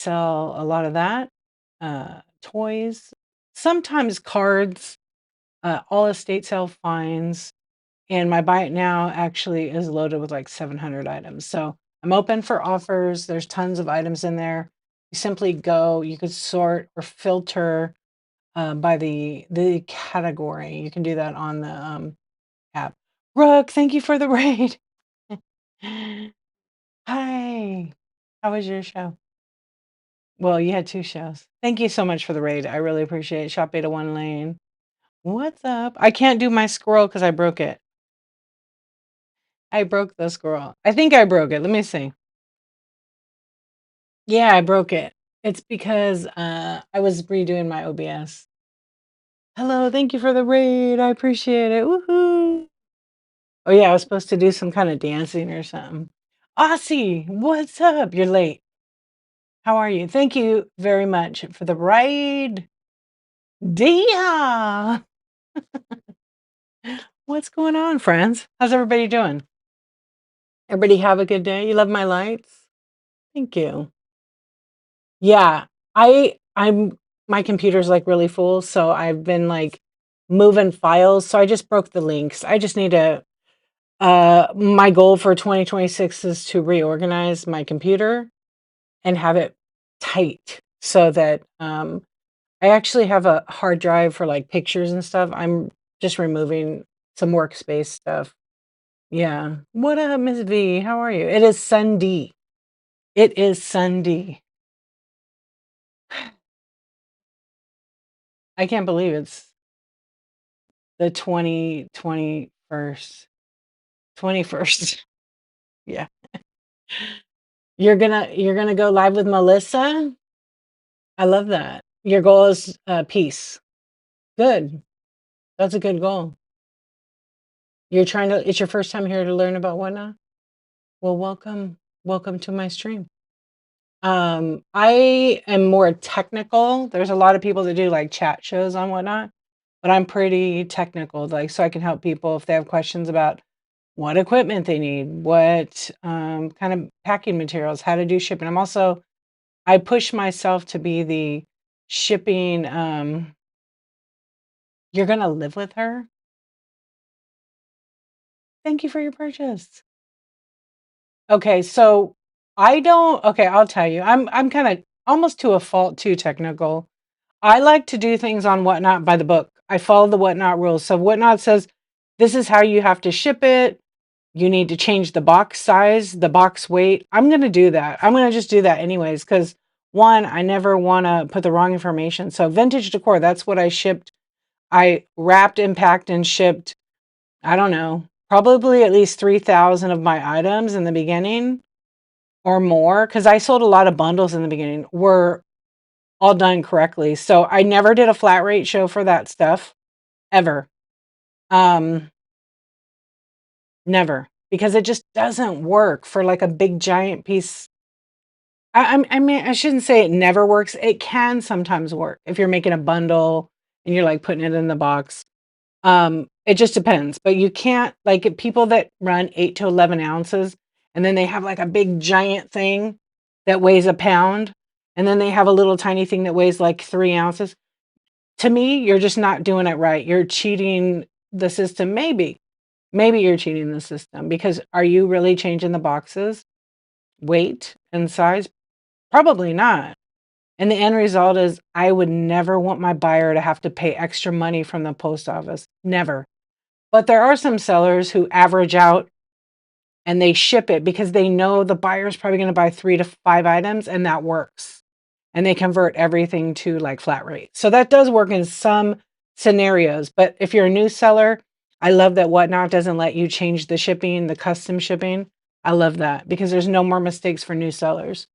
Sell a lot of that, toys, sometimes cards, all estate sale finds, and my buy it now actually is loaded with like 700 items. So I'm open for offers. There's tons of items in there. You simply go, you could sort or filter by the category. You can do that on the app. Rook, thank you for the raid. Hi. How was your show? Well, you had 2 shows. Thank you so much for the raid. I really appreciate it. Shop Beta 1 Lane. What's up? I can't do my scroll because I broke it. I broke the scroll. I think I broke it. Let me see. Yeah, I broke it. It's because I was redoing my OBS. Hello, thank you for the raid. I appreciate it. Woohoo! Oh yeah, I was supposed to do some kind of dancing or something. Aussie, what's up? You're late. How are you? Thank you very much for the raid. Dia! What's going on, friends? How's everybody doing? Everybody have a good day? You love my lights? Thank you. Yeah, I'm my computer's like really full, so I've been like moving files. So I just broke the links. I just need to my goal for 2026 is to reorganize my computer and have it tight so that I actually have a hard drive for like pictures and stuff. I'm just removing some workspace stuff. Yeah. What up, Miss V? How are you? It is Sunday. It is Sunday. I can't believe it's the 2021st. 21st. Yeah. You're gonna go live with Melissa? I love that. Your goal is peace. Good. That's a good goal. You're trying to it's your first time here to learn about whatnot? Well, welcome. Welcome to my stream. I am more technical. There's a lot of people that do like chat shows on whatnot, but I'm pretty technical, like so I can help people if they have questions about what equipment they need, what kind of packing materials, how to do shipping. I push myself to be the shipping. You're gonna live with her. Thank you for your purchase. Okay, so I don't. Okay, I'll tell you. I'm kind of almost to a fault too technical. I like to do things on Whatnot by the book. I follow the Whatnot rules. So Whatnot says this is how you have to ship it. You need to change the box size, the box weight. I'm going to do that. I'm going to just do that anyways because one, I never want to put the wrong information. So vintage decor, that's what I shipped. I wrapped and packed and shipped, I don't know, probably at least 3,000 of my items in the beginning or more because I sold a lot of bundles in the beginning. Were all done correctly. So I never did a flat rate show for that stuff ever. Um, Never because it just doesn't work for like a big giant piece. I mean, I shouldn't say it never works. It can sometimes work if you're making a bundle and you're like putting it in the box. It just depends, but you can't like people that run 8 to 11 ounces and then they have like a big giant thing that weighs a pound and then they have a little tiny thing that weighs like 3 ounces. To me, you're just not doing it right. You're cheating the system. Maybe you're cheating the system because are you really changing the boxes, weight and size? Probably not. And the end result is I would never want my buyer to have to pay extra money from the post office. Never. But there are some sellers who average out and they ship it because they know the buyer's probably going to buy 3 to 5 items and that works. And they convert everything to like flat rate. So that does work in some scenarios. But if you're a new seller, I love that Whatnot doesn't let you change the shipping, the custom shipping. I love that because there's no more mistakes for new sellers.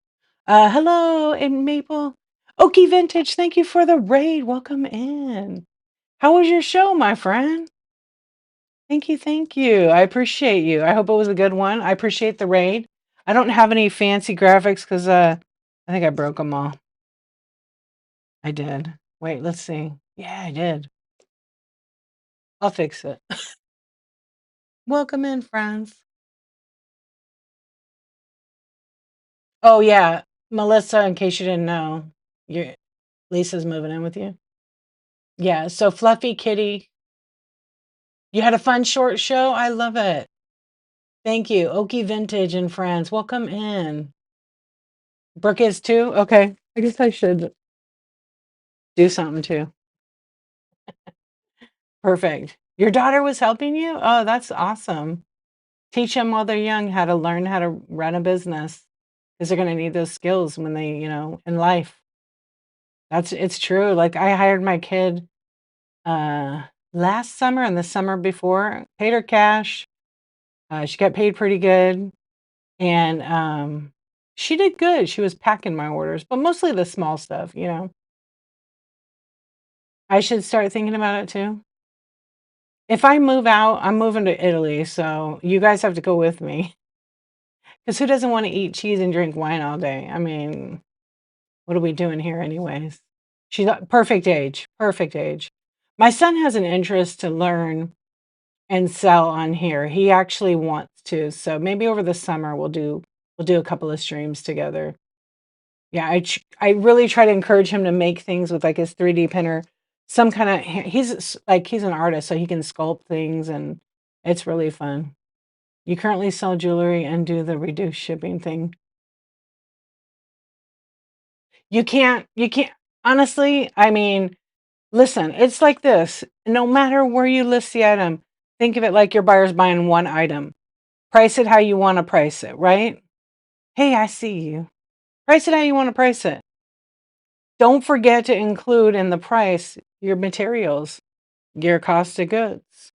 Hello, and Maple. Okie Vintage, thank you for the raid. Welcome in. How was your show, my friend? Thank you, thank you. I appreciate you. I hope it was a good one. I appreciate the raid. I don't have any fancy graphics because I think I broke them all. I did. Wait, let's see. Yeah, I did. I'll fix it. Welcome in, friends. Oh yeah, Melissa, in case you didn't know, your Lisa's moving in with you. Yeah, so Fluffy Kitty, you had a fun short show? I love it. Thank you. Okie Vintage and friends, welcome in. Brooke is too? Okay. I guess I should do something too. Perfect. Your daughter was helping you? Oh, that's awesome. Teach them while they're young how to learn how to run a business because they're going to need those skills when they, in life. It's true. Like I hired my kid uh last summer and the summer before, paid her cash. She got paid pretty good and she did good. She was packing my orders, but mostly the small stuff. I should start thinking about it too. If I move out, I'm moving to Italy, so you guys have to go with me. Because who doesn't want to eat cheese and drink wine all day? I mean, what are we doing here, anyways? She's a perfect age, perfect age. My son has an interest to learn and sell on here. He actually wants to, so maybe over the summer we'll do a couple of streams together. Yeah, I really try to encourage him to make things with like his 3D printer. Some kind of he's an artist, so he can sculpt things, and it's really fun. You currently sell jewelry and do the reduced shipping thing. You can't honestly, I mean, listen, it's like this. No matter where you list the item, think of it like your buyer's buying one item. Price it how you want to price it, right? Hey, I see you. Price it how you want to price it. Don't forget to include in the price your materials, your cost of goods.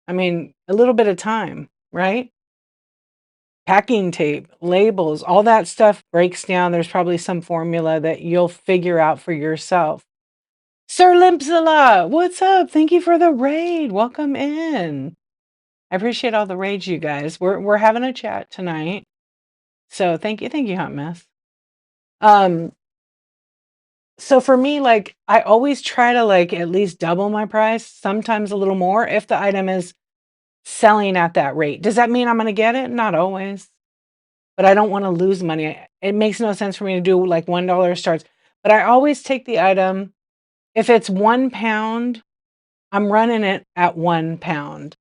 I mean, a little bit of time, right? Packing tape, labels, all that stuff breaks down. There's probably some formula that you'll figure out for yourself. Sir Limpsala, what's up? Thank you for the raid. Welcome in. I appreciate all the raids, you guys. We're having a chat tonight. So thank you, Hot Mess. Um, so for me, like I always try to like at least double my price, sometimes a little more if the item is selling at that rate. Does that mean I'm gonna get it? Not always. But I don't want to lose money. It makes no sense for me to do like $1 starts. But I always take the item. If it's 1 pound, I'm running it at 1 pound.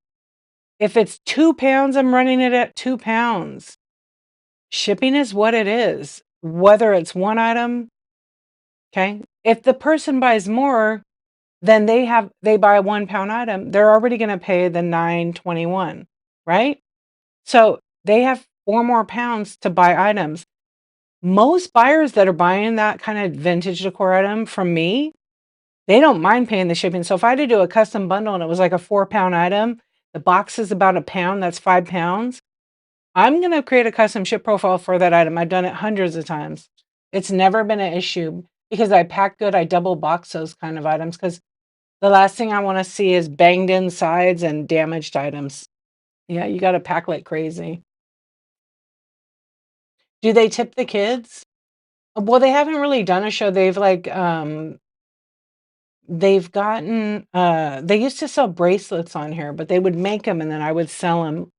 If it's 2 pounds, I'm running it at 2 pounds. Shipping is what it is, whether it's one item. Okay. If the person buys more, then they buy a 1 pound item, they're already going to pay the $9.21, right? So they have 4 more pounds to buy items. Most buyers that are buying that kind of vintage decor item from me, they don't mind paying the shipping. So if I had to do a custom bundle and it was like a 4 pound item, the box is about a pound, that's 5 pounds. I'm going to create a custom ship profile for that item. I've done it hundreds of times. It's never been an issue because I pack good. I double box those kind of items because the last thing I want to see is banged in sides and damaged items. Yeah, you got to pack like crazy. Do they tip the kids? Well, they haven't really done a show. They've gotten they used to sell bracelets on here, but they would make them and then I would sell them.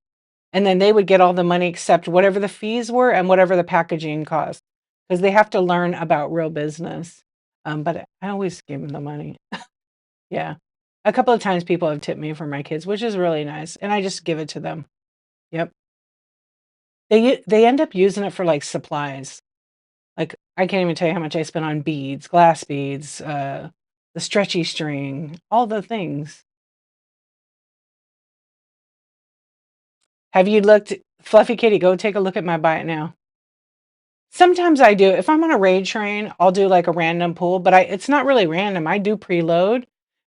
And then they would get all the money except whatever the fees were and whatever the packaging cost, because they have to learn about real business. But I always give them the money. Yeah. A couple of times people have tipped me for my kids, which is really nice, and I just give it to them. Yep. They end up using it for, like, supplies. Like, I can't even tell you how much I spent on beads, glass beads, the stretchy string, all the things. Have you looked Fluffy Kitty, go take a look at my Buy It Now. Sometimes I do. If I'm on a raid train, I'll do, like, a random pool, but it's not really random. I do preload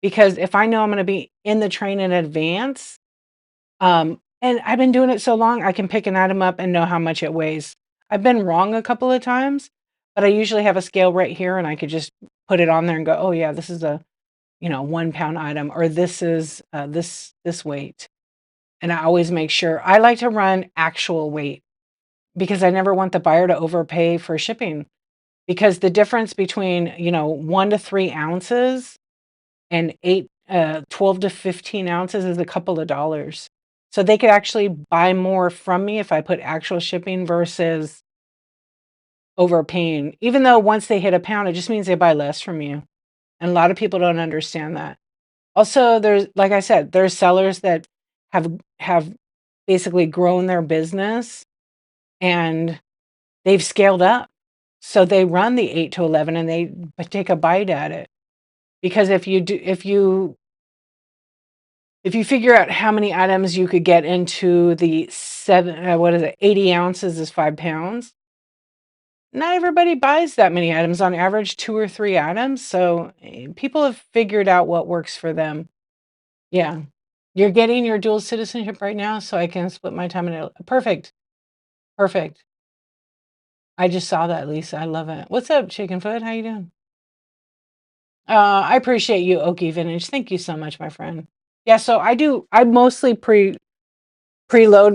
because if I know I'm gonna be in the train in advance, and I've been doing it so long, I can pick an item up and know how much it weighs. I've been wrong a couple of times, but I usually have a scale right here, and I could just put it on there and go, "Oh, yeah, this is a, 1 pound item," or "This is, this weight." And I always make sure I like to run actual weight because I never want the buyer to overpay for shipping, because the difference between, 1 to 3 ounces and 12 to 15 ounces is a couple of dollars. So they could actually buy more from me if I put actual shipping versus overpaying. Even though once they hit a pound, it just means they buy less from you. And a lot of people don't understand that. Also, there's like I said, there's sellers that have basically grown their business and they've scaled up. So they run the 8 to 11 and they take a bite at it. Because if you figure out how many items you could get into the 80 ounces is 5 pounds. Not everybody buys that many items, on average 2 or 3 items, so, people have figured out what works for them. Yeah. You're getting your dual citizenship right now, so I can split my time in it. Perfect, perfect. I just saw that, Lisa, I love it. What's up, Chicken Foot? How you doing? I appreciate you, Okie Vintage. Thank you so much, my friend. Yeah, so I mostly preload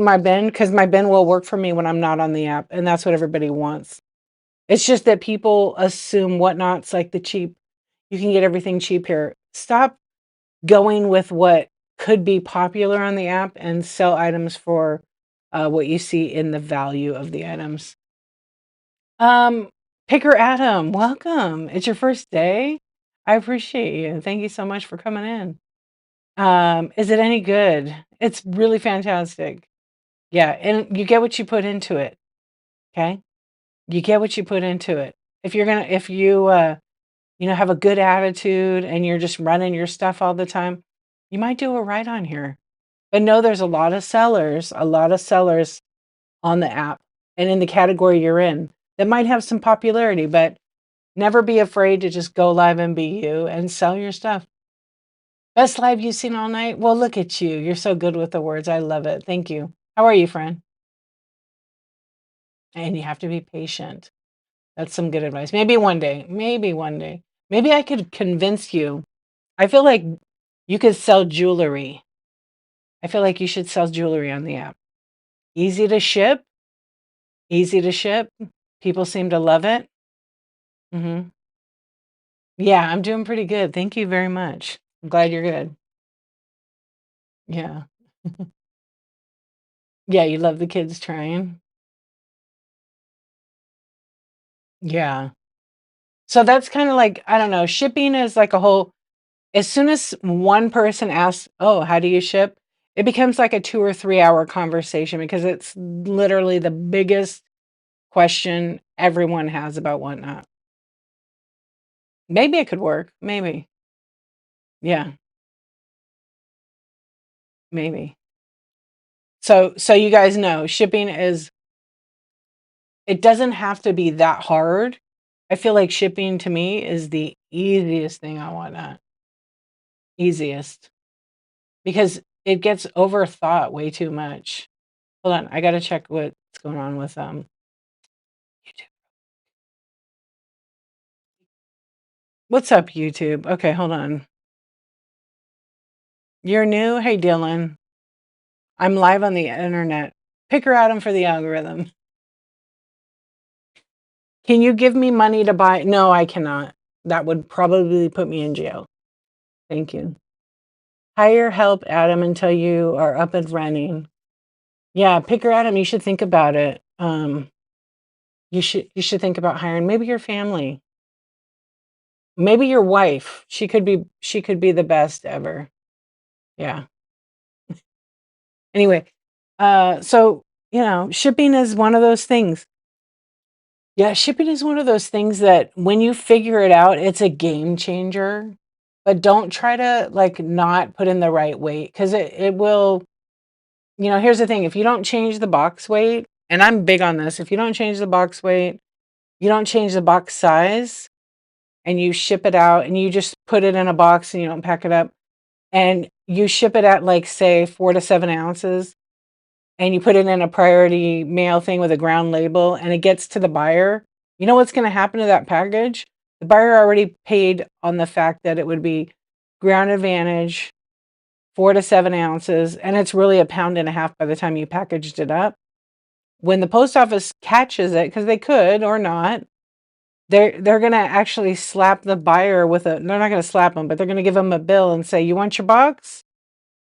my bin because my bin will work for me when I'm not on the app, and that's what everybody wants. It's just that people assume whatnot's like the cheap. You can get everything cheap here. Stop going with what could be popular on the app and sell items for what you see in the value of the items. Um, Picker Adam, welcome. It's your first day. I appreciate you. Thank you so much for coming in. Is it any good? It's really fantastic. Yeah, and you get what you put into it. Okay? You get what you put into it. If you have a good attitude and you're just running your stuff all the time, you might do it right on here. But no, there's a lot of sellers on the app and in the category you're in that might have some popularity, but never be afraid to just go live and be you and sell your stuff. Best live you've seen all night? Well, look at you. You're so good with the words. I love it. Thank you. How are you, friend? And you have to be patient. That's some good advice. Maybe one day. Maybe one day. Maybe I could convince you. I feel like you could sell jewelry. I feel like you should sell jewelry on the app. Easy to ship. Easy to ship. People seem to love it. Mhm. Yeah, I'm doing pretty good. Thank you very much. I'm glad you're good. Yeah. Yeah, you love the kids trying? Yeah. So that's kinda like, I don't know, shipping is like a whole as soon as one person asks, "Oh, how do you ship?" It becomes like a 2 or 3-hour conversation because it's literally the biggest question everyone has about whatnot. Maybe it could work. Maybe. Yeah, maybe. So you guys know, shipping is it doesn't have to be that hard. I feel like shipping to me is the easiest thing on whatnot. Easiest. Because it gets overthought way too much. Hold on, I gotta check what's going on with, YouTube. What's up, YouTube? Okay, hold on. You're new? Hey, Dylan. I'm live on the internet. Picker Adam for the algorithm. Can you give me money to buy? No, I cannot. That would probably put me in jail. Thank you. Hire help, Adam, until you are up and running. Yeah, Picker Adam, you should think about it. You should think about hiring maybe your family. Maybe your wife. She could be the best ever. Yeah. Anyway, so, shipping is one of those things. Yeah, shipping is one of those things that when you figure it out, it's a game changer. But don't try to like not put in the right weight because it will, here's the thing, if you don't change the box weight, and I'm big on this, if you don't change the box weight, you don't change the box size, and you ship it out and you just put it in a box and you don't pack it up, and you ship it at like say 4 to 7 ounces, and you put it in a priority mail thing with a ground label and it gets to the buyer, you know what's going to happen to that package? The buyer already paid on the fact that it would be ground advantage, 4 to 7 ounces, and it's really a pound and a half by the time you packaged it up. When the post office catches it, because they could or not, they're gonna actually slap the buyer with a. They're not gonna slap them, but they're gonna give them a bill and say, "You want your box?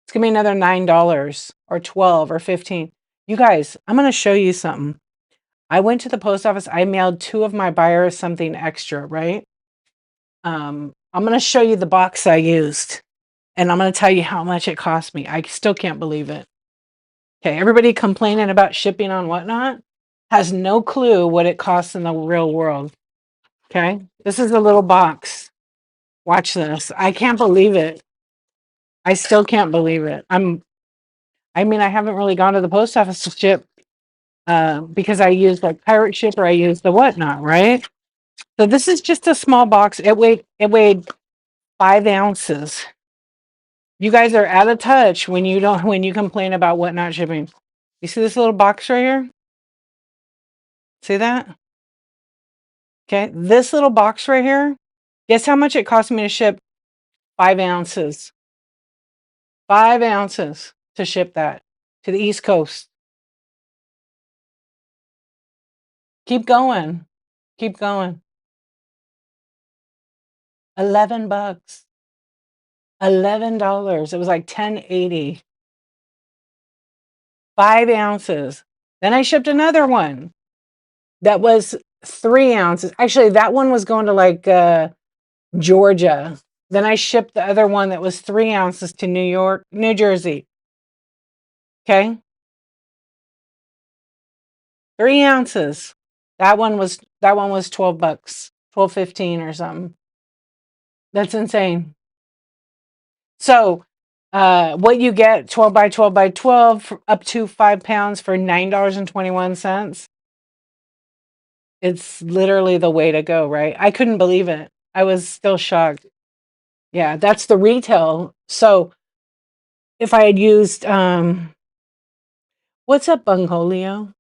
It's gonna be another $9 or 12 or 15." You guys, I'm gonna show you something. I went to the post office, I mailed 2 of my buyers something extra, right? I'm gonna show you the box I used, and I'm gonna tell you how much it cost me. I still can't believe it. Okay, everybody complaining about shipping on Whatnot has no clue what it costs in the real world. Okay, this is a little box. Watch this. I can't believe it. I still can't believe it. I mean, I haven't really gone to the post office to ship because I use like pirate ship or I use the Whatnot, right? So this is just a small box. It weighed 5 ounces. You guys are out of touch when you complain about Whatnot shipping. You see this little box right here? See that? Okay, this little box right here. Guess how much it cost me to ship 5 ounces? 5 ounces to ship that to the East Coast. Keep going. Keep going. $11. $11. It was like $10.80. 5 ounces. Then I shipped another one that was 3 ounces. Actually, that one was going to like Georgia. Then I shipped the other one that was 3 ounces to New York, New Jersey. Okay. 3 ounces. That one was $12, 12.15 or something. That's insane. So what you get 12 by 12 by 12 up to 5 pounds for $9.21. It's literally the way to go, right? I couldn't believe it. I was still shocked. Yeah, that's the retail. So if I had used what's up, Bungholio?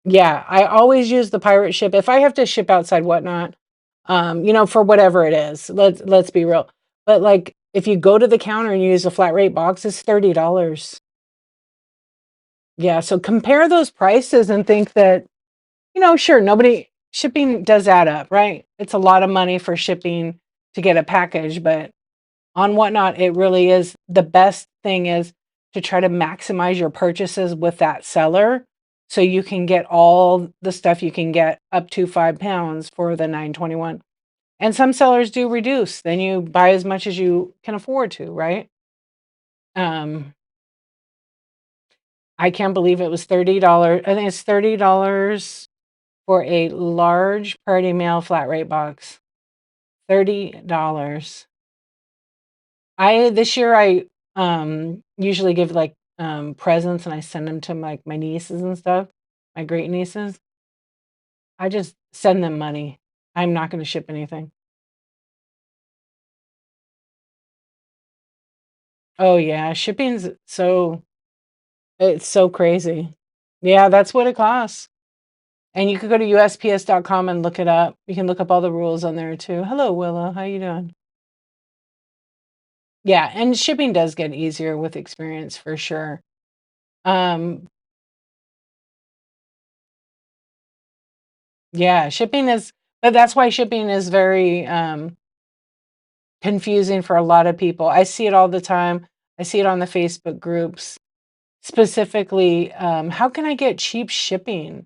Yeah, I always use the pirate ship. If I have to ship outside Whatnot, for whatever it is, let's be real. But like if you go to the counter and you use a flat rate box, it's $30. Yeah, so compare those prices and think that, sure, nobody shipping does add up, right? It's a lot of money for shipping to get a package, but on Whatnot, it really is the best thing is to try to maximize your purchases with that seller so you can get all the stuff you can get up to 5 pounds for the 9.21. And some sellers do reduce, then you buy as much as you can afford to, right? Um, I can't believe it was $30. I think it's $30 for a large party mail flat rate box. $30. I this year I usually give like presents and I send them to my nieces and stuff, my great nieces. I just send them money. I'm not going to ship anything. Oh yeah, shipping's so it's so crazy. Yeah, that's what it costs. And you could go to USPS.com and look it up. You can look up all the rules on there too. Hello, Willow. How you doing? Yeah, and shipping does get easier with experience for sure. Um, yeah, but that's why shipping is very confusing for a lot of people. I see it all the time. I see it on the Facebook groups. Specifically, how can I get cheap shipping?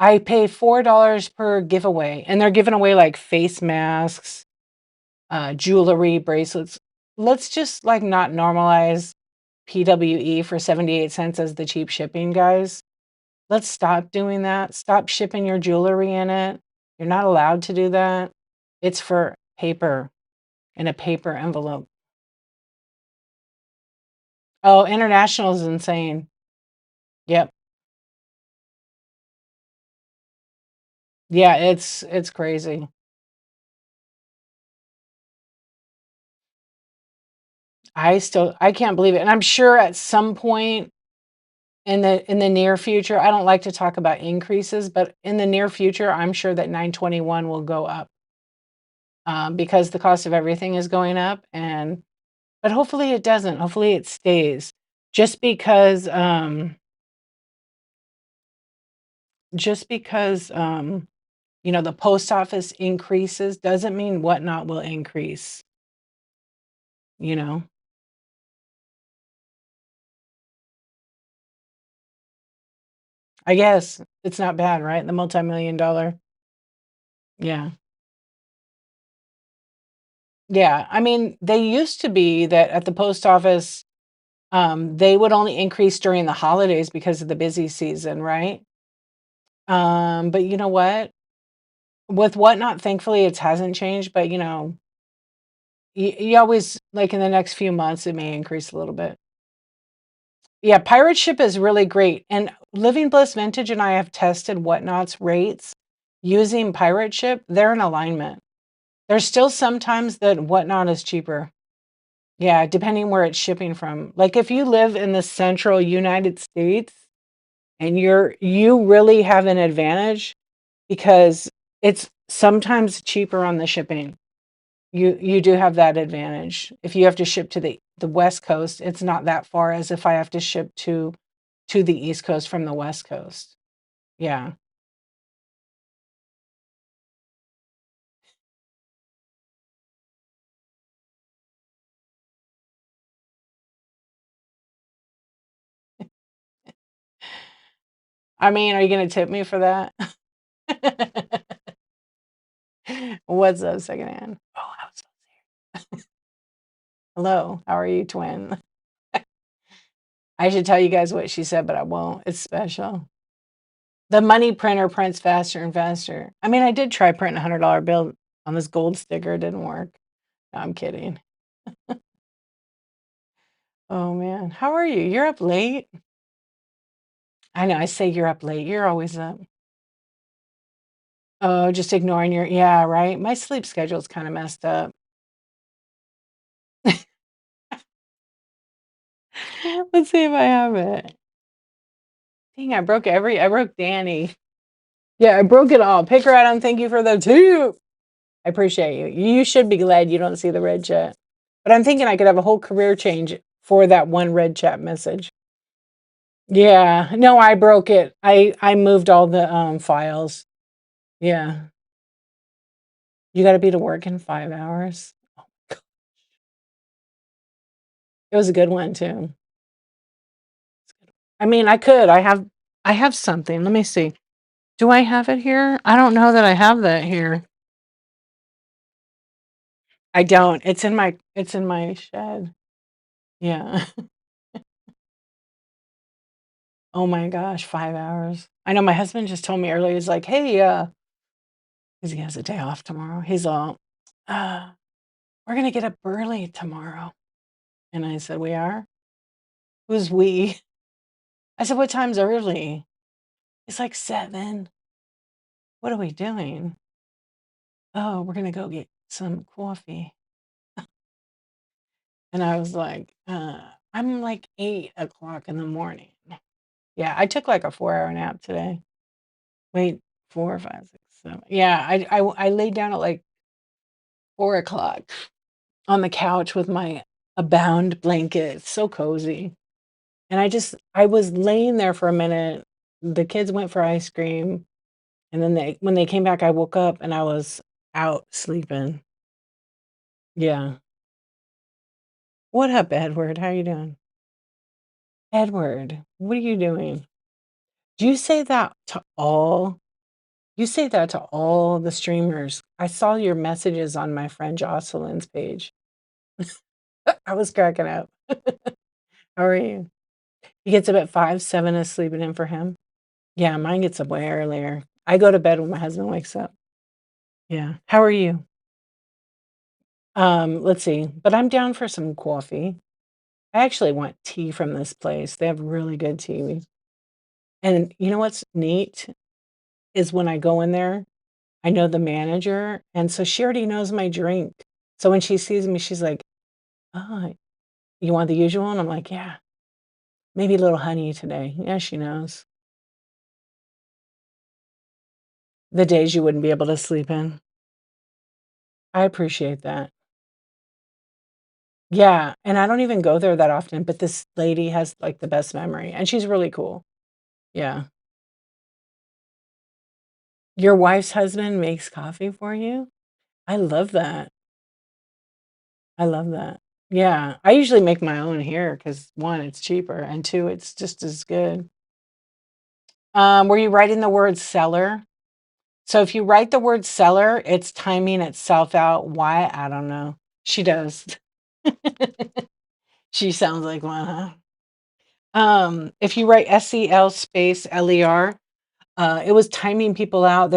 I pay $4 per giveaway, and they're giving away like face masks, jewelry, bracelets. Let's just like not normalize PWE for 78 cents as the cheap shipping, guys. Let's stop doing that. Stop shipping your jewelry in it. You're not allowed to do that. It's for paper in a paper envelope. Oh, international is insane. Yep. Yeah, it's crazy. I can't believe it. And I'm sure at some point in the near future, I don't like to talk about increases, but in the near future, I'm sure that 921 will go up because the cost of everything is going up but hopefully it doesn't. Hopefully it stays. Just because the post office increases doesn't mean Whatnot will increase, you know? I guess. It's not bad, right? The multi-million dollar. Yeah. Yeah. I mean, they used to be that at the post office, they would only increase during the holidays because of the busy season, right? But you know what? With Whatnot, thankfully, it hasn't changed, but, you always like, in the next few months, it may increase a little bit. Yeah, pirate ship is really great, and Living Bliss Vintage and I have tested Whatnot's rates using pirate ship, they're in alignment. There's still sometimes that Whatnot is cheaper. Yeah, depending where it's shipping from. Like, if you live in the central United States and you really have an advantage because it's sometimes cheaper on the shipping. You do have that advantage. If you have to ship to the West Coast, it's not that far as if I have to ship to the East Coast from the West Coast. Yeah. I mean, are you gonna tip me for that? What's up, secondhand? Oh, I was hello, how are you, twin? I should tell you guys what she said, but I won't. It's special. The money printer prints faster and faster. I mean, I did try printing a $100 bill on this gold sticker, it didn't work. No, I'm kidding. Oh, man. How are you? You're up late? I know, I say you're up late. You're always up. Oh, just ignoring your yeah, right? My sleep schedule's kinda messed up. Let's see if I have it. Dang, I broke Danny. Yeah, I broke it all. Pick her out, thank you for the tip. I appreciate you. You should be glad you don't see the red chat. But I'm thinking I could have a whole career change for that one red chat message. Yeah. No, I broke it. I moved all the, files. Yeah. You gotta be to work in 5 hours? It was a good one too. I mean, I have something. Let me see. Do I have it here? I don't know that I have that here. I don't. It's in my shed. Yeah. Oh my gosh, 5 hours. I know my husband just told me earlier, he's like, "Hey, 'cause he has a day off tomorrow. He's all, "Uh, we're gonna get up early tomorrow." And I said, "We are? Who's we?" I said, "What time's early?" He's like, "7." "What are we doing?" "Oh, we're gonna go get some coffee." And I was like, I'm like 8 o'clock in the morning. Yeah, I took like a 4 hour nap today. Wait, 4, 5, 6, 7. Yeah, I laid down at like 4 o'clock on the couch with my Abound blanket. It's so cozy. And I was laying there for a minute. The kids went for ice cream. And then when they came back, I woke up and I was out sleeping. Yeah. What up, Edward? How you doing? Edward, what are you doing? Do you say that to all You say that to all the streamers. I saw your messages on my friend Jocelyn's page. I was cracking up. How are you? He gets up at 5, 7 is sleeping in for him. Yeah, mine gets up way earlier. I go to bed when my husband wakes up. Yeah. How are you? Let's see. But I'm down for some coffee. I actually want tea from this place. They have really good tea. And you know what's neat is when I go in there, I know the manager, and so she already knows my drink. So when she sees me, she's like, "Oh, you want the usual?" And I'm like, "Yeah, maybe a little honey today." Yeah, she knows. The days you wouldn't be able to sleep in. I appreciate that. Yeah, and I don't even go there that often, but this lady has, like, the best memory, and she's really cool. Yeah. Your wife's husband makes coffee for you? I love that. I love that. Yeah, I usually make my own here because 1, it's cheaper, and 2, it's just as good. Were you writing the word seller? So if you write the word seller, it's timing itself out. Why? I don't know. She does. She sounds like one, huh? If you write SEL space LER, it was timing people out.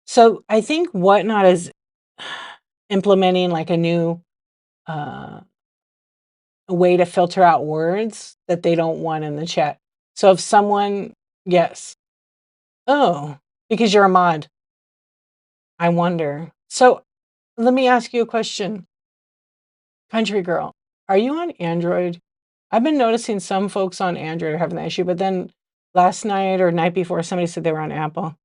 So I think Whatnot is implementing like a new uh, way to filter out words that they don't want in the chat. So if someone, yes, oh, because you're a mod, I wonder. So let me ask you a question, country girl. Are you on Android? I've been noticing some folks on Android are having that issue, but then last night or night before, somebody said they were on Apple.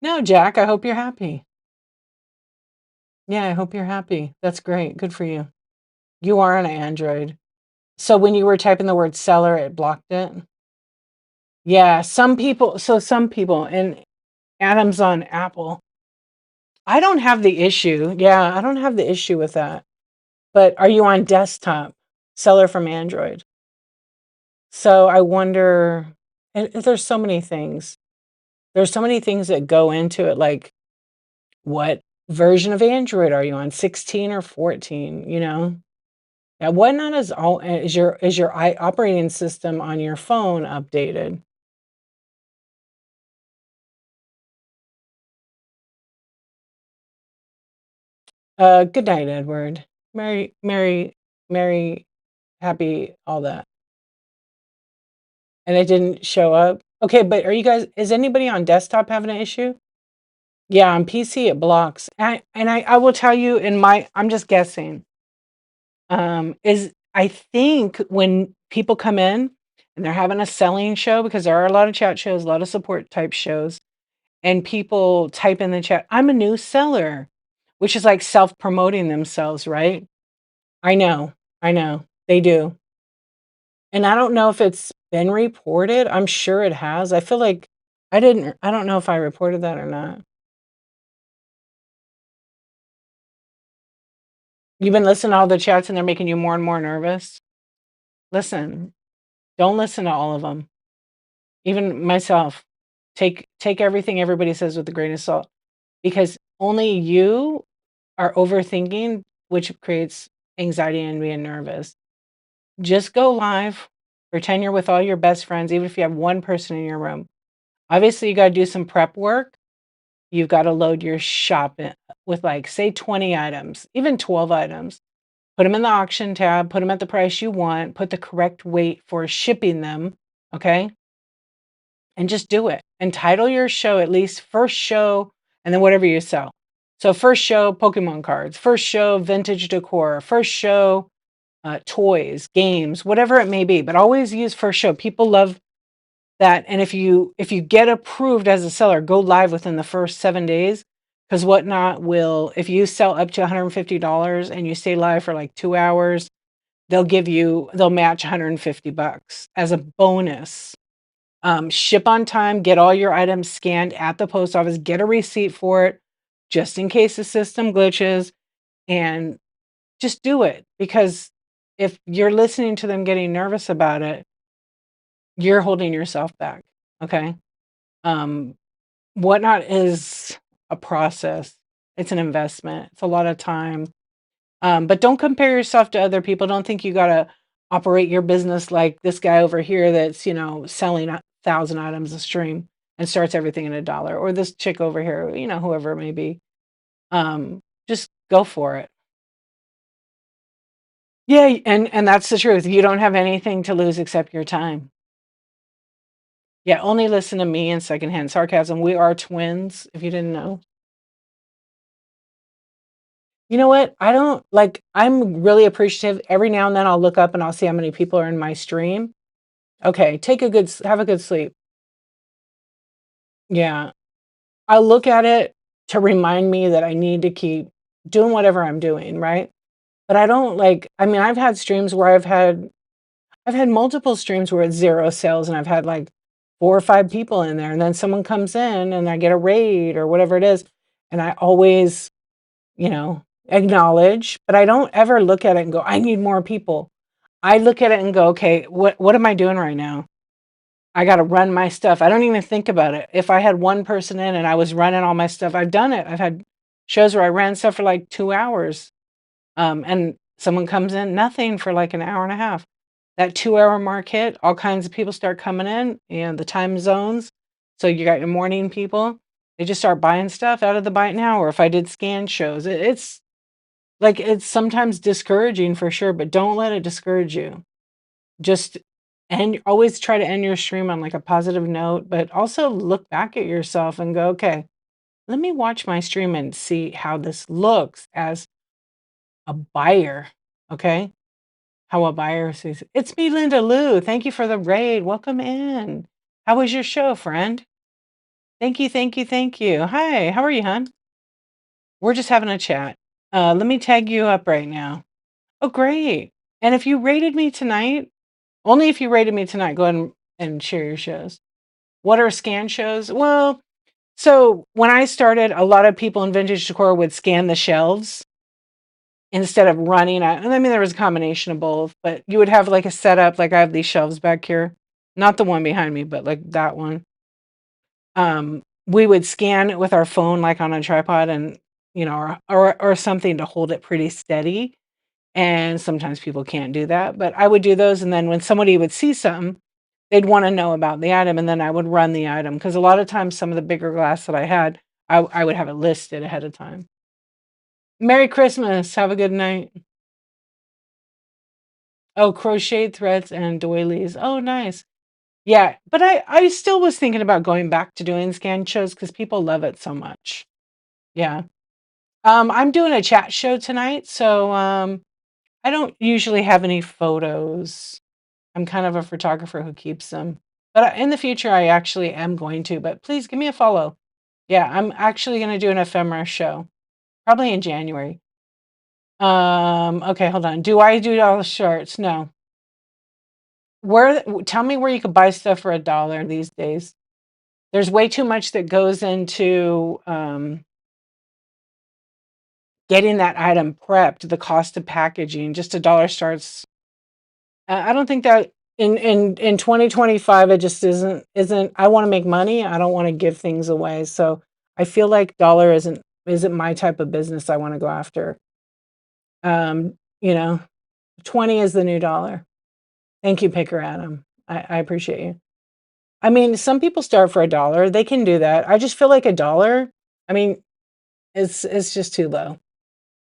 No, Jack, I hope you're happy. Yeah, I hope you're happy. That's great. Good for you. You are on Android. So when you were typing the word seller, it blocked it? Yeah, some people, and Adam's on Apple. I don't have the issue. Yeah, I don't have the issue with that. But are you on desktop? Seller from Android. So I wonder, and there's so many things. There's so many things that go into it, like what version of Android are you on? 16 or 14, you know? Yeah, Whatnot is your operating system on your phone updated? Good night, Edward. Merry, happy, all that. And it didn't show up. Okay, but is anybody on desktop having an issue? Yeah, on PC it blocks. I will tell you I'm just guessing. Is I think when people come in and they're having a selling show, because there are a lot of chat shows, a lot of support type shows, and people type in the chat, I'm a new seller, which is like self-promoting themselves, right? I know, I know. They do. And I don't know if it's been reported. I'm sure it has. I feel like I don't know if I reported that or not. You've been listening to all the chats and they're making you more and more nervous. Listen, don't listen to all of them. Even myself. Take everything everybody says with a grain of salt, because only you are overthinking, which creates anxiety and being nervous. Just go live, pretend you're with all your best friends, even if you have one person in your room. Obviously, you got to do some prep work. You've got to load your shop with, like, say 20 items, even 12 items. Put them in the auction tab, put them at the price you want, put the correct weight for shipping them, okay? And just do it. And title your show at least first show and then whatever you sell. So first show Pokemon cards, first show vintage decor, first show toys, games, whatever it may be. But always use first show. People love that. And if you get approved as a seller, go live within the first 7 days, because Whatnot will, if you sell up to $150 and you stay live for like 2 hours, they'll match $150 as a bonus. Ship on time, get all your items scanned at the post office, get a receipt for it, just in case the system glitches, and just do it. Because if you're listening to them getting nervous about it, you're holding yourself back. Okay. Um, Whatnot is a process. It's an investment. It's a lot of time. But don't compare yourself to other people. Don't think you gotta operate your business like this guy over here that's, selling 1,000 items a stream and starts everything in $1, or this chick over here, whoever it may be. Just go for it. Yeah, and that's the truth. You don't have anything to lose except your time. Yeah, only listen to me and secondhand sarcasm. We are twins, if you didn't know. You know what? I'm really appreciative. Every now and then I'll look up and I'll see how many people are in my stream. Okay, have a good sleep. Yeah. I look at it to remind me that I need to keep doing whatever I'm doing, right? But I don't I've had streams where I've had multiple streams where it's 0 sales and I've had like 4 or 5 people in there, and then someone comes in and I get a raid or whatever it is, and I always, acknowledge, but I don't ever look at it and go, I need more people. I look at it and go, okay, what am I doing right now? I got to run my stuff. I don't even think about it. If I had one person in and I was running all my stuff, I've done it. I've had shows where I ran stuff for like 2 hours. And someone comes in, nothing for like an hour and a half. That 2 hour mark hit, all kinds of people start coming in, and the time zones. So you got your morning people, they just start buying stuff out of the buy it now. Or if I did scan shows, it's like it's sometimes discouraging for sure, but don't let it discourage you. Just and always try to end your stream on like a positive note, but also look back at yourself and go, okay, let me watch my stream and see how this looks as a buyer. Okay. How a buyer sees it. It's me, Linda Lou. Thank you for the raid. Welcome in. How was your show, friend? Thank you, thank you, thank you. Hi, how are you, hon? We're just having a chat. Let me tag you up right now. Oh, great. And if you rated me tonight, only if you rated me tonight, go ahead and share your shows. What are scan shows? Well, so when I started, a lot of people in vintage decor would scan the shelves instead of running. I mean, there was a combination of both, but you would have like a setup, like I have these shelves back here, not the one behind me, but like that one. We would scan it with our phone, like on a tripod, and or something to hold it pretty steady. And sometimes people can't do that, but I would do those. And then when somebody would see something, they'd want to know about the item, and then I would run the item because a lot of times some of the bigger glass that I had, I would have it listed ahead of time. Merry Christmas. Have a good night. Oh, crocheted threads and doilies. Oh, nice. Yeah, but I still was thinking about going back to doing scan shows because people love it so much. Yeah. I'm doing a chat show tonight, so I don't usually have any photos. I'm kind of a photographer who keeps them. But in the future, I actually am going to. But please give me a follow. Yeah, I'm actually going to do an ephemera show, probably in January. Okay, hold on. Do I do all the shorts? No. Tell me where you could buy stuff for $1 these days. There's way too much that goes into getting that item prepped, the cost of packaging. Just $1 starts. I don't think that in 2025 it just isn't. I want to make money. I don't want to give things away. So I feel like dollar isn't my type of business I want to go after. Um, you know, 20 is the new dollar. Thank you, Picker Adam. I appreciate you. I mean, some people start for $1. They can do that. I just feel like $1. I mean, it's just too low.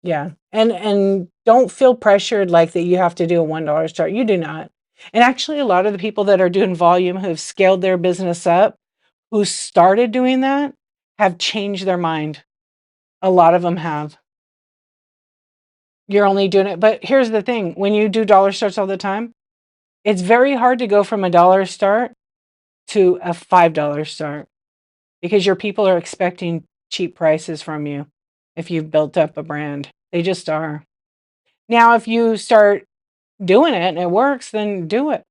Yeah. And don't feel pressured like that you have to do a $1 start. You do not. And actually a lot of the people that are doing volume who've scaled their business up, who started doing that, have changed their mind. A lot of them have. You're only doing it. But here's the thing, when you do dollar starts all the time, it's very hard to go from $1 start to a $5 start because your people are expecting cheap prices from you if you've built up a brand. They just are. Now, if you start doing it and it works, then do it.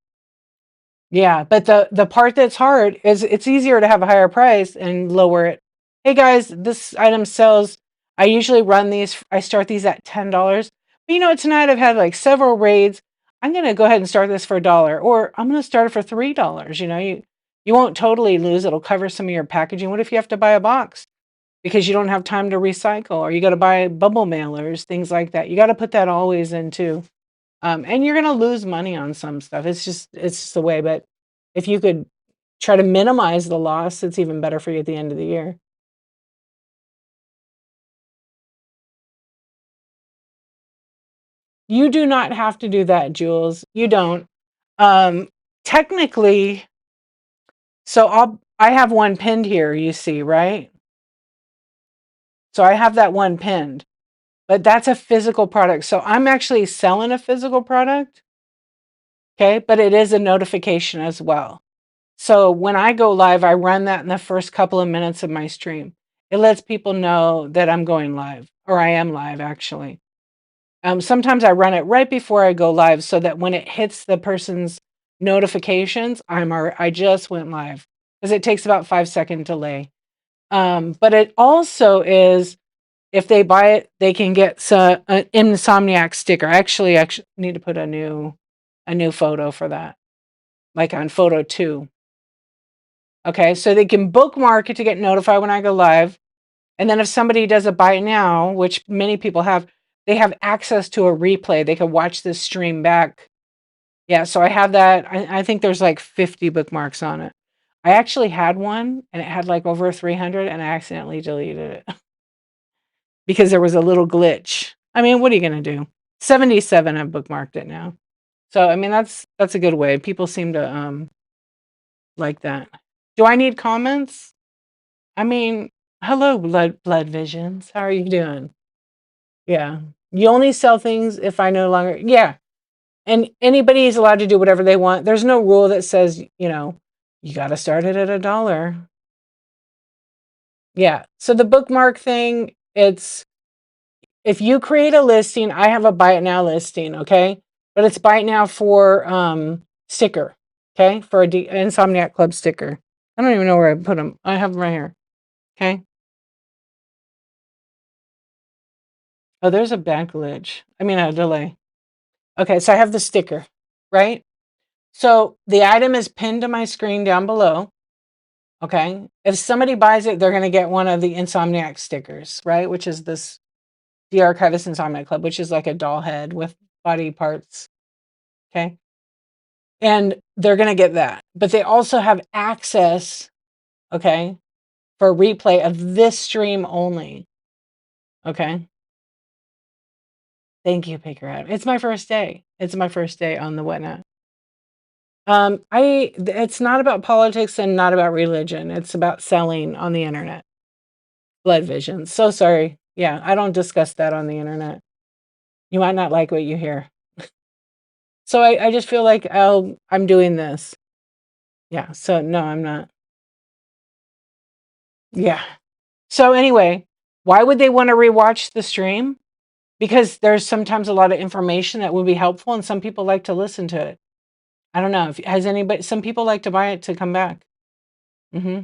Yeah, but the part that's hard is it's easier to have a higher price and lower it. Hey guys, this item sells. I usually run these. I start these at $10. But tonight I've had like several raids. I'm gonna go ahead and start this for $1, or I'm gonna start it for $3. You won't totally lose. It'll cover some of your packaging. What if you have to buy a box because you don't have time to recycle, or you got to buy bubble mailers, things like that? You got to put that always in too. And you're gonna lose money on some stuff. It's just the way. But if you could try to minimize the loss, it's even better for you at the end of the year. You do not have to do that, Jules. You don't. Um, Technically, so I have one pinned here, you see, right? So I have that one pinned, but that's a physical product. So I'm actually selling a physical product, okay? But it is a notification as well. So when I go live, I run that in the first couple of minutes of my stream. It lets people know that I'm going live, or I am live actually. Sometimes I run it right before I go live so that when it hits the person's notifications, I just went live because it takes about 5-second delay. But it also is, if they buy it, they can get an Insomniac sticker. I actually need to put a new a new photo for that, like on photo 2. Okay, so they can bookmark it to get notified when I go live. And then if somebody does a buy now, which many people have, they have access to a replay. They can watch this stream back. Yeah, so I have that. I think there's like 50 bookmarks on it. I actually had one and it had like over 300 and I accidentally deleted it because there was a little glitch. I mean, what are you going to do? 77 have bookmarked it now. So, I mean, that's a good way. People seem to like that. Do I need comments? I mean, hello, blood visions. How are you doing? Yeah. You only sell things if I no longer, yeah. And anybody is allowed to do whatever they want. There's no rule that says, you got to start it at $1. Yeah. So the bookmark thing, it's if you create a listing, I have a buy it now listing, okay? But it's buy it now for sticker, okay? For Insomniac Club sticker. I don't even know where I put them. I have them right here. Okay. Oh, there's a bad glitch. I mean, a delay. Okay, so I have the sticker, right? So the item is pinned to my screen down below. Okay. If somebody buys it, they're going to get one of the Insomniac stickers, right? Which is this The Archivist Insomniac Club, which is like a doll head with body parts. Okay. And they're going to get that. But they also have access, okay, for a replay of this stream only. Okay. Thank you, Pickerhead. It's my first day. It's my first day on the whatnot. It's not about politics and not about religion. It's about selling on the internet. Blood visions. So sorry. Yeah, I don't discuss that on the internet. You might not like what you hear. So I just feel like I'm doing this. Yeah. So no, I'm not. Yeah. So anyway, why would they want to rewatch the stream? Because there's sometimes a lot of information that would be helpful, and some people like to listen to it. I don't know if has anybody. Some people like to buy it to come back. Hmm.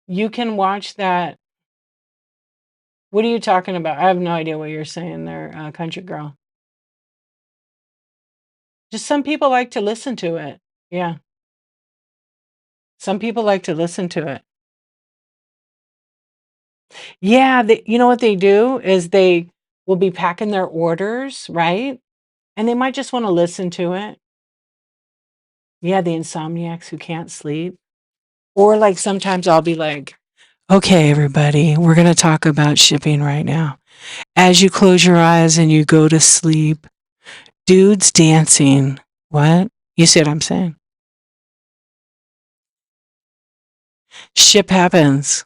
You can watch that. What are you talking about? I have no idea what you're saying there, country girl. Just some people like to listen to it. Yeah. Some people like to listen to it. Yeah, you know what they do is they will be packing their orders, right? And they might just want to listen to it. Yeah, the insomniacs who can't sleep. Or like sometimes I'll be like, okay, everybody, we're going to talk about shipping right now. As you close your eyes and you go to sleep, dudes dancing. What? You see what I'm saying? Ship happens.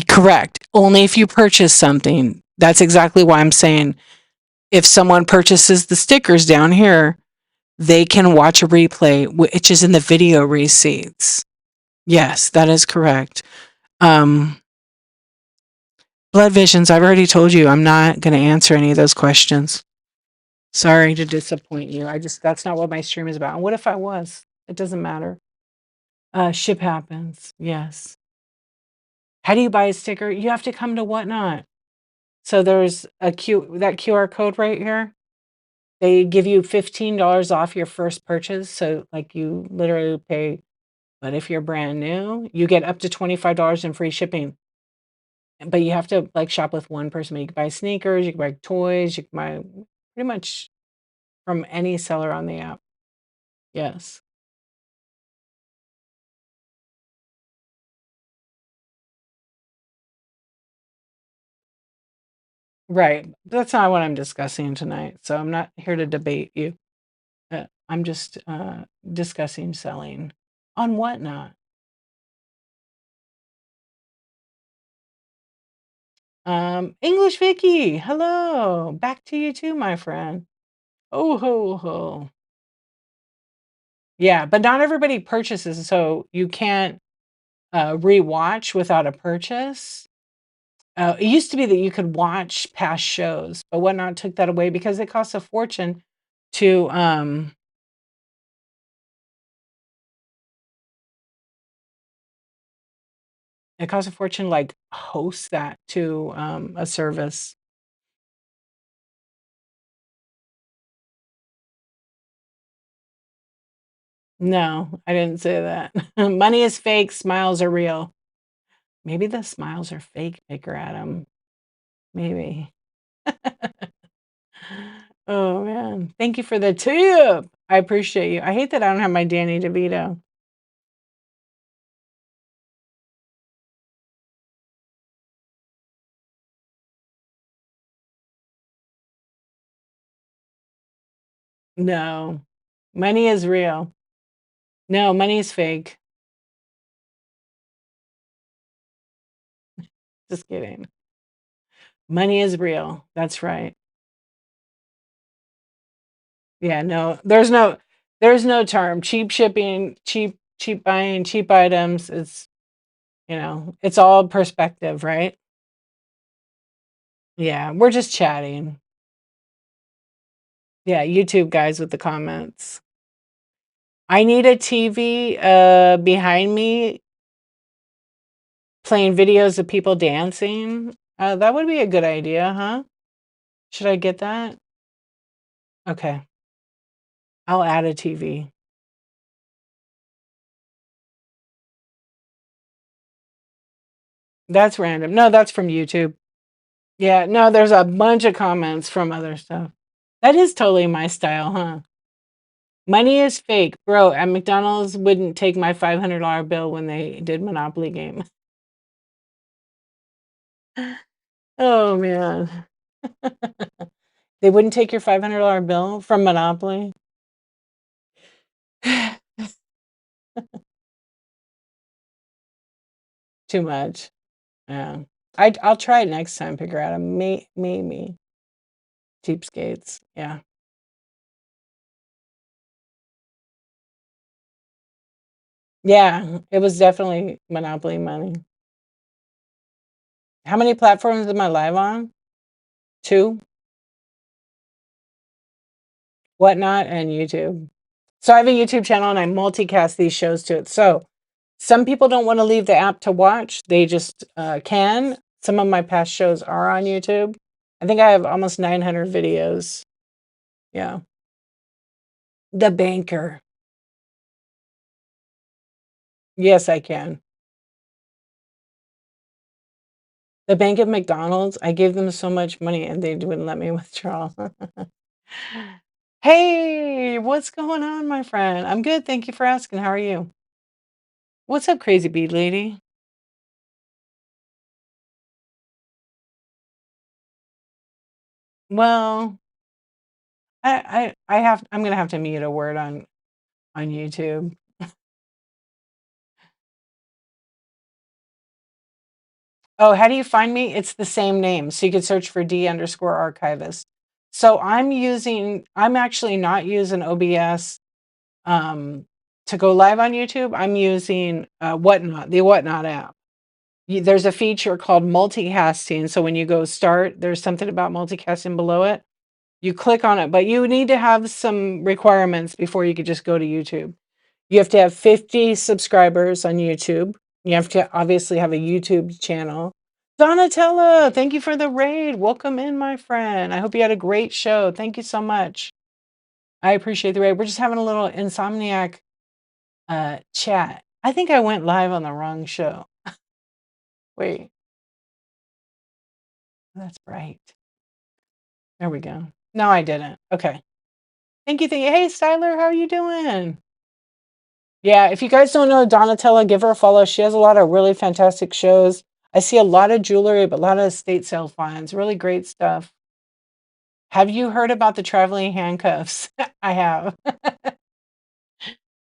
Correct. Only if you purchase something. That's exactly why I'm saying if someone purchases the stickers down here, they can watch a replay, which is in the video receipts. Yes, that is correct. Blood visions, I've already told you I'm not going to answer any of those questions. Sorry to disappoint you. That's not what my stream is about. And what if I was? It doesn't matter. Ship happens. Yes. How do you buy a sticker? You have to come to Whatnot. So there's that QR code right here. They give you $15 off your first purchase. So like you literally pay, but if you're brand new, you get up to $25 in free shipping. But you have to like shop with one person. You can buy sneakers, you can buy toys, you can buy pretty much from any seller on the app. Yes. Right. That's not what I'm discussing tonight. So I'm not here to debate you. I'm just discussing selling on Whatnot. English Vicky, hello. Back to you too, my friend. Oh ho ho. Yeah, but not everybody purchases, so you can't rewatch without a purchase. It used to be that you could watch past shows, but Whatnot took that away because it costs a fortune to It costs a fortune to, like, host that to, a service. No, I didn't say that. Money is fake, smiles are real. Maybe the smiles are fake, Picker Adam. Maybe. Oh, man. Thank you for the tip. I appreciate you. I hate that I don't have my Danny DeVito. No. Money is real. No, money is fake. Just kidding. Money is real. That's right. Yeah, no, there's no term. Cheap shipping, cheap buying, cheap items. It's all perspective, right? Yeah, we're just chatting. Yeah, YouTube guys with the comments. I need a TV behind me playing videos of people dancing. That would be a good idea, huh? Should I get that? Okay. I'll add a TV. That's random. No, that's from YouTube. Yeah, no, there's a bunch of comments from other stuff. That is totally my style, huh? Money is fake. Bro, at McDonald's wouldn't take my $500 bill when they did Monopoly game. Oh, man. They wouldn't take your $500 bill from Monopoly? Too much. Yeah. I'll try it next time, figure out a maybe. Cheapskates. Yeah. Yeah, it was definitely Monopoly money. How many platforms am I live on? 2? Whatnot and YouTube. So I have a YouTube channel and I multicast these shows to it. So some people don't want to leave the app to watch. They just can. Some of my past shows are on YouTube. I think I have almost 900 videos. Yeah. The Banker. Yes, I can. The bank at McDonald's, I gave them so much money and they wouldn't let me withdraw. Hey, what's going on, my friend? I'm good. Thank you for asking. How are you? What's up, crazy bead lady? Well, I'm gonna have to mute a word on YouTube. Oh, how do you find me? It's the same name. So you could search for D_archivist. So I'm actually not using OBS to go live on YouTube. I'm using Whatnot, the Whatnot app. There's a feature called multicasting. So when you go start, there's something about multicasting below it. You click on it, but you need to have some requirements before you could just go to YouTube. You have to have 50 subscribers on YouTube. You have to obviously have a YouTube channel. Donatella, thank you for the raid. Welcome in, my friend. I hope you had a great show. Thank you so much. I appreciate the raid. We're just having a little Insomniac chat. I think I went live on the wrong show. Wait, that's bright. There we go. No, I didn't. Okay. Thank you. Thank you. Hey, Styler, how are you doing? Yeah, if you guys don't know Donatella, give her a follow. She has a lot of really fantastic shows. I see a lot of jewelry, but a lot of estate sale finds. Really great stuff. Have you heard about the traveling handcuffs? I have.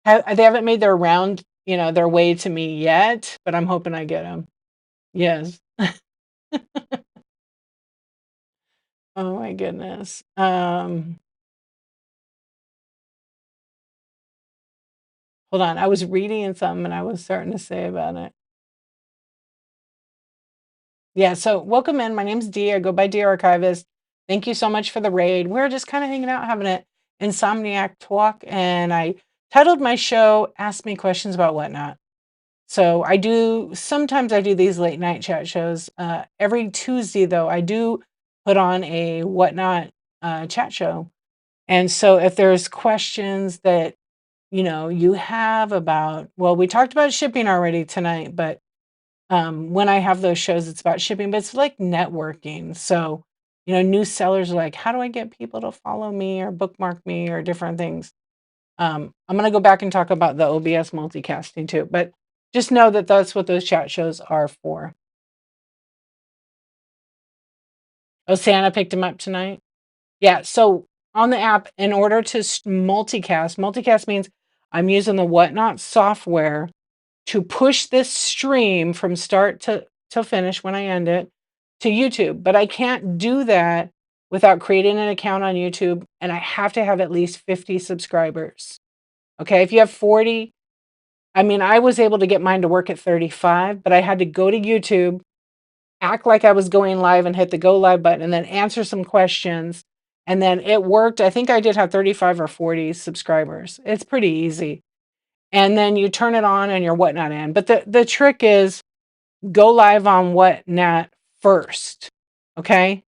They haven't made their round, their way to me yet, but I'm hoping I get them. Yes. Oh my goodness. Hold on. I was reading something and I was starting to say about it. Yeah, so welcome in. My name's Dee. I go by Dee Archivist. Thank you so much for the raid. We're just kind of hanging out, having an Insomniac talk, and I titled my show "Ask Me Questions About Whatnot." So sometimes I do these late night chat shows. Every Tuesday though, I do put on a whatnot chat show. And so if there's questions that, you have about, well, we talked about shipping already tonight, but when I have those shows, it's about shipping, but it's like networking. So, new sellers are like, how do I get people to follow me or bookmark me or different things? I'm going to go back and talk about the OBS multicasting too, but just know that that's what those chat shows are for. Oh, Santa picked him up tonight. Yeah. So on the app, in order to multicast means I'm using the Whatnot software to push this stream from start to finish when I end it to YouTube. But I can't do that without creating an account on YouTube, and I have to have at least 50 subscribers. Okay, if you have 40, I mean, I was able to get mine to work at 35, but I had to go to YouTube, act like I was going live and hit the go live button and then answer some questions. And then it worked. I think I did have 35 or 40 subscribers. It's pretty easy. And then you turn it on and your Whatnot in. But the trick is go live on Whatnot first. Okay.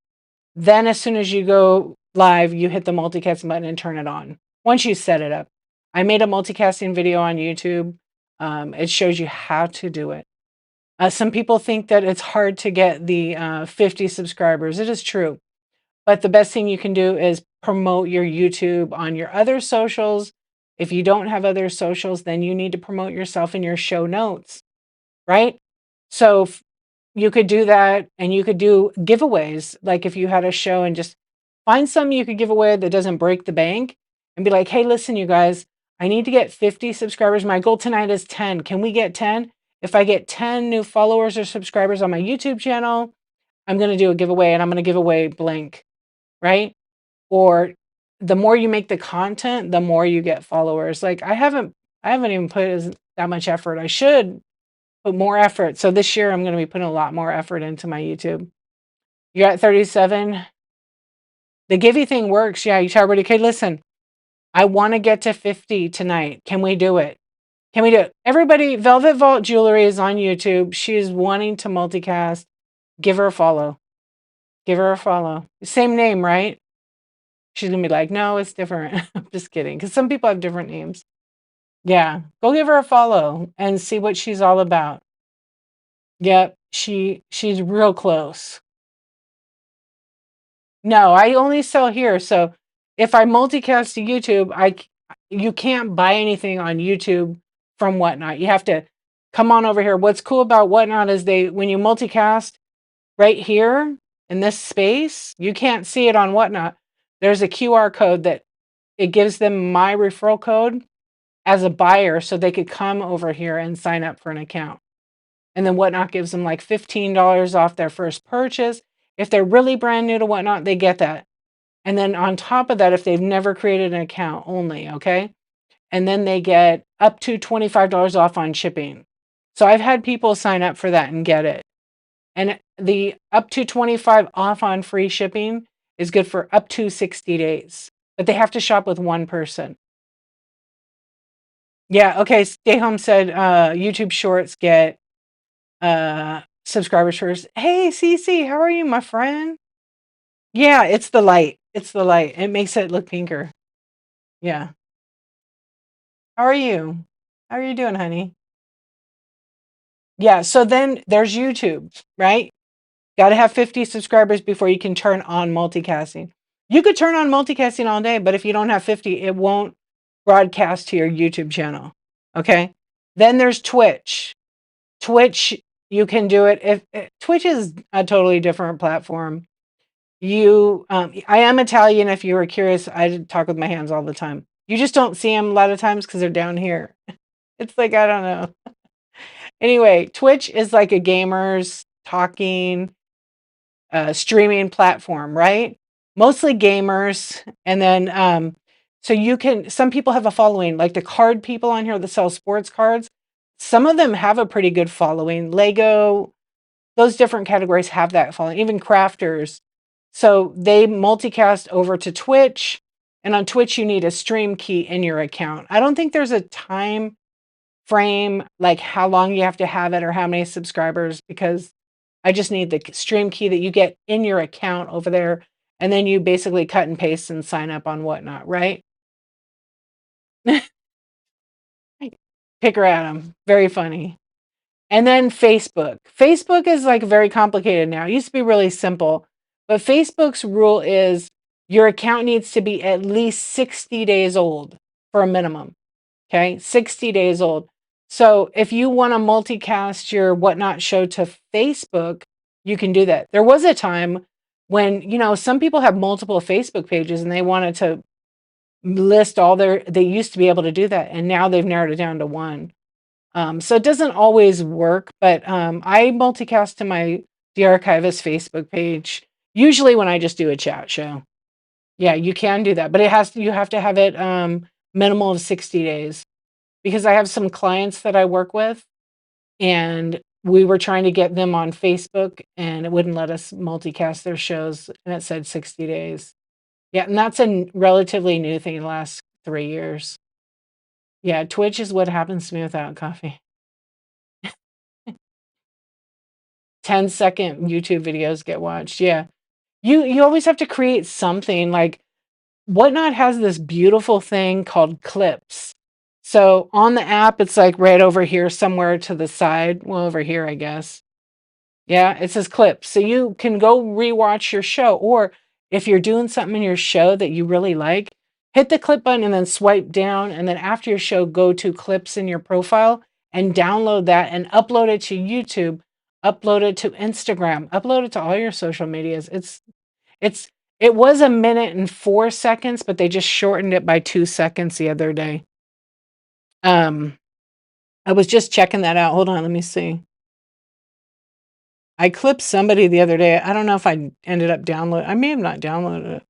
Then as soon as you go live, you hit the multicasting button and turn it on. Once you set it up. I made a multicasting video on YouTube. It shows you how to do it. Some people think that it's hard to get the 50 subscribers. It is true. But the best thing you can do is promote your YouTube on your other socials. If you don't have other socials, then you need to promote yourself in your show notes, right? So you could do that, and you could do giveaways. Like if you had a show and just find some you could give away that doesn't break the bank and be like, hey, listen, you guys, I need to get 50 subscribers. My goal tonight is 10. Can we get 10? If I get 10 new followers or subscribers on my YouTube channel, I'm going to do a giveaway, and I'm going to give away blank, right? Or the more you make the content, the more you get followers. Like I haven't even put that much effort. I should put more effort. So this year I'm going to be putting a lot more effort into my YouTube. You're at 37. The Givey thing works. Yeah, you tell everybody, okay, listen, I want to get to 50 tonight. Can we do it? Can we do it? Everybody, Velvet Vault Jewelry is on YouTube. She is wanting to multicast. Give her a follow. Give her a follow. Same name, right? She's going to be like, no, it's different. I'm just kidding. Because some people have different names. Yeah. Go give her a follow and see what she's all about. Yep. She's real close. No, I only sell here. So if I multicast to YouTube, you can't buy anything on YouTube from Whatnot. You have to come on over here. What's cool about Whatnot is when you multicast right here in this space, you can't see it on Whatnot. There's a QR code that it gives them my referral code as a buyer so they could come over here and sign up for an account. And then Whatnot gives them like $15 off their first purchase. If they're really brand new to Whatnot, they get that. And then on top of that, if they've never created an account only, okay? And then they get up to $25 off on shipping. So I've had people sign up for that and get it. And the up to 25 off on free shipping is good for up to 60 days. But they have to shop with one person. Yeah, okay. Stay Home said YouTube Shorts get subscribers first. Hey, Cece, how are you, my friend? Yeah, it's the light. It's the light. It makes it look pinker. Yeah. How are you? How are you doing, honey? Yeah, so then there's YouTube, right? Got to have 50 subscribers before you can turn on multicasting. You could turn on multicasting all day, but if you don't have 50, it won't broadcast to your YouTube channel. Okay? Then there's Twitch. Twitch, you can do it if Twitch is a totally different platform. I am Italian. If you were curious, I talk with my hands all the time. You just don't see them a lot of times because they're down here. It's like, I don't know. Anyway, Twitch is like a gamers talking streaming platform, right? Mostly gamers. And then some people have a following, like the card people on here that sell sports cards. Some of them have a pretty good following. Lego, those different categories have that following, even crafters. So they multicast over to Twitch, and on Twitch you need a stream key in your account. I don't think there's a time frame like how long you have to have it or how many subscribers, because I just need the stream key that you get in your account over there, and then you basically cut and paste and sign up on Whatnot, right? Pick her at 'em. Very funny. And then Facebook. Facebook is like very complicated now. It used to be really simple, but Facebook's rule is your account needs to be at least 60 days old for a minimum. Okay, 60 days old. So if you want to multicast your Whatnot show to Facebook, you can do that. There was a time when, some people have multiple Facebook pages and they wanted to list all they used to be able to do that. And now they've narrowed it down to one. So it doesn't always work, but I multicast to my The Archivist Facebook page, usually when I just do a chat show. Yeah, you can do that, but you have to have it minimal of 60 days, because I have some clients that I work with, and we were trying to get them on Facebook and it wouldn't let us multicast their shows, and it said 60 days. Yeah, and that's a relatively new thing in the last 3 years. Yeah, Twitch is what happens to me without coffee. 10-second YouTube videos get watched. Yeah. You always have to create something. Like Whatnot has this beautiful thing called clips. So on the app, it's like right over here somewhere to the side. Well, over here, I guess. Yeah, it says clips. So you can go rewatch your show. Or if you're doing something in your show that you really like, hit the clip button and then swipe down. And then after your show, go to clips in your profile and download that and upload it to YouTube, upload it to Instagram, upload it to all your social medias. It's it was 1 minute and 4 seconds, but they just shortened it by 2 seconds the other day. I was just checking that out. Hold on, let me see. I clipped somebody the other day. I don't know if I ended up downloading. I may have not downloaded it.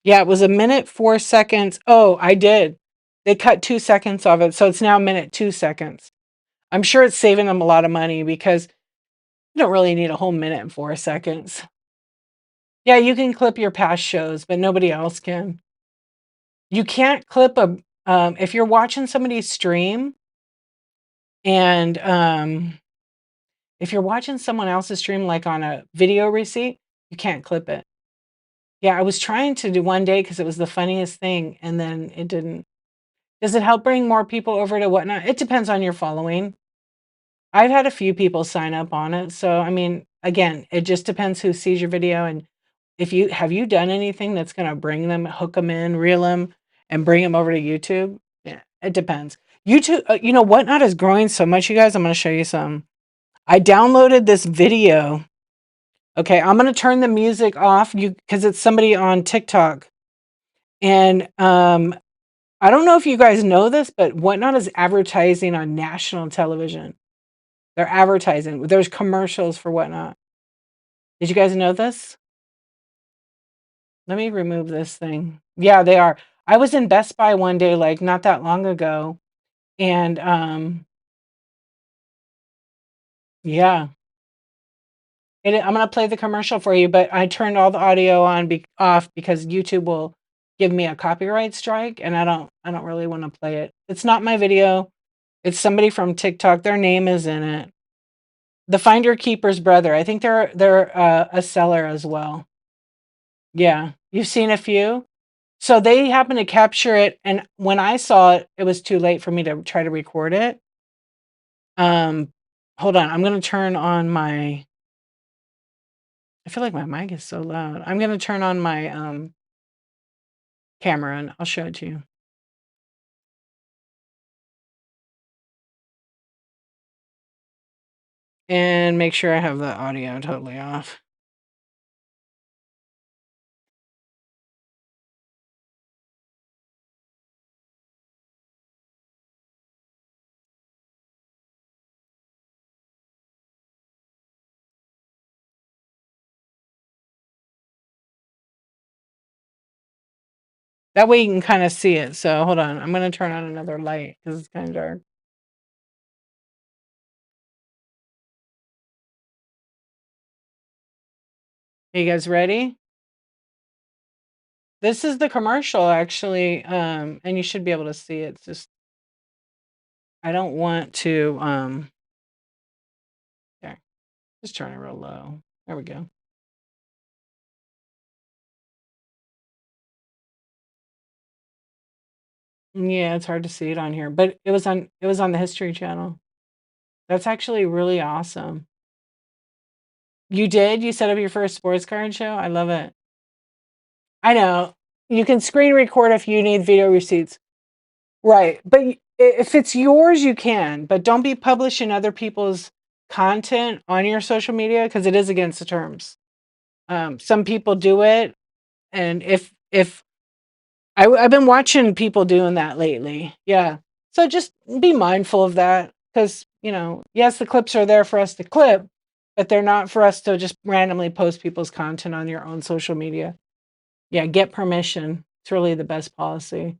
Yeah, it was 1 minute 4 seconds. Oh, I did. They cut 2 seconds of it, so it's now 1 minute 2 seconds. I'm sure it's saving them a lot of money because you don't really need a whole minute and 4 seconds. Yeah, you can clip your past shows, but nobody else can. You can't clip if you're watching somebody stream and if you're watching someone else's stream like on a video receipt, you can't clip it. Yeah, I was trying to do one day because it was the funniest thing, and then it didn't. Does it help bring more people over to Whatnot? It depends on your following. I've had a few people sign up on it, so I mean, again, it just depends who sees your video, and if you have you done anything that's gonna bring them, hook them in, reel them, and bring them over to YouTube? Yeah, it depends. YouTube, Whatnot is growing so much, you guys. I'm gonna show you some. I downloaded this video. Okay, I'm gonna turn the music off, because it's somebody on TikTok, and I don't know if you guys know this, but Whatnot is advertising on national television. They're advertising. There's commercials for Whatnot. Did you guys know this? Let me remove this thing. Yeah, they are. I was in Best Buy one day, like not that long ago, and yeah. I'm gonna play the commercial for you, but I turned all the audio off because YouTube will give me a copyright strike, and I don't really want to play it. It's not my video. It's somebody from TikTok. Their name is in it. The Finder Keeper's brother. I think they're a seller as well. Yeah, you've seen a few. So they happened to capture it, and when I saw it, it was too late for me to try to record it. Um, Hold on. I'm gonna turn on my. I feel like my mic is so loud. I'm gonna turn on my camera and I'll show it to you. And make sure I have the audio totally off. That way you can kind of see it. So hold on. I'm gonna turn on another light because it's kind of dark. Are you guys ready? This is the commercial actually, and you should be able to see it. It's just I don't want to, there, just turn it real low. There we go. Yeah, it's hard to see it on here, but it was on the History Channel. That's actually really awesome. You did? You set up your first sports card show? I love it. I know. You can screen record if you need video receipts. Right. But if it's yours, you can, but don't be publishing other people's content on your social media because it is against the terms. Some people do it, and if I've been watching people doing that lately. Yeah. So just be mindful of that because, yes, the clips are there for us to clip, but they're not for us to just randomly post people's content on your own social media. Yeah, get permission. It's really the best policy.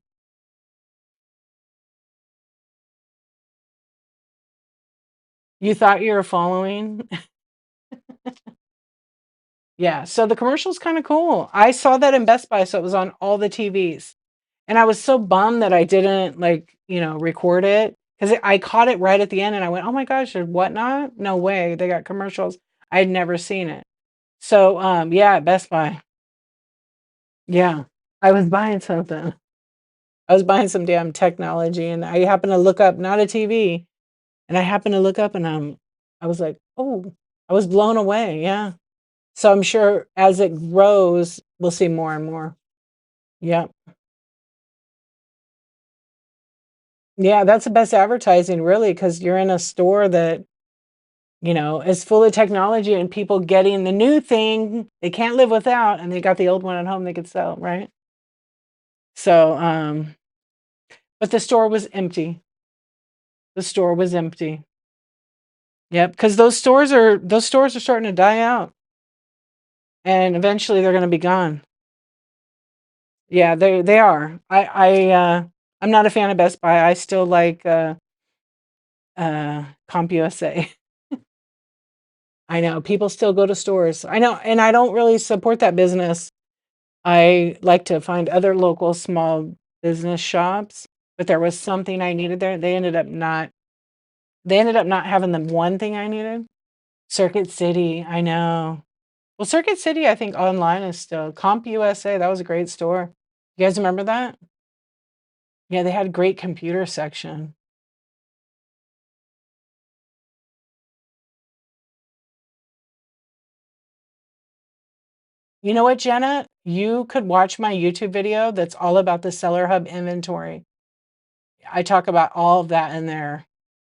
You thought you were following? Yeah, so the commercial's kinda cool. I saw that in Best Buy, so it was on all the TVs, and I was so bummed that I didn't, like, record it 'cause I caught it right at the end, and I went, "Oh my gosh, there's Whatnot? No way, they got commercials." I had never seen it. So, yeah, at Best Buy. Yeah. I was buying something. I was buying some damn technology, and I happened to look up not a TV, and I happened to look up, and, I was like, "Oh." I was blown away, yeah. So I'm sure as it grows, we'll see more and more. Yep. Yeah, that's the best advertising really, because 'cause you're in a store that, is full of technology and people getting the new thing they can't live without, and they got the old one at home they could sell, right? So, but the store was empty. The store was empty. Yep, because those stores are starting to die out, and eventually they're gonna be gone. Yeah, they are. I'm not a fan of Best Buy. I still like, CompUSA. I know, people still go to stores. I know, and I don't really support that business. I like to find other local small business shops, but there was something I needed there. They ended up not having the one thing I needed. Circuit City, I know. Well, Circuit City, I think online is still CompUSA, that was a great store. You guys remember that? Yeah, they had a great computer section. You know what, Jenna? You could watch my YouTube video that's all about the Seller Hub inventory. I talk about all of that in there.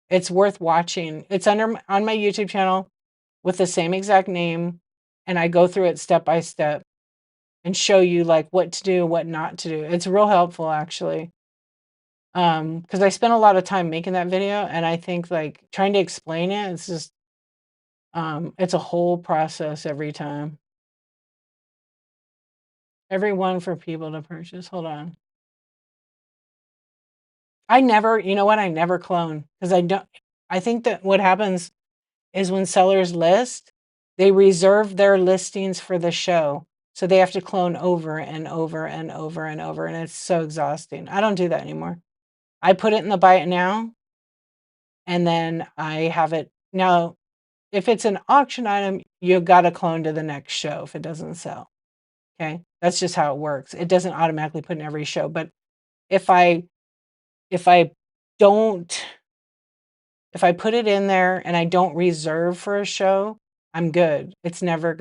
It's worth watching. It's on my YouTube channel with the same exact name, and I go through it step by step and show you like what to do, what not to do. It's real helpful actually. Because I spent a lot of time making that video, and I think like trying to explain it, it's just it's a whole process every time. Every one for people to purchase. Hold on. You know what? I never clone because I think that what happens is when sellers list, they reserve their listings for the show. So they have to clone over and over and over and over, and it's so exhausting. I don't do that anymore. I put it in the buy it now, and then I have it. Now, if it's an auction item, you gotta clone to the next show if it doesn't sell. Okay. That's just how it works. It doesn't automatically put in every show. But if I if I don't if I put it in there and I don't reserve for a show, I'm good. I'm never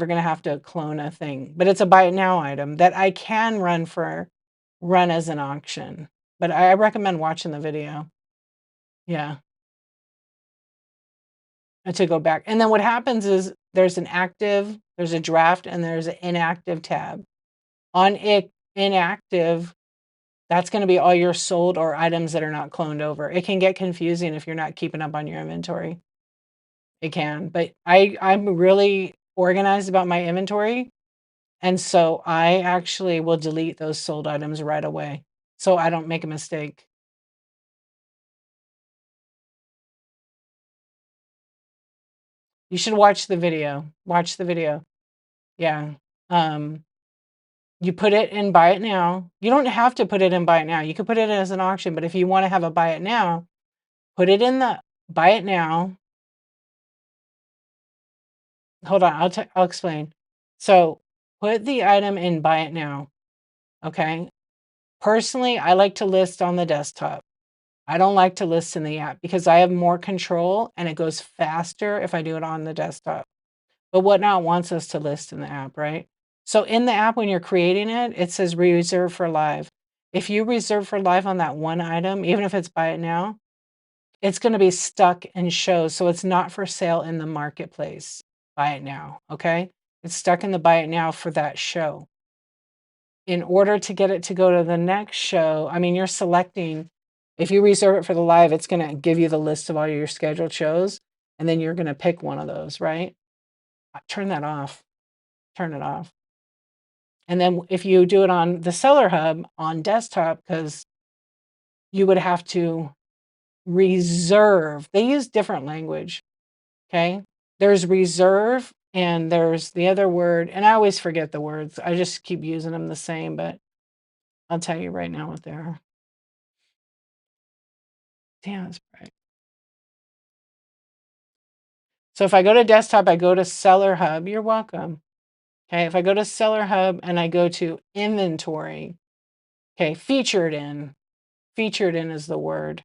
gonna have to clone a thing. But it's a buy it now item that I can run as an auction. But I recommend watching the video. Yeah. And to go back. And then what happens is there's a draft, and there's an inactive tab. On inactive, that's gonna be all your sold or items that are not cloned over. It can get confusing if you're not keeping up on your inventory. It can, but I'm really organized about my inventory, and so I actually will delete those sold items right away, so I don't make a mistake. You should watch the video. Watch the video. Yeah. Um, You put it in buy it now. You don't have to put it in buy it now. You could put it as an auction, but if you want to have a buy it now, put it in the buy it now. Hold on, I'll explain. So put the item in buy it now. Okay. Personally, I like to list on the desktop. I don't like to list in the app because I have more control and it goes faster if I do it on the desktop. But Whatnot wants us to list in the app, right? So in the app, when you're creating it, it says reserve for live. If you reserve for live on that one item, even if it's buy it now, it's going to be stuck in shows. So it's not for sale in the marketplace. Buy it now. Okay. It's stuck in the buy it now for that show. In order to get it to go to the next show, I mean, you're selecting, if you reserve it for the live, it's going to give you the list of all your scheduled shows, and then you're going to pick one of those, right? Turn that off. Turn it off. And then if you do it on the Seller Hub on desktop, because you would have to reserve, they use different language. Okay. There's reserve and there's the other word. And I always forget the words. I just keep using them the same, but I'll tell you right now what they are. Damn, that's bright. So if I go to desktop, I go to Seller Hub. You're welcome. Okay. If I go to Seller Hub and I go to inventory, okay, featured in is the word.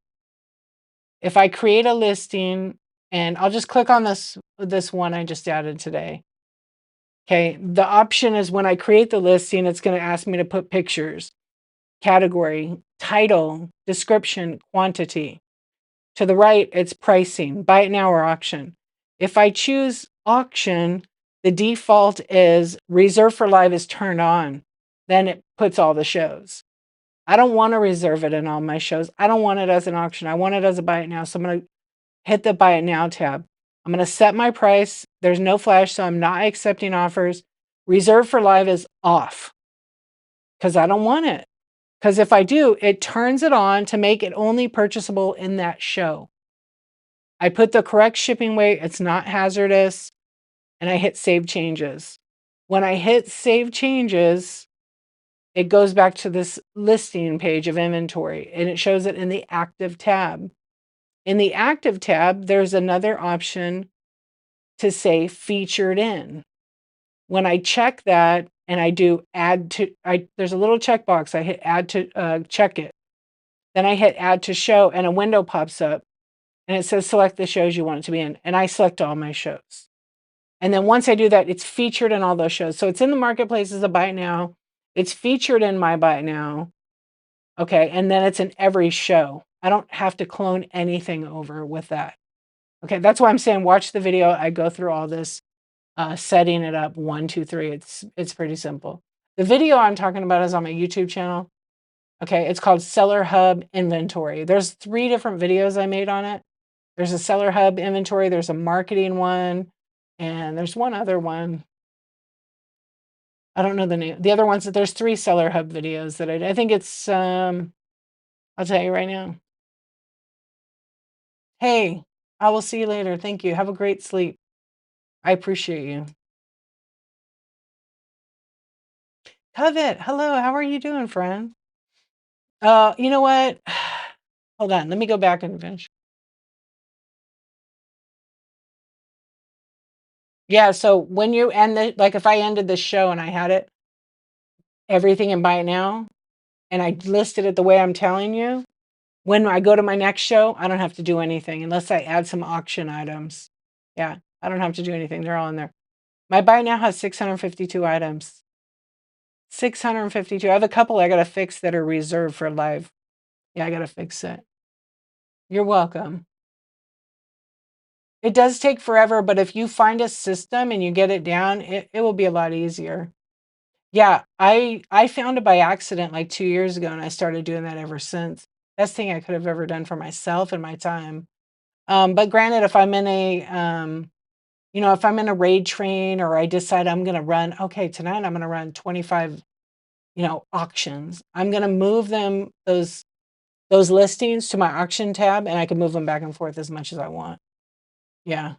If I create a listing, and I'll just click on this one I just added today. Okay, the option is when I create the listing, it's going to ask me to put pictures, category, title, description, quantity. To the right, it's pricing, buy it now or auction. If I choose auction, the default is reserve for live is turned on. Then it puts all the shows. I don't want to reserve it in all my shows. I don't want it as an auction. I want it as a buy it now. So I'm going to hit the buy it now tab. I'm going to set my price. There's no flash, so I'm not accepting offers. Reserve for live is off because I don't want it. Because if I do, it turns it on to make it only purchasable in that show. I put the correct shipping weight. It's not hazardous. And I hit save changes. When I hit save changes, it goes back to this listing page of inventory and it shows it in the active tab. In the active tab, there's another option to say featured in. When I check that and I do add to, there's a little checkbox. I hit add to check it. Then I hit add to show and a window pops up and it says select the shows you want it to be in. And I select all my shows. And then once I do that, it's featured in all those shows. So it's in the marketplace as a buy it now. It's featured in my buy it now. Okay. And then it's in every show. I don't have to clone anything over with that. Okay. That's why I'm saying watch the video. I go through all this, setting it up 1, 2, 3. It's pretty simple. The video I'm talking about is on my YouTube channel. Okay. It's called Seller Hub Inventory. There's 3 different videos I made on it. There's a Seller Hub inventory. There's a marketing one. And there's one other one. I don't know the name. The other ones that there's 3 Seller Hub videos that I think it's, I'll tell you right now. Hey, I will see you later. Thank you. Have a great sleep. I appreciate you. Covet, hello. How are you doing, friend? You know what? Hold on. Let me go back and finish. Yeah, so when you end the, like if I ended the show and I had it, everything in buy it now, and I listed it the way I'm telling you, when I go to my next show, I don't have to do anything unless I add some auction items. Yeah, I don't have to do anything. They're all in there. My buy now has 652 items. 652. I have a couple I got to fix that are reserved for live. Yeah, I got to fix it. You're welcome. It does take forever, but if you find a system and you get it down, it will be a lot easier. Yeah, I found it by accident like 2 years ago, and I started doing that ever since. Best thing I could have ever done for myself and my time. But granted, if I'm in a, if I'm in a raid train or I decide I'm going to run, okay, tonight I'm going to run 25, auctions. I'm going to move them, those listings to my auction tab, and I can move them back and forth as much as I want. Yeah.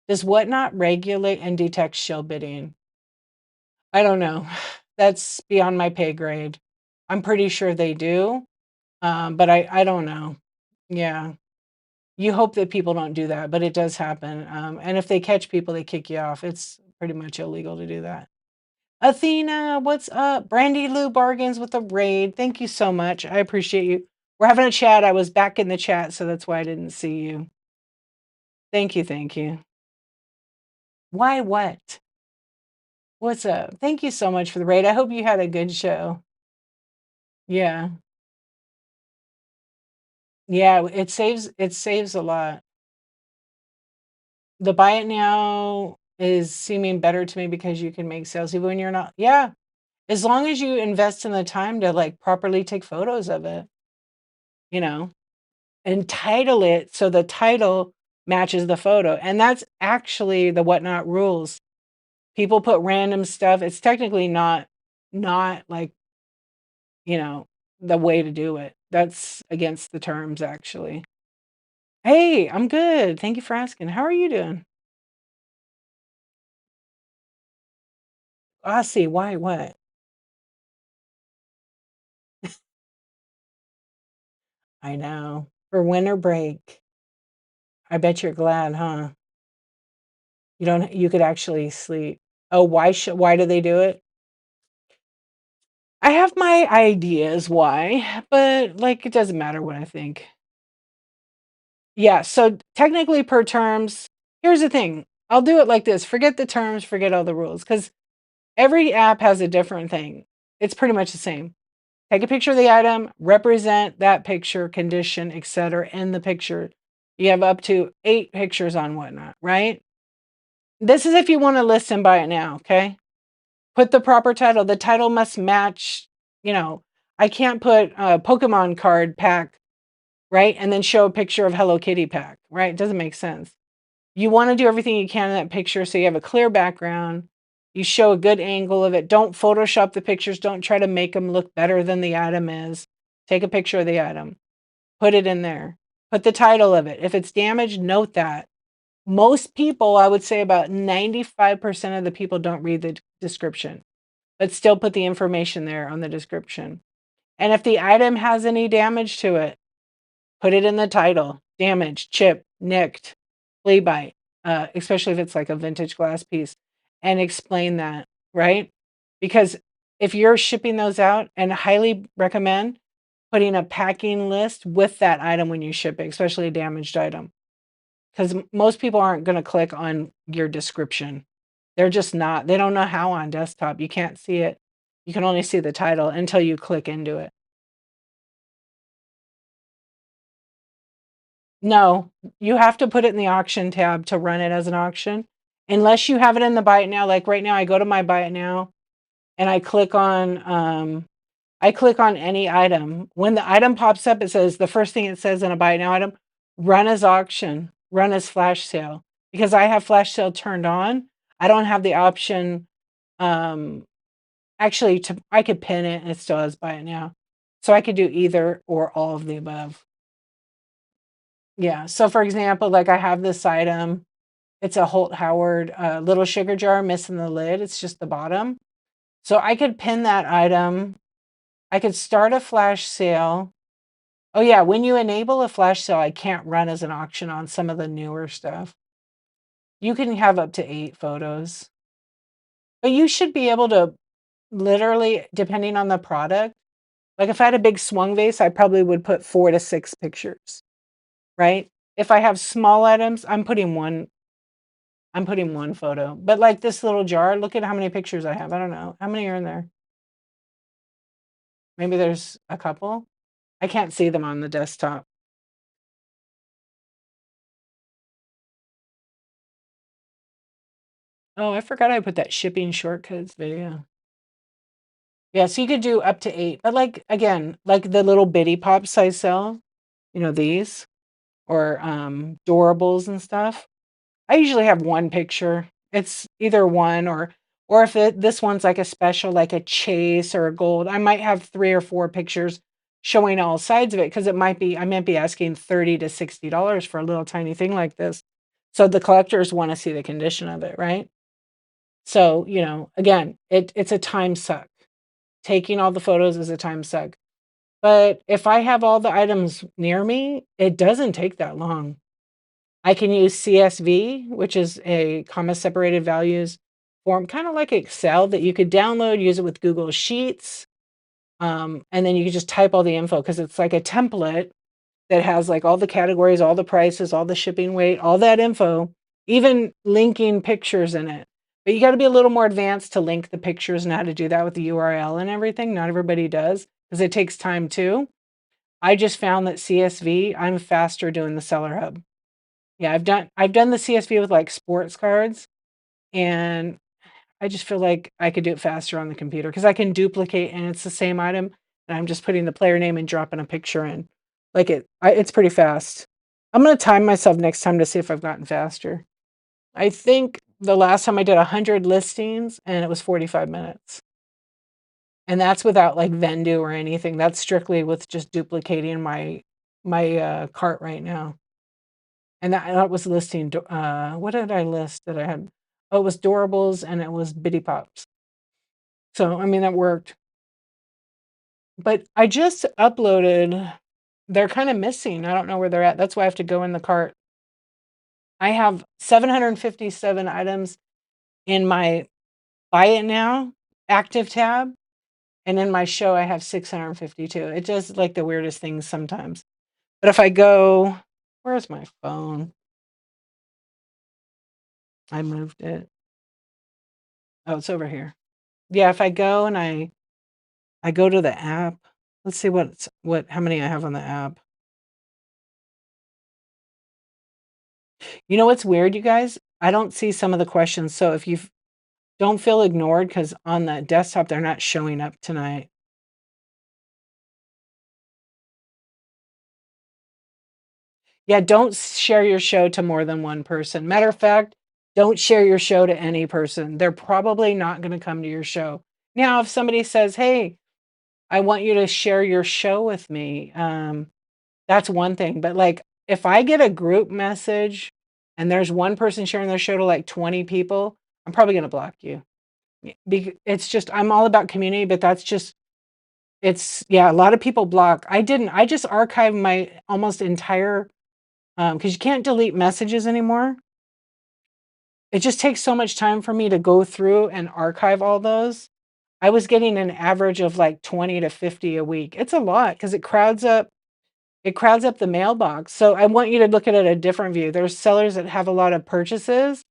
Does Whatnot regulate and detect shill bidding? I don't know. that's beyond my pay grade. I'm pretty sure they do, but I don't know. Yeah. You hope that people don't do that, but it does happen, and if they catch people, they kick you off. It's pretty much illegal to do that. Athena, what's up? Brandy Lou Bargains with a raid. Thank you so much. I appreciate you. We're having a chat. I was back in the chat, so that's why I didn't see you. Thank you, thank you. Why what? What's up? Thank you so much for the raid. I hope you had a good show. Yeah. Yeah, it saves a lot. The buy it now is seeming better to me because you can make sales even when you're not. Yeah. As long as you invest in the time to like properly take photos of it, you know, and title it so the title matches the photo. And that's actually the whatnot rules. People put random stuff. It's technically not like, you know, the way to do it. That's against the terms actually. Hey, I'm good. Thank you for asking. How are you doing? I see. Why? What? I know. For winter break. I bet you're glad, huh? You could actually sleep. Oh, why do they do it? I have my ideas why, but like it doesn't matter what I think. Yeah, so technically per terms, here's the thing. I'll do it like this. Forget the terms, forget all the rules cuz every app has a different thing. It's pretty much the same. Take a picture of the item, represent that picture, condition, etc. in the picture. You have up to 8 pictures on whatnot, right? This is if you want to list and buy it now, okay? Put the proper title. The title must match, you know, I can't put a Pokemon card pack, right? And then show a picture of Hello Kitty pack, right? It doesn't make sense. You want to do everything you can in that picture so you have a clear background. You show a good angle of it. Don't Photoshop the pictures. Don't try to make them look better than the item is. Take a picture of the item, put it in there, put the title of it. If it's damaged, note that. Most people, I would say about 95% of the people don't read the description, but still put the information there on the description. And if the item has any damage to it, put it in the title. Damaged, chipped, nicked, flea bite, especially if it's like a vintage glass piece, and explain that, right? Because if you're shipping those out, and highly recommend putting a packing list with that item when you ship it, especially a damaged item. Because most people aren't going to click on your description. They're just not. They don't know how on desktop. You can't see it. You can only see the title until you click into it. No, you have to put it in the auction tab to run it as an auction. Unless you have it in the buy it now. Like right now, I go to my buy it now and I click on any item. When the item pops up, it says the first thing it says in a buy it now item, run as auction, run as flash sale. Because I have flash sale turned on, I don't have the option. Um, actually, I could pin it and it still has buy it now. So I could do either or all of the above. Yeah. So for example, like I have this item. It's a Holt Howard little sugar jar missing the lid. It's just the bottom. So I could pin that item. I could start a flash sale. Oh yeah, when you enable a flash sale, I can't run as an auction on some of the newer stuff. You can have up to 8 photos. But you should be able to literally, depending on the product, like if I had a big swung vase, I probably would put 4 to 6 pictures, right? If I have small items, I'm putting one photo. But like this little jar, look at how many pictures I have. I don't know. How many are in there? Maybe there's a couple. I can't see them on the desktop. Oh, I forgot I put that shipping shortcuts video. Yeah, so you could do up to 8. But like again, like the little bitty pops I sell, these or doorables and stuff. I usually have one picture. It's either one or if this one's like a special, like a chase or a gold, I might have 3 or 4 pictures showing all sides of it because I might be asking $30 to $60 for a little tiny thing like this. So the collectors want to see the condition of it, right? So, again, it's a time suck. taking all the photos is a time suck. But if I have all the items near me, it doesn't take that long. I can use CSV, which is a comma separated values form, kind of like Excel that you could download, use it with Google Sheets. And then you can just type all the info because it's like a template that has like all the categories, all the prices, all the shipping weight, all that info, even linking pictures in it. But you got to be a little more advanced to link the pictures and how to do that with the URL and everything. Not everybody does because it takes time too. I just found that CSV, I'm faster doing the Seller Hub. Yeah, I've done the CSV with like sports cards, and I just feel like I could do it faster on the computer because I can duplicate and it's the same item, and I'm just putting the player name and dropping a picture in. Like it's pretty fast. I'm gonna time myself next time to see if I've gotten faster. I think the last time I did 100 listings and it was 45 minutes. And that's without like Vendu or anything. That's strictly with just duplicating my cart right now. And that was listing. What did I list that I had? Oh, it was Doorables and it was Bitty Pops. So I mean that worked. But I just uploaded. They're kind of missing. I don't know where they're at. That's why I have to go in the cart. I have 757 items in my buy it now active tab, and in my show I have 652. It does like the weirdest things sometimes. But if I go, where's my phone? I moved it. Oh, it's over here. Yeah, if I go and I go to the app. Let's see how many I have on the app. You know what's weird, you guys? I don't see some of the questions. So if you don't feel ignored, because on the desktop they're not showing up tonight. Yeah, don't share your show to more than one person. Matter of fact, don't share your show to any person. They're probably not going to come to your show. Now, if somebody says, "Hey, I want you to share your show with me," that's one thing. But like, if I get a group message and there's one person sharing their show to like 20 people, I'm probably going to block you. It's just I'm all about community, but that's just it's yeah. A lot of people block. I didn't. I just archived my almost entire because you can't delete messages anymore. It just takes so much time for me to go through and archive all those. I was getting an average of like 20 to 50 a week. It's a lot because it crowds up the mailbox. So I want you to look at it a different view. There's sellers that have a lot of purchases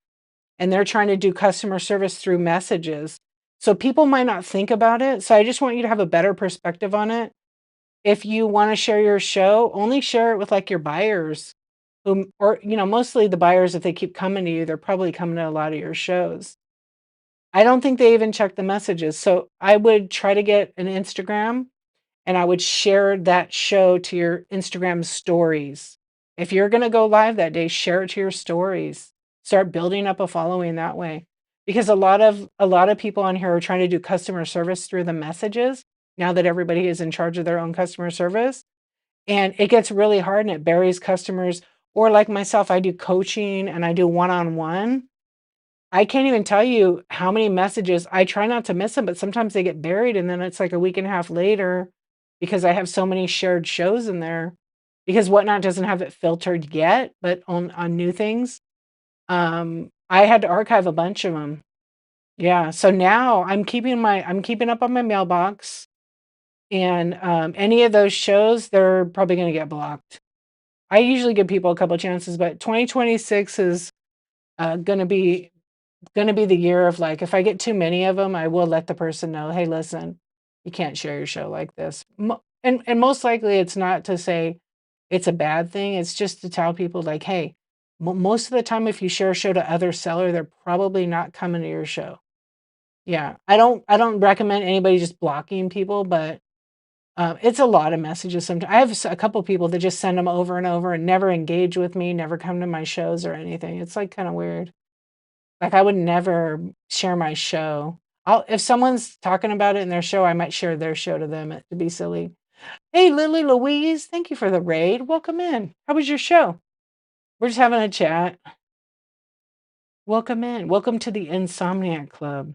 and they're trying to do customer service through messages. So people might not think about it. So I just want you to have a better perspective on it. If you want to share your show, only share it with like your buyers who, or, mostly the buyers, if they keep coming to you, they're probably coming to a lot of your shows. I don't think they even check the messages. So I would try to get an Instagram and I would share that show to your Instagram stories. If you're going to go live that day, share it to your stories. Start building up a following that way. Because a lot of people on here are trying to do customer service through the messages now that everybody is in charge of their own customer service. And it gets really hard and it buries customers. Or like myself, I do coaching and I do one-on-one. I can't even tell you how many messages I try not to miss them, but sometimes they get buried and then it's like a week and a half later because I have so many shared shows in there. Because Whatnot doesn't have it filtered yet, but on new things, I had to archive a bunch of them. Yeah, so now I'm keeping up on my mailbox, and any of those shows, they're probably going to get blocked. I usually give people a couple chances, but 2026 is going to be the year of like, if I get too many of them, I will let the person know, hey, listen, you can't share your show like this. And most likely it's not to say it's a bad thing. It's just to tell people like, hey, most of the time, if you share a show to other seller, they're probably not coming to your show. Yeah. I don't recommend anybody just blocking people, but it's a lot of messages. Sometimes I have a couple people that just send them over and over and never engage with me, never come to my shows or anything. It's like kind of weird. Like, I would never share my show. If someone's talking about it in their show, I might share their show to them to be silly. Hey, Lily Louise, thank you for the raid. Welcome in. How was your show? We're just having a chat. Welcome in. Welcome to the Insomniac Club.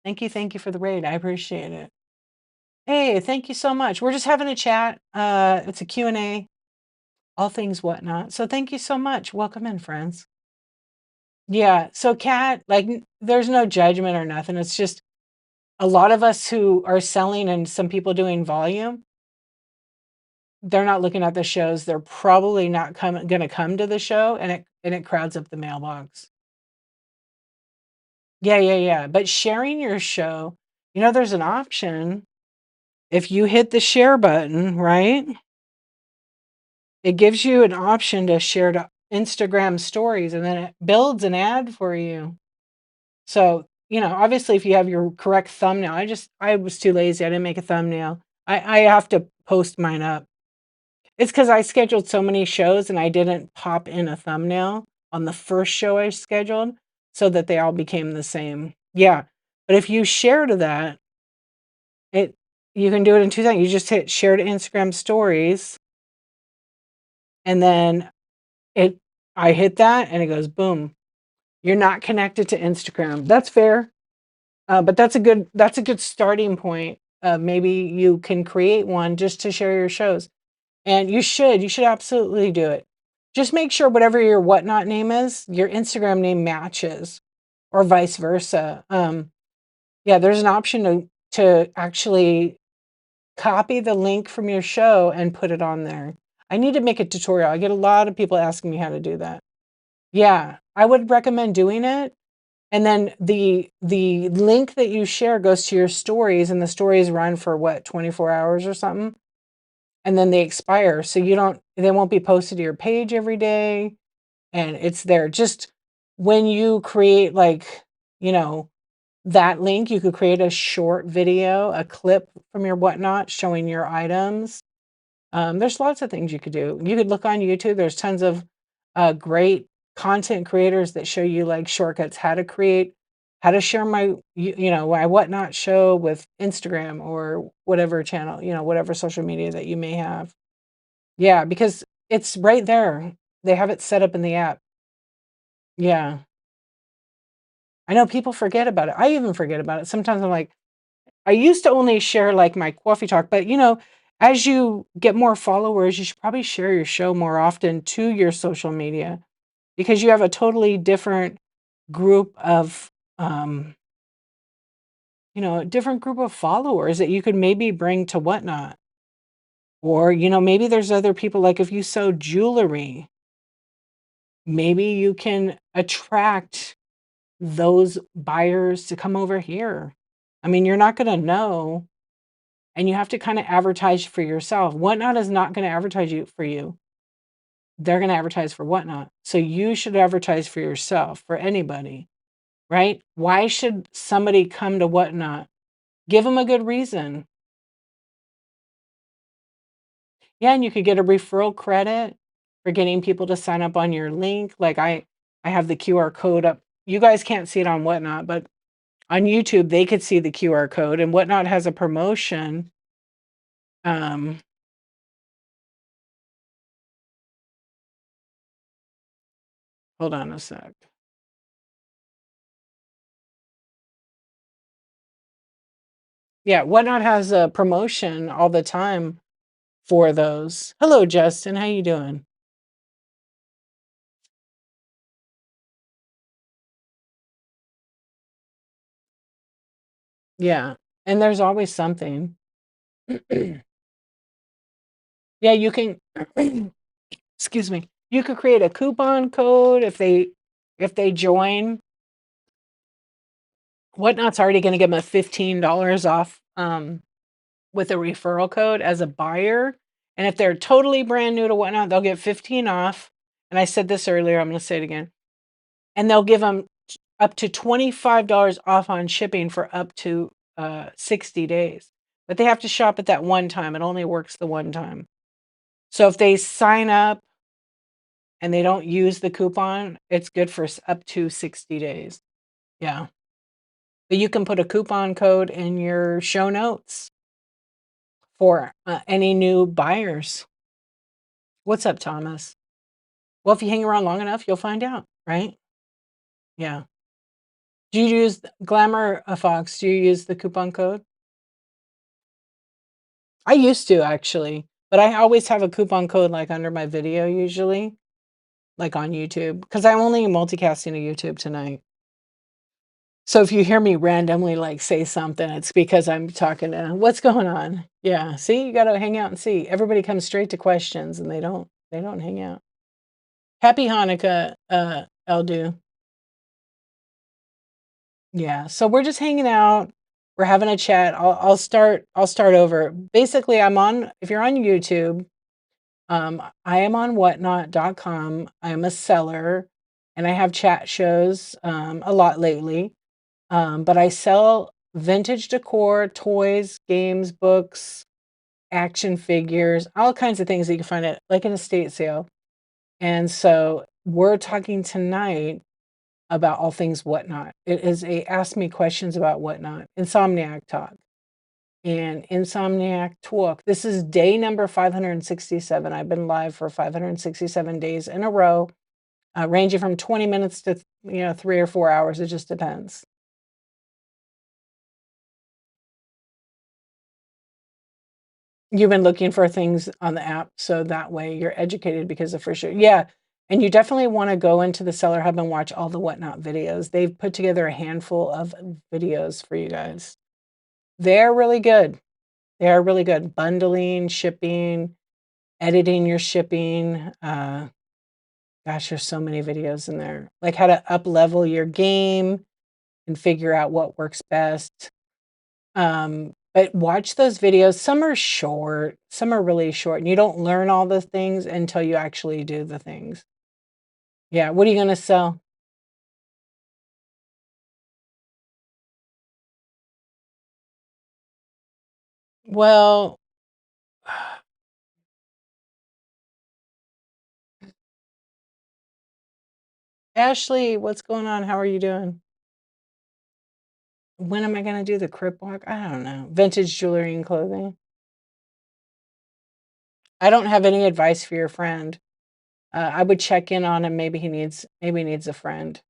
Thank you for the raid. I appreciate it. Hey, thank you so much. We're just having a chat. It's a Q&A, all things whatnot. So thank you so much. Welcome in, friends. Yeah. So Kat, like there's no judgment or nothing. It's just a lot of us who are selling and some people doing volume, they're not looking at the shows. They're probably not going to come to the show, and it crowds up the mailbox. Yeah, yeah, yeah. But sharing your show, there's an option. If you hit the share button, right? It gives you an option to share to Instagram stories, and then it builds an ad for you. So, obviously if you have your correct thumbnail, I was too lazy. I didn't make a thumbnail. I have to post mine up. It's because I scheduled so many shows and I didn't pop in a thumbnail on the first show I scheduled so that they all became the same. Yeah. But if you share to that, it you can do it in two things. You just hit share to Instagram stories, and then it I hit that and it goes boom. You're not connected to Instagram. That's fair. But that's a good starting point. Maybe you can create one just to share your shows. And you should absolutely do it. Just make sure whatever your whatnot name is, your Instagram name matches, or vice versa. Yeah, there's an option to actually copy the link from your show and put it on there. I need to make a tutorial. I get a lot of people asking me how to do that. Yeah, I would recommend doing it. And then the link that you share goes to your stories, and the stories run for what, 24 hours or something? And then they expire. So they won't be posted to your page every day, and it's there. Just when you create, like, you know, that link, you could create a short video, a clip from your whatnot showing your items. There's lots of things you could do. You could look on YouTube. There's tons of great content creators that show you like shortcuts, how to share my whatnot show with Instagram or whatever channel, whatever social media that you may have. Yeah, because it's right there. They have it set up in the app. Yeah. I know people forget about it. I even forget about it. Sometimes I'm like, I used to only share like my coffee talk, but as you get more followers, you should probably share your show more often to your social media, because you have a totally different group of a different group of followers that you could maybe bring to whatnot. Or, maybe there's other people, like if you sell jewelry, maybe you can attract those buyers to come over here. I mean, you're not going to know, and you have to kind of advertise for yourself. Whatnot is not going to advertise you for you. They're going to advertise for Whatnot. So you should advertise for yourself, for anybody, right? Why should somebody come to Whatnot? Give them a good reason. Yeah, and you could get a referral credit for getting people to sign up on your link. Like I have the QR code up. You guys can't see it on Whatnot, but on YouTube they could see the QR code, and Whatnot has a promotion. Um, Hold on a sec. Yeah, Whatnot has a promotion all the time for those. Hello, Justin. How you doing? Yeah, and there's always something. Yeah, you can excuse me. You could create a coupon code if they join. Whatnot's already going to give them a $15 off with a referral code as a buyer. And if they're totally brand new to Whatnot, they'll get 15 off. And I said this earlier, I'm going to say it again. And they'll give them up to $25 off on shipping for up to 60 days. But they have to shop at that one time. It only works the one time. So if they sign up and they don't use the coupon, it's good for up to 60 days. Yeah. But you can put a coupon code in your show notes for any new buyers. What's up, Thomas? Well, if you hang around long enough, you'll find out, right? Yeah. Do you use Glamour, Fox, do you use the coupon code? I used to actually, but I always have a coupon code, like, under my video usually, like, on YouTube, because 'cause I'm only multicasting to YouTube tonight. So if you hear me randomly, like, say something, it's because I'm talking to what's going on? Yeah, see, you gotta hang out and see. Everybody comes straight to questions, and they don't hang out. Happy Hanukkah, Eldu. Yeah, so we're just hanging out, we're having a chat. I'll start over. Basically, I'm on if you're on YouTube, I am on whatnot.com. I am a seller, and I have chat shows, a lot lately. But I sell vintage decor, toys, games, books, action figures, all kinds of things that you can find at like an estate sale. And so we're talking tonight about all things whatnot. It is a ask me questions about whatnot, Insomniac talk. And Insomniac Tawk. This is day number 567. I've been live for 567 days in a row, ranging from 20 minutes to 3 or 4 hours. It just depends. You've been looking for things on the app, so that way you're educated because of for sure. Yeah, and you definitely wanna go into the Seller Hub and watch all the Whatnot videos. They've put together a handful of videos for you guys. They're really good. They are really good. Bundling, shipping, editing your shipping, gosh, there's so many videos in there. Like how to up level your game and figure out what works best. But watch those videos. Some are short, some are really short, and you don't learn all the things until you actually do the things. Yeah, what are you gonna sell? Well, Ashley, what's going on? How are you doing? When am I gonna do the crip walk? I don't know. Vintage jewelry and clothing. I don't have any advice for your friend. I would check in on him. Maybe he needs a friend.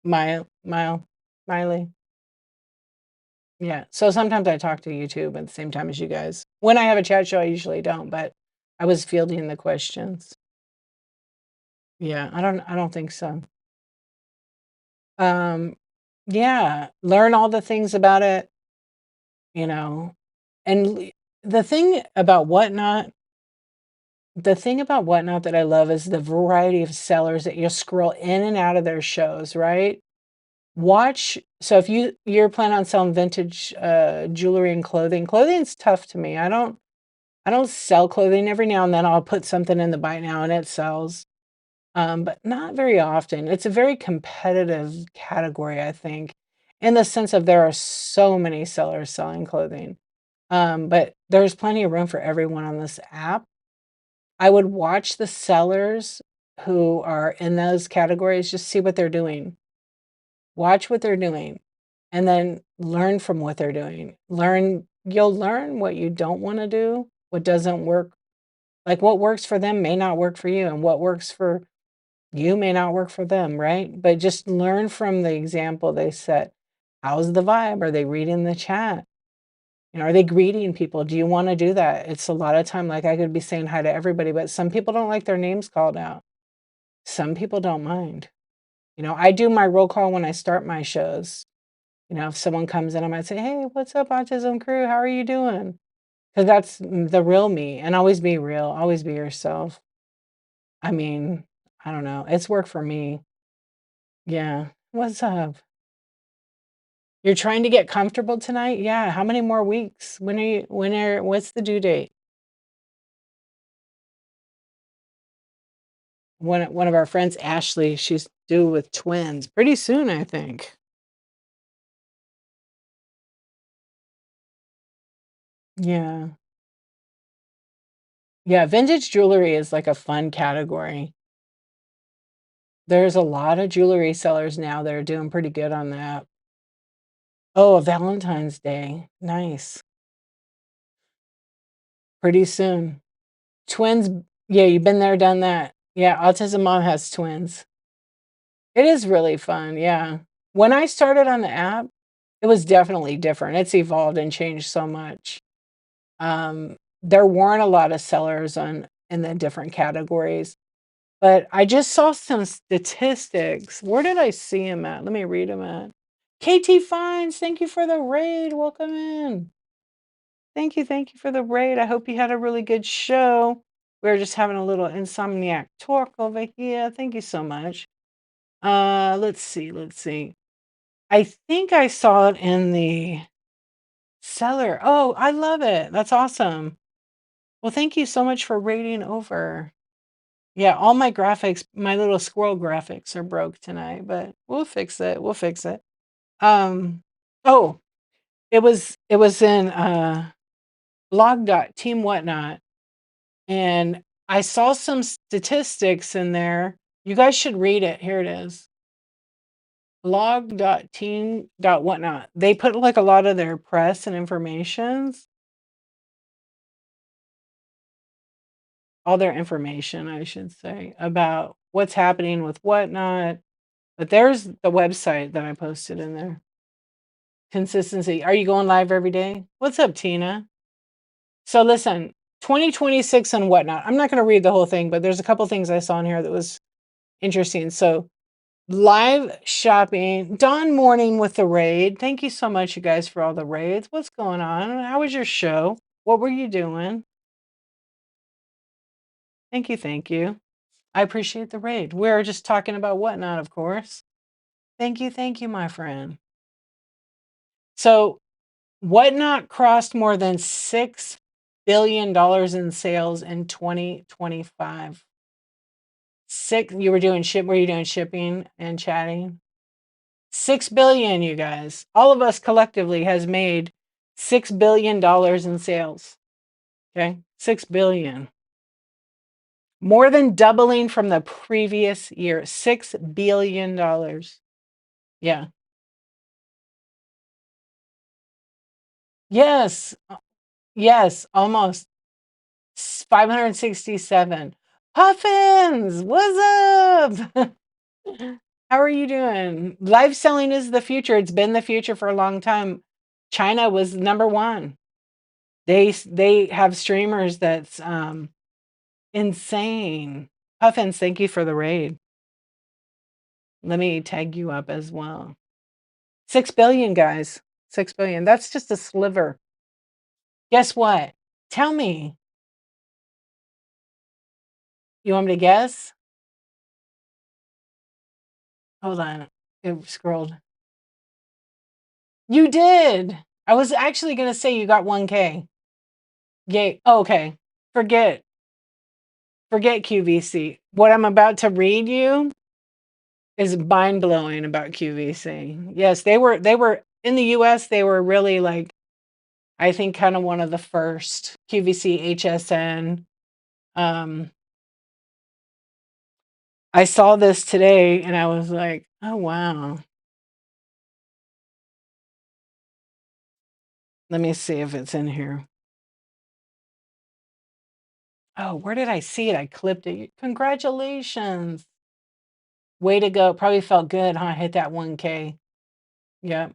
Mile, Miley. Yeah. So sometimes I talk to YouTube at the same time as you guys. When I have a chat show, I usually don't, but I was fielding the questions. Yeah, I don't think so. Um, yeah, learn all the things about it, you know. And the thing about Whatnot that I love is the variety of sellers that you scroll in and out of their shows, right? Watch so if you're planning on selling vintage jewelry and clothing's tough to me. I don't sell clothing. Every now and then I'll put something in the buy now and it sells. But not very often. It's a very competitive category, I think, in the sense of there are so many sellers selling clothing. But there's plenty of room for everyone on this app. I would watch the sellers who are in those categories, just see what they're doing. Watch what they're doing and then learn from what they're doing. You'll learn what you don't want to do, what doesn't work. Like what works for them may not work for you, and what works for you may not work for them, right? But just learn from the example they set. How's the vibe? Are they reading the chat? Are they greeting people? Do you want to do that? It's a lot of time, like I could be saying hi to everybody, but some people don't like their names called out. Some people don't mind. I do my roll call when I start my shows. If someone comes in, I might say, "Hey, what's up, Autism Crew? How are you doing?" Because that's the real me. And always be real, always be yourself. I mean, I don't know. It's worked for me. Yeah. What's up? You're trying to get comfortable tonight? Yeah. How many more weeks? What's the due date? One of our friends, Ashley, she's due with twins pretty soon, I think. Yeah. Yeah, vintage jewelry is like a fun category. There's a lot of jewelry sellers now that are doing pretty good on that. Oh, Valentine's Day. Nice. Pretty soon. Twins, yeah, you've been there, done that. Yeah, autism mom has twins. It is really fun, yeah. When I started on the app, it was definitely different. It's evolved and changed so much. There weren't a lot of sellers on in the different categories, but I just saw some statistics. Where did I see them at? Let me read them at. KT Fines, thank you for the raid. Welcome in. Thank you for the raid. I hope you had a really good show. We're just having a little Insomniac talk over here. Thank you so much. Let's see, let's see. I think I saw it in the seller. Oh, I love it. That's awesome. Well, thank you so much for raiding over. Yeah, all my graphics, my little squirrel graphics are broke tonight, but we'll fix it. We'll fix it. Um, oh, it was in blog.team whatnot, and I saw some statistics in there. You guys should read it. Here it is. Blog.team.whatnot. They put like a lot of their press and informations, all their information, I should say, about what's happening with whatnot. But there's the website that I posted in there. Consistency. Are you going live every day? What's up, Tina? So listen, 2026 and whatnot. I'm not going to read the whole thing, but there's a couple things I saw in here that was interesting. So live shopping, Dawn Morning with the raid. Thank you so much, you guys, for all the raids. What's going on? How was your show? What were you doing? Thank you, thank you. I appreciate the raid. We're just talking about whatnot, of course. Thank you, my friend. So whatnot crossed more than $6 billion in sales in 2025. You were doing were you doing shipping and chatting? 6 billion, you guys. All of us collectively has made $6 billion in sales. Okay? 6 billion. More than doubling from the previous year. $6 billion. Yeah. Yes. Yes, almost 567. Puffins, what's up? How are you doing? Live selling is the future. It's been the future for a long time. China was number one. They have streamers that's insane. Puffins, thank you for the raid. Let me tag you up as well. 6 billion, guys. 6 billion. That's just a sliver. Guess what? Tell me. You want me to guess? Hold on. It scrolled. You did. I was actually going to say you got 1K. Yay. Oh, okay. Forget QVC. What I'm about to read you is mind blowing about QVC. Yes, they were in the US, they were really like, I think kind of one of the first QVC HSN. Um, I saw this today and I was like, oh wow. Let me see if it's in here. Oh, where did I see it? I clipped it. Congratulations. Way to go. Probably felt good, huh? Hit that 1K. Yep.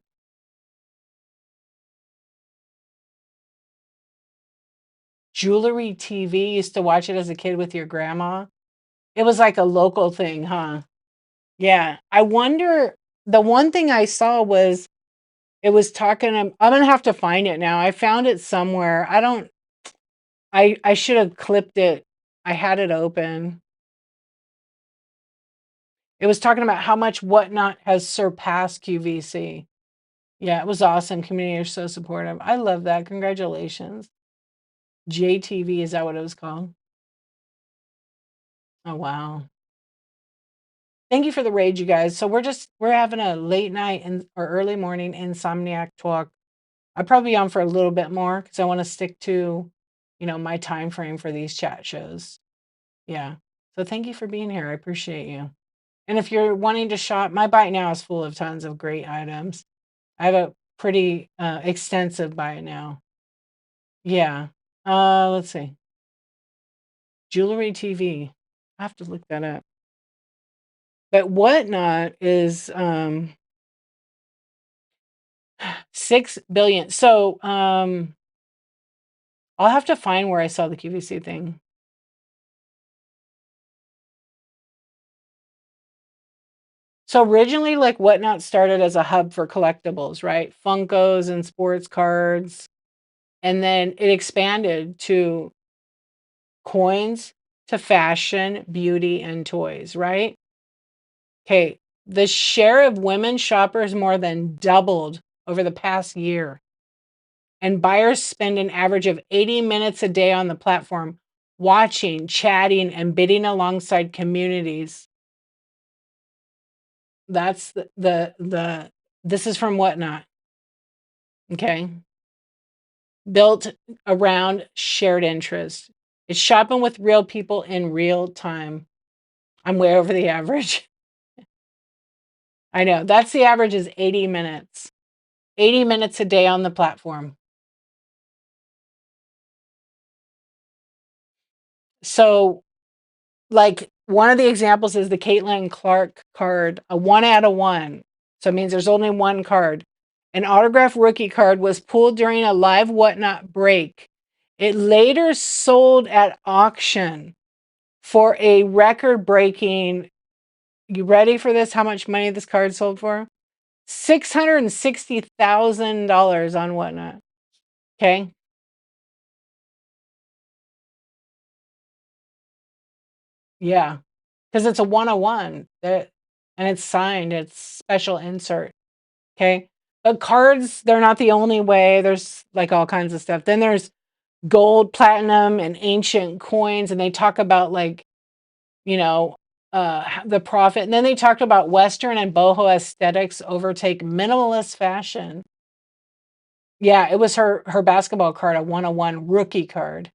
Jewelry TV. Used to watch it as a kid with your grandma. It was like a local thing, huh? Yeah. I wonder, the one thing I saw was it was talking, I'm gonna have to find it now. I found it somewhere. I should have clipped it. I had it open. It was talking about how much Whatnot has surpassed QVC. Yeah, it was awesome. Community are so supportive. I love that. Congratulations. JTV, is that what it was called? Oh wow. Thank you for the raid, you guys. So we're having a late night or early morning Insomniac talk. I'll probably be on for a little bit more because I want to stick to, my time frame for these chat shows. Yeah. So thank you for being here. I appreciate you. And if you're wanting to shop, my buy now is full of tons of great items. I have a pretty extensive buy now. Yeah. Let's see. Jewelry TV. I have to look that up. But Whatnot is 6 billion. So I'll have to find where I saw the QVC thing. So originally, like Whatnot started as a hub for collectibles, right? Funkos and sports cards. And then it expanded to coins, to fashion, beauty, and toys, right? Okay. The share of women shoppers more than doubled over the past year. And buyers spend an average of 80 minutes a day on the platform watching, chatting, and bidding alongside communities. That's the this is from Whatnot. Okay. Built around shared interest. It's shopping with real people in real time. I'm way over the average. I know. That's the average is 80 minutes. 80 minutes a day on the platform. So, like, one of the examples is the Caitlin Clark card, a 1 out of 1. So it means there's only one card. An autographed rookie card was pulled during a live Whatnot break. It later sold at auction for a record-breaking, you ready for this? How much money this card sold for? $660,000 on Whatnot. Okay. Yeah. Because it's a 101 that, and it's signed, it's special insert. Okay. But cards, they're not the only way. There's like all kinds of stuff. Then there's gold, platinum, and ancient coins. And they talk about like, you know, the profit. And then they talked about Western and boho aesthetics overtake minimalist fashion. Yeah, it was her basketball card, a 101 rookie card.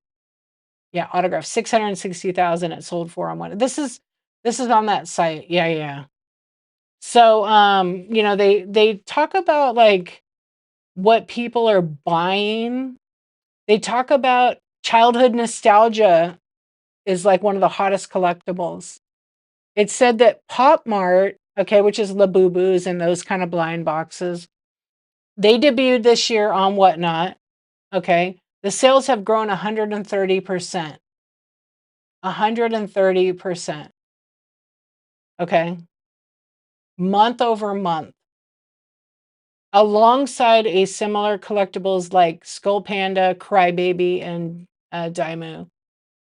Yeah, autograph 660,000 it sold for on one. This is on that site. Yeah, yeah. So they talk about like what people are buying. They talk about childhood nostalgia is like one of the hottest collectibles. It said that Pop Mart, okay, which is Labubu's and those kind of blind boxes, they debuted this year on Whatnot. Okay. The sales have grown 130%. 130%. Okay. Month over month. Alongside a similar collectibles like Skull Panda, Crybaby, and Daimu.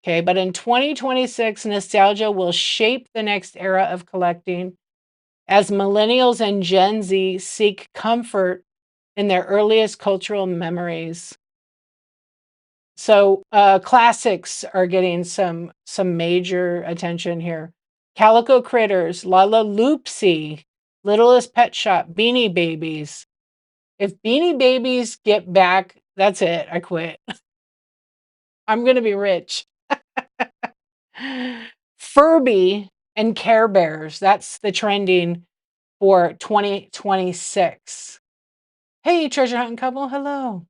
Okay. But in 2026, nostalgia will shape the next era of collecting as millennials and Gen Z seek comfort in their earliest cultural memories. So classics are getting some major attention here. Calico Critters, Lala Loopsy, Littlest Pet Shop, Beanie Babies. If Beanie Babies get back, that's it. I quit. I'm gonna be rich. Furby and Care Bears. That's the trending for 2026. Hey, treasure hunting couple. Hello.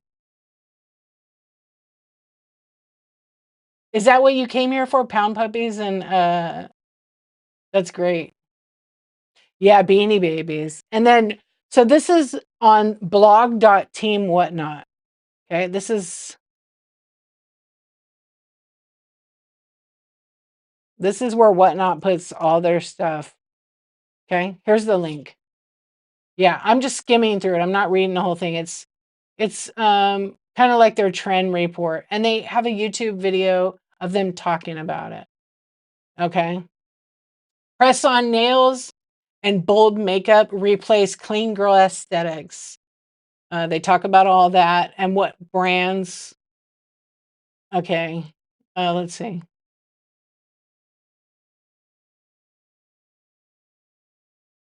Is that what you came here for? Pound puppies and that's great. Yeah, Beanie Babies. And then so this is on blog.team whatnot. Okay, this is where Whatnot puts all their stuff. Okay, here's the link. Yeah, I'm just skimming through it. I'm not reading the whole thing. It's kind of like their trend report, and they have a YouTube video of them talking about it. Okay, press on nails and bold makeup replace clean girl aesthetics. They talk about all that and what brands. Okay, let's see.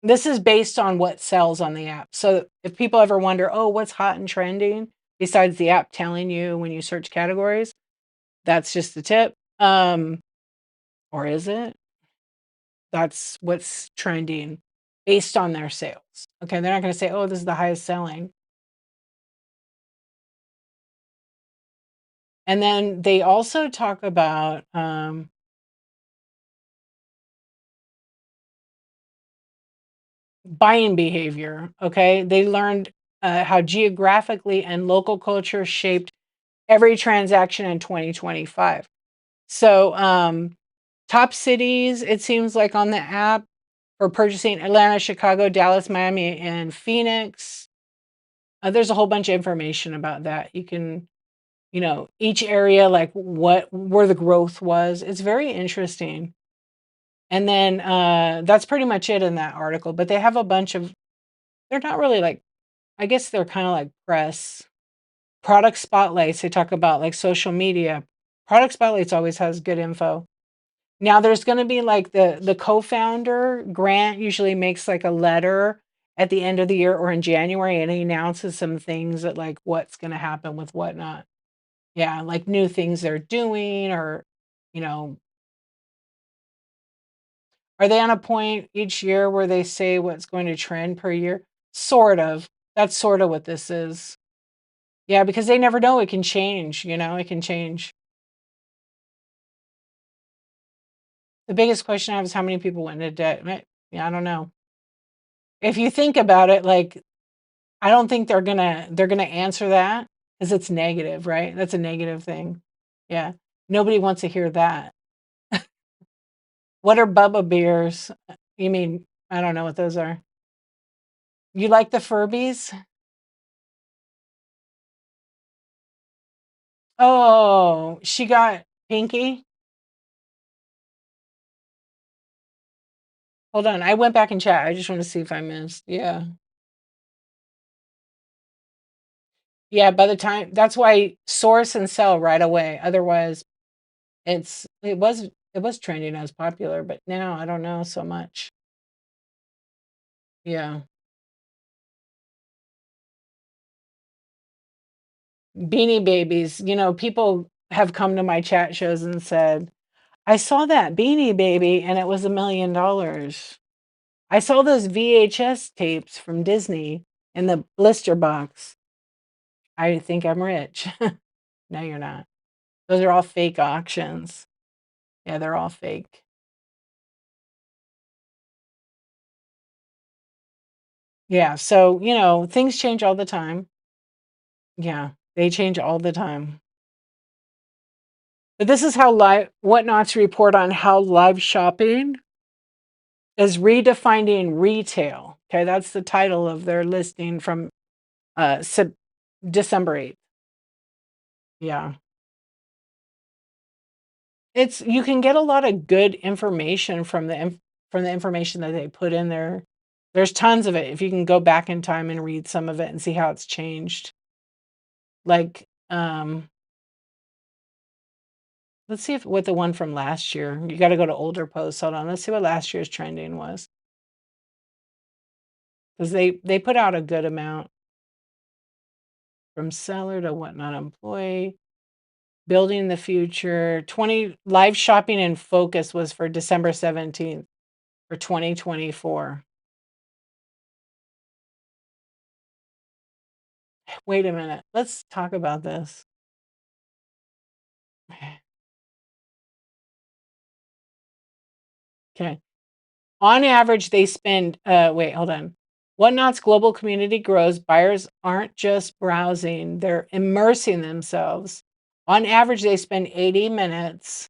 This is based on what sells on the app. So if people ever wonder, oh, what's hot and trending, besides the app telling you when you search categories, that's just the tip. Or is it? That's what's trending based on their sales. Okay, they're not going to say, oh, this is the highest selling. And then they also talk about buying behavior. Okay. They learned how geographically and local culture shaped every transaction in 2025. So, top cities, it seems like on the app for purchasing: Atlanta, Chicago, Dallas, Miami, and Phoenix. There's a whole bunch of information about that. You can, each area, like where the growth was. It's very interesting. And then that's pretty much it in that article. But they have a bunch of, they're not really like, I guess they're kind of like press product spotlights. They talk about like social media. Product spotlights always has good info. Now there's going to be like the co-founder Grant usually makes like a letter at the end of the year or in January, and he announces some things that like what's going to happen with whatnot. Yeah, like new things they're doing, or you know, are they on a point each year where they say what's going to trend per year? Sort of. That's sort of what this is. Yeah, because they never know. It can change. It can change. The biggest question I have is how many people went into debt. Yeah, I don't know. If you think about it, like I don't think they're gonna answer that because it's negative, right? That's a negative thing. Yeah. Nobody wants to hear that. What are Bubba beers? You mean I don't know what those are. You like the Furbies? Oh, she got Pinky? Hold on. I went back and chat. I just want to see if I missed. Yeah. Yeah, by the time that's why source and sell right away. Otherwise, it was trending as popular, but now I don't know so much. Yeah. Beanie Babies, people have come to my chat shows and said, "I saw that Beanie Baby and it was $1 million. I saw those VHS tapes from Disney in the blister box. I think I'm rich." No, you're not. Those are all fake auctions. Yeah, they're all fake. Yeah, so, things change all the time. Yeah, they change all the time. But this is how live Whatnots report on how live shopping is redefining retail. Okay, that's the title of their listing from Sep December 8th. Yeah. It's you can get a lot of good information from the information that they put in there. There's tons of it. If you can go back in time and read some of it and see how it's changed. Like, let's see if what the one from last year. You gotta go to older posts. Hold on. Let's see what last year's trending was. Because they put out a good amount from seller to whatnot employee. Building the future. 20 live shopping in focus was for December 17th for 2024. Wait a minute. Let's talk about this. Okay. On average, they spend, wait, hold on. Whatnot's global community grows. Buyers aren't just browsing, they're immersing themselves. On average, they spend 80 minutes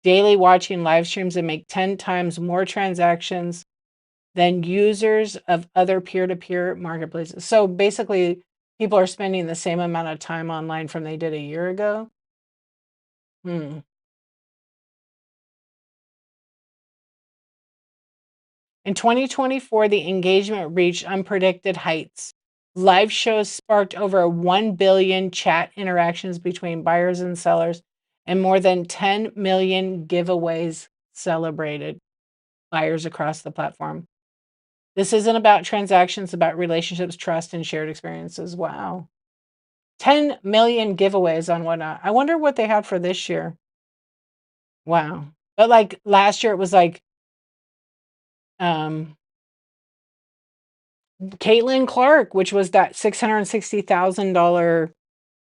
daily watching live streams and make 10 times more transactions than users of other peer-to-peer marketplaces. So basically, people are spending the same amount of time online from they did a year ago. Hmm. In 2024, the engagement reached unpredicted heights. Live shows sparked over 1 billion chat interactions between buyers and sellers, and more than 10 million giveaways celebrated buyers across the platform. This isn't about transactions, about relationships, trust, and shared experiences. Wow. 10 million giveaways on Whatnot. I wonder what they had for this year. Wow. But like last year, it was like um, Caitlin Clark, which was that $660,000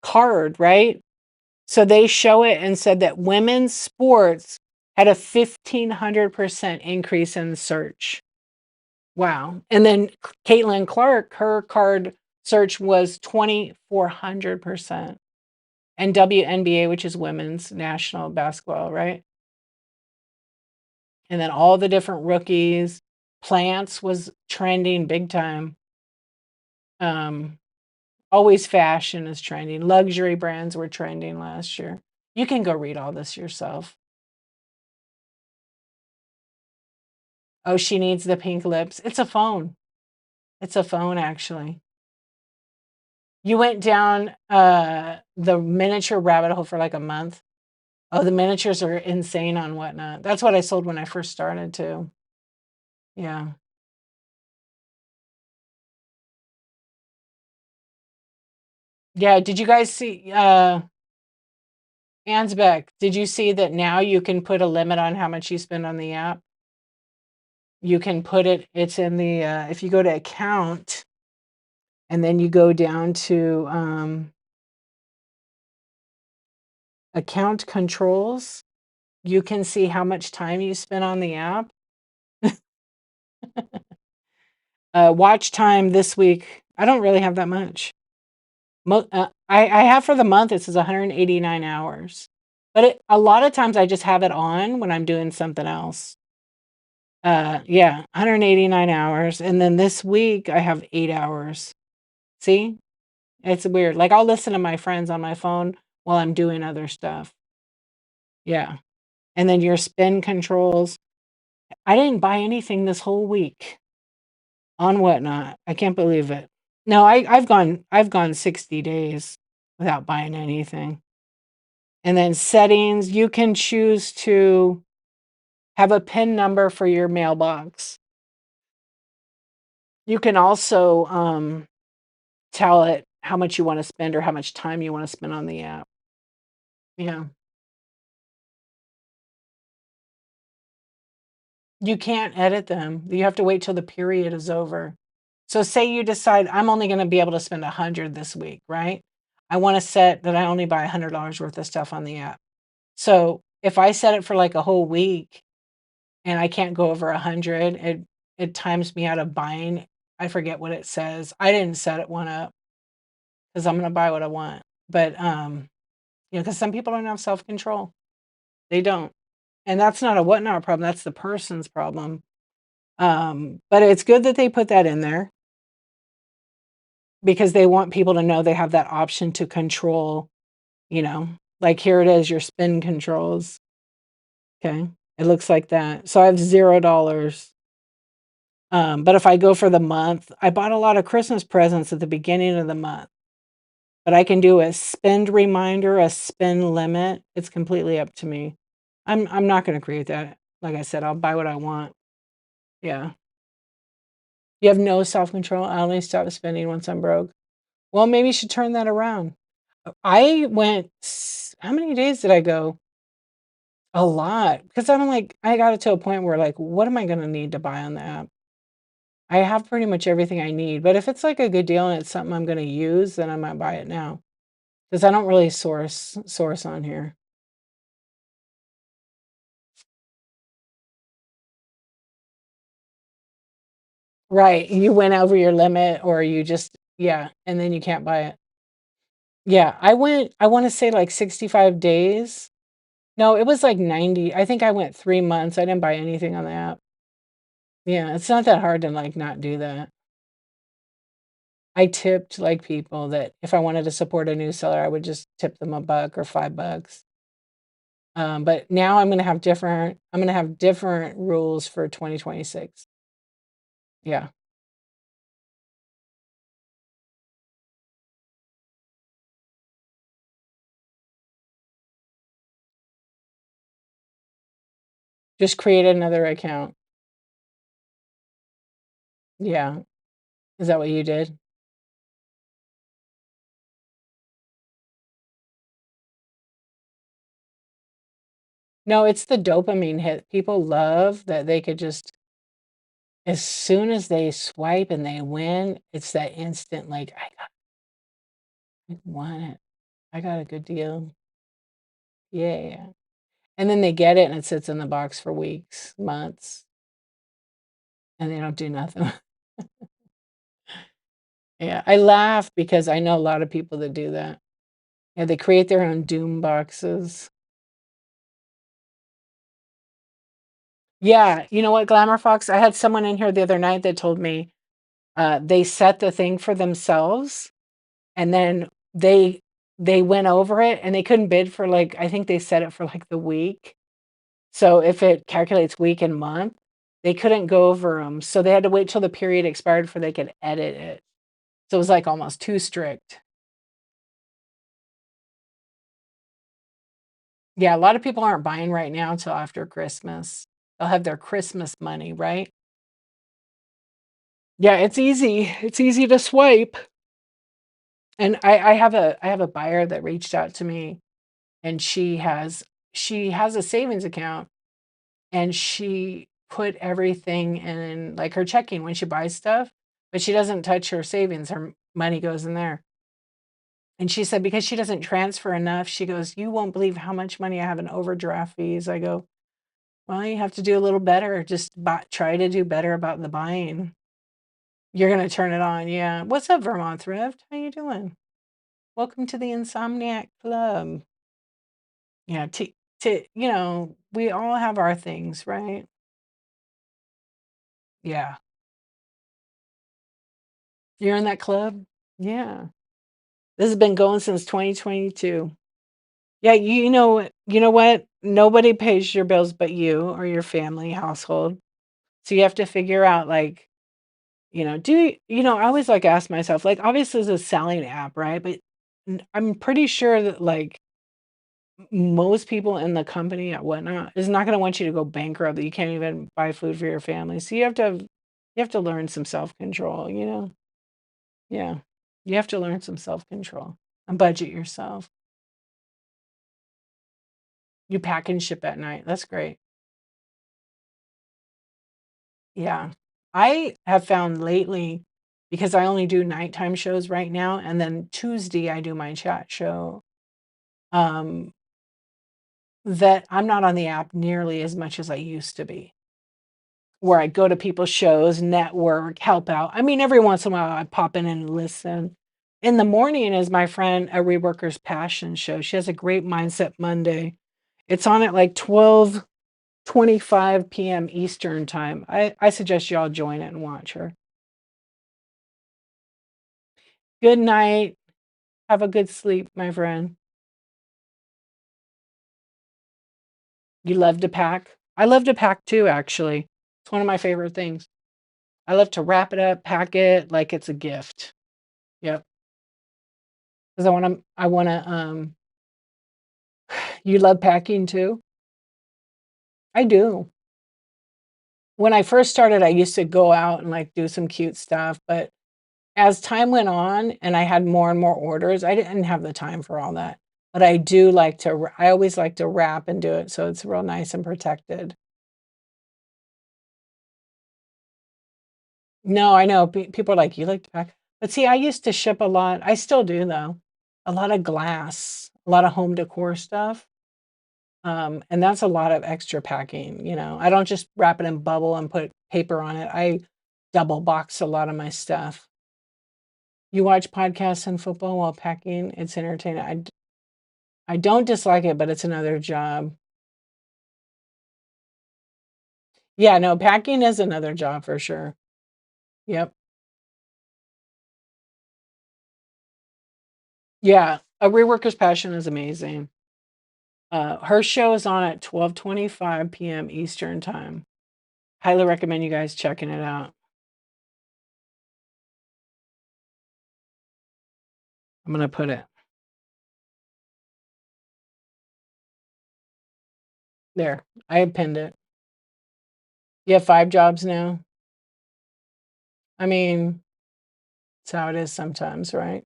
card, right? So they show it and said that women's sports had a 1,500% increase in search. Wow. And then Caitlin Clark, her card search was 2,400%. And WNBA, which is women's national basketball, right? And then all the different rookies. Plants was trending big time. Um, always fashion is trending. Luxury brands were trending last year. You can go read all this yourself. Oh, she needs the pink lips. It's a phone. It's a phone, actually. You went down the miniature rabbit hole for like a month. Oh, the miniatures are insane on Whatnot. That's what I sold when I first started too. Yeah. Yeah, did you guys see Ansbeck, did you see that now you can put a limit on how much you spend on the app? You can put it's in the if you go to account and then you go down to account controls, you can see how much time you spent on the app. Watch time this week, I don't really have that much. I have for the month, it says 189 hours. But a lot of times I just have it on when I'm doing something else. Yeah, 189 hours. And then this week I have 8 hours. See? It's weird. Like I'll listen to my friends on my phone while I'm doing other stuff. Yeah. And then your spin controls. I didn't buy anything this whole week on Whatnot. I can't believe it. No, I've gone 60 days without buying anything. And then settings, you can choose to have a PIN number for your mailbox. You can also tell it how much you want to spend or how much time you want to spend on the app. Yeah. You can't edit them. You have to wait till the period is over. So say you decide I'm only going to be able to spend 100 this week, right? I want to set that I only buy $100 worth of stuff on the app. So if I set it for like a whole week and I can't go over 100, it times me out of buying. I forget what it says. I didn't set it one up because I'm going to buy what I want. But because some people don't have self-control. They don't. And that's not a Whatnot problem, that's the person's problem. But it's good that they put that in there because they want people to know they have that option to control, you know, like here it is, your spin controls. Okay. It looks like that. So I have $0. But if I go for the month, I bought a lot of Christmas presents at the beginning of the month. But I can do a spend reminder, a spend limit. It's completely up to me. I'm not gonna create that. Like I said, I'll buy what I want. Yeah. You have no self-control. I only stop spending once I'm broke. Well, maybe you should turn that around. I went how many days did I go? A lot. Because I'm like, I got it to a point where like, what am I gonna need to buy on the app? I have pretty much everything I need. But if it's like a good deal and it's something I'm gonna use, then I might buy it now. Because I don't really source on here. Right. You went over your limit or you just yeah, and then you can't buy it. Yeah, I wanna say like 65 days. No, it was like 90. I think I went 3 months. I didn't buy anything on the app. Yeah, it's not that hard to, like, not do that. I tipped, like, people that if I wanted to support a new seller, I would just tip them a buck or 5 bucks. But now I'm gonna have different rules for 2026. Yeah, just create another account. Yeah. Is that what you did? No, it's the dopamine hit. People love that they could just as soon as they swipe and they win, it's that instant, like, I want it. I got a good deal. Yeah. And then they get it and it sits in the box for weeks, months. and they don't do nothing. Yeah, I laugh because I know a lot of people that do that. Yeah, they create their own doom boxes. Yeah, you know what, Glamour Fox? I had someone in here the other night that told me, they set the thing for themselves, and then they went over it, and they couldn't bid for, like I think they set it for, like, the week. So if it calculates week and month, they couldn't go over them. So they had to wait till the period expired before they could edit it. So it was, like, almost too strict. Yeah, a lot of people aren't buying right now till after Christmas. They'll have their Christmas money, right? Yeah, it's easy. It's easy to swipe. And I have a buyer that reached out to me, and she has a savings account, and she put everything in, like, her checking when she buys stuff, but she doesn't touch her savings, her money goes in there. And she said because she doesn't transfer enough, she goes, "You won't believe how much money I have in overdraft fees." I go, "Well, you have to do a little better, just try to do better about the buying." You're gonna turn it on, yeah. What's up, Vermont Thrift? How you doing? Welcome to the Insomniac Club. Yeah, we all have our things, right? Yeah. You're in that club? Yeah. This has been going since 2022. Yeah, you know what? Nobody pays your bills but you or your family household. So you have to figure out, like, I always, like, ask myself, like, obviously, it's a selling app, right? But I'm pretty sure that, like, most people in the company at whatnot is not gonna want you to go bankrupt that you can't even buy food for your family. So you have to learn some self-control, you know? Yeah. You have to learn some self-control and budget yourself. You pack and ship at night. That's great. Yeah. I have found lately, because I only do nighttime shows right now, and then Tuesday I do my chat show, um, that I'm not on the app nearly as much as I used to be, where I go to people's shows, network, help out. I mean, every once in a while I pop in and listen. In the morning is my friend, a Reworker's Passion show. She has a great Mindset Monday. It's on at like 12:25 PM Eastern time. I suggest y'all join it and watch her. Good night. Have a good sleep, my friend. You love to pack? I love to pack too, actually. It's one of my favorite things. I love to wrap it up, pack it like it's a gift. Yep. 'Cause you love packing too? I do. When I first started, I used to go out and, like, do some cute stuff, but as time went on and I had more and more orders, I didn't have the time for all that. But I do like to I always like to wrap and do it so it's real nice and protected. No, I know, people are like, "You like to pack?" But see, I used to ship a lot I still do though, a lot of glass, a lot of home decor stuff, and that's a lot of extra packing, you know? I don't just wrap it in bubble and put paper on it, I double box a lot of my stuff. You watch podcasts and football while packing? It's entertaining. I don't dislike it, but it's another job. Yeah, no, packing is another job for sure. Yep. Yeah, A Reworker's Passion is amazing. Her show is on at 12:25 PM Eastern Time. Highly recommend you guys checking it out. I'm gonna put it there. I have pinned it. You have 5 jobs now? I mean, it's how it is sometimes, right?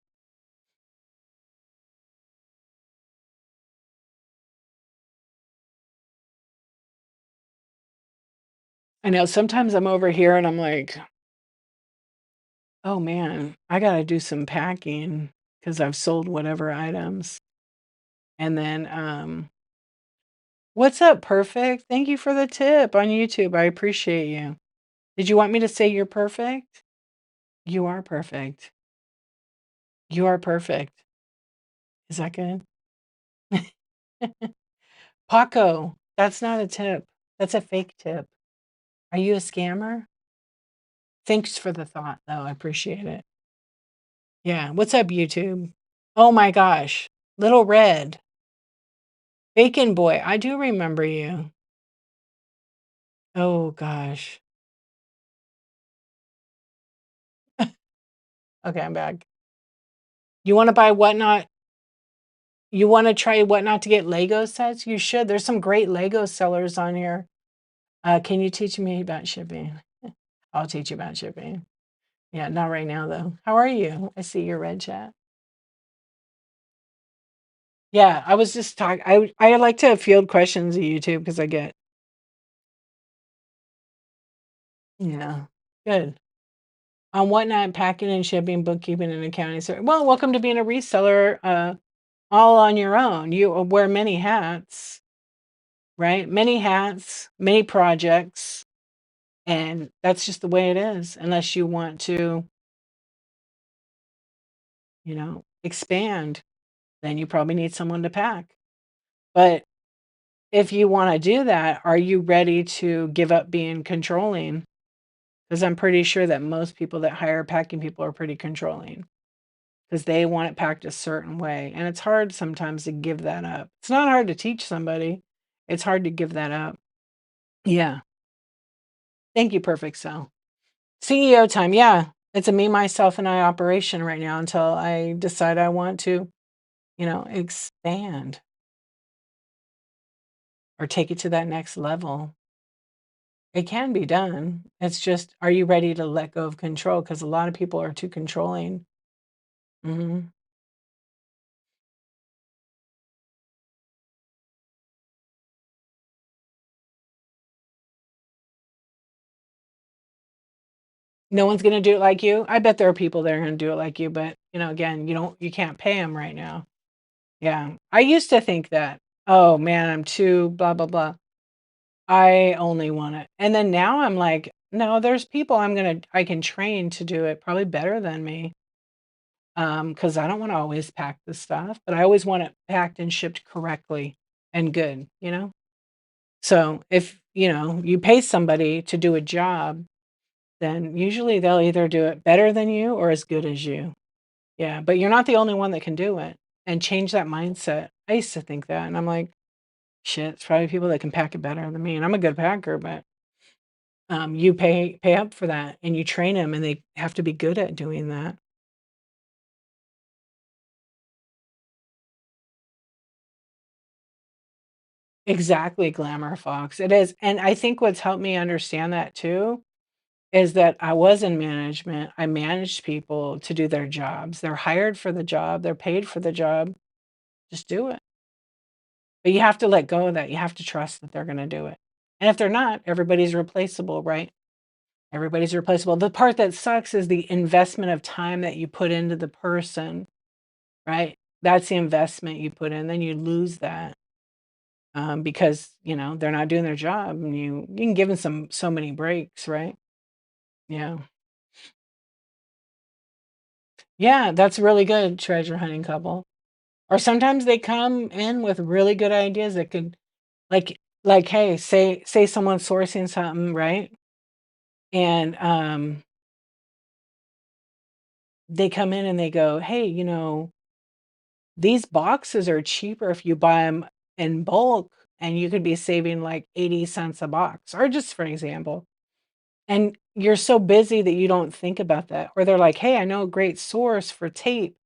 I know sometimes I'm over here and I'm like, "Oh, man, I gotta do some packing because 'cause I've sold whatever items." And then, "What's up, Perfect? Thank you for the tip on YouTube, I appreciate you." Did you want me to say you're perfect? You are perfect. You are perfect. Is that good? Paco, that's not a tip. That's a fake tip. Are you a scammer? Thanks for the thought, though. I appreciate it. Yeah. What's up, YouTube? Oh my gosh. Little Red. Bacon Boy. I do remember you. Oh gosh. Okay, I'm back. You want to buy Whatnot? You want to try Whatnot to get Lego sets? You should. There's some great Lego sellers on here. Can you teach me about shipping? I'll teach you about shipping. Yeah, not right now though. How are you? I see your red chat. Yeah, I was just talking. I like to field questions on YouTube because I get yeah good on Whatnot, packing and shipping, bookkeeping and accounting. So, well, welcome to being a reseller. All on your own. You wear many hats, right? Many hats, many projects, and that's just the way it is. Unless you want to, expand, then you probably need someone to pack. But if you want to do that, are you ready to give up being controlling? Because I'm pretty sure that most people that hire packing people are pretty controlling because they want it packed a certain way. And it's hard sometimes to give that up. It's not hard to teach somebody, it's hard to give that up. Yeah. Thank you, Perfect Cell. CEO time. Yeah. It's a me, myself, and I operation right now until I decide I want to, expand or take it to that next level. It can be done. It's just, are you ready to let go of control? Because a lot of people are too controlling. Mhm. No one's gonna do it like you? I bet there are people that are gonna do it like you, but, again, you can't pay them right now. Yeah. I used to think that, "Oh, man, I'm too blah, blah, blah. I only want it." And then now I'm like, "No, there's people I can train to do it probably better than me." Because I don't wanna always pack the stuff, but I always want it packed and shipped correctly and good, you know? So, if, you pay somebody to do a job, then usually they'll either do it better than you or as good as you. Yeah, but you're not the only one that can do it, and change that mindset. I used to think that, and I'm like, "Shit, it's probably people that can pack it better than me," and I'm a good packer, but, you pay up for that, and you train them, and they have to be good at doing that. Exactly, Glamour Fox, it is, and I think what's helped me understand that too, is that I was in management, I managed people to do their jobs, they're hired for the job, they're paid for the job, just do it. But you have to let go of that, you have to trust that they're gonna do it. And if they're not, everybody's replaceable, right? Everybody's replaceable. The part that sucks is the investment of time that you put into the person, right? That's the investment you put in, then you lose that, because, they're not doing their job, and you can give them so many breaks, right? Yeah. Yeah, that's really good, treasure hunting couple. Or sometimes they come in with really good ideas that could hey, say someone's sourcing something, right? And, they come in and they go, "Hey, these boxes are cheaper if you buy them in bulk, and you could be saving, like, 80 cents a box," or just for example. And you're so busy that you don't think about that. Or they're like, "Hey, I know a great source for tape,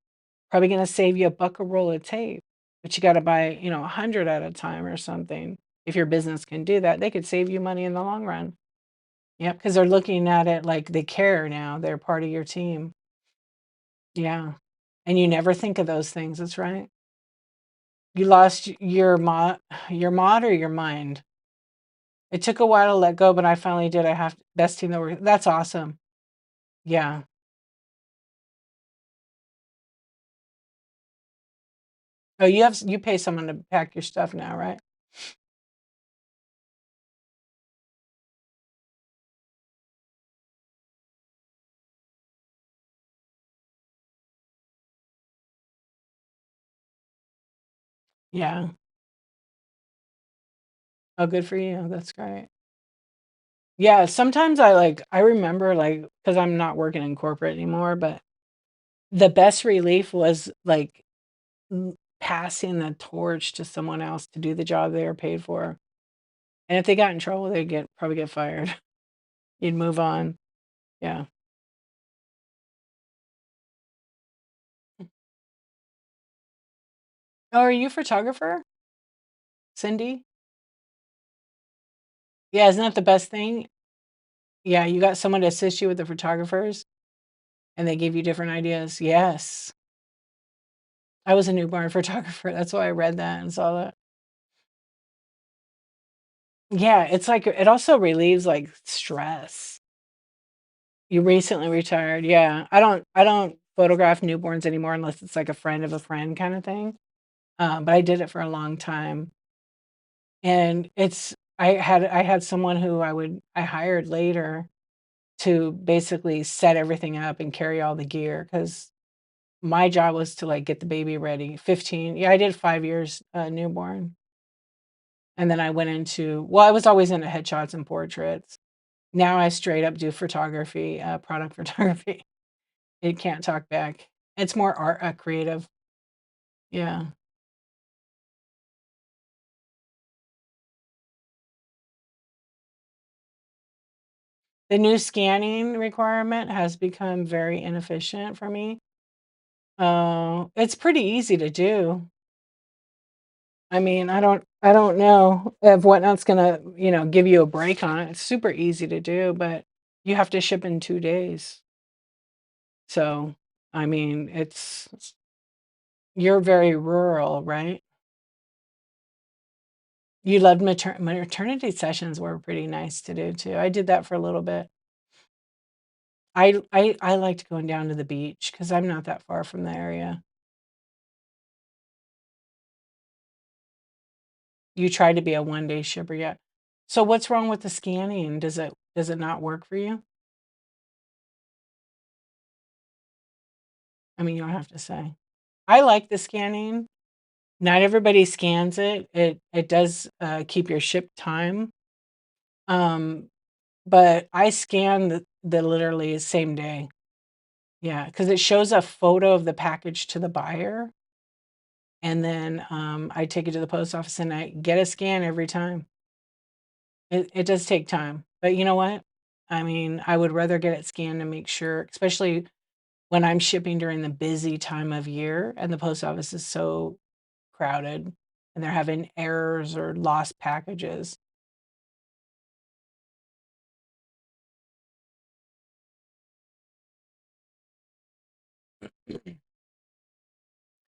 probably gonna save you a buck a roll of tape, but you gotta buy, 100 at a time or something." If your business can do that, they could save you money in the long run. Yep, because 'cause they're looking at it like they care now, they're part of your team. Yeah, and you never think of those things, that's right. You lost your mod or your mind? It took a while to let go, but I finally did. I have best team that work that's awesome. Yeah. Oh, you pay someone to pack your stuff now, right? Yeah. Oh, good for you. That's great. Yeah, sometimes I remember, like, because 'cause I'm not working in corporate anymore, but the best relief was, like, passing the torch to someone else to do the job they were paid for, and if they got in trouble, they'd probably get fired. You'd move on. Yeah. Oh, are you a photographer? Cindy? Yeah, isn't that the best thing? Yeah, you got someone to assist you with the photographers, and they give you different ideas. Yes. I was a newborn photographer, that's why I read that and saw that. Yeah, it's like it also relieves, like, stress. You recently retired, yeah. I don't photograph newborns anymore unless it's, like, a friend of a friend kinda thing, but I did it for a long time, and I had someone who I hired later to basically set everything up and carry all the gear because my job was to, like, get the baby ready. 15 yeah, I did 5 years, newborn, and then I went into well, I was always into headshots and portraits. Now I straight up do photography, product photography. It can't talk back. It's more art creative. Yeah. The new scanning requirement has become very inefficient for me. It's pretty easy to do. I mean, I don't know if Whatnot's gonna, give you a break on it. It's super easy to do, but you have to ship in 2 days. So, I mean, you're very rural, right? You loved maternity sessions were pretty nice to do too. I did that for a little bit. I liked going down to the beach because 'cause I'm not that far from the area. You tried to be a one-day shipper, yeah. So what's wrong with the scanning? Does it not work for you? I mean, you don't have to say. I like the scanning. Not everybody scans it. It does, keep your ship time, um, but I scan the literally same day. Yeah, because it shows a photo of the package to the buyer, and then, I take it to the post office and I get a scan every time. It does take time, but you know what? I mean, I would rather get it scanned to make sure especially when I'm shipping during the busy time of year and the post office is so crowded and they're having errors or lost packages.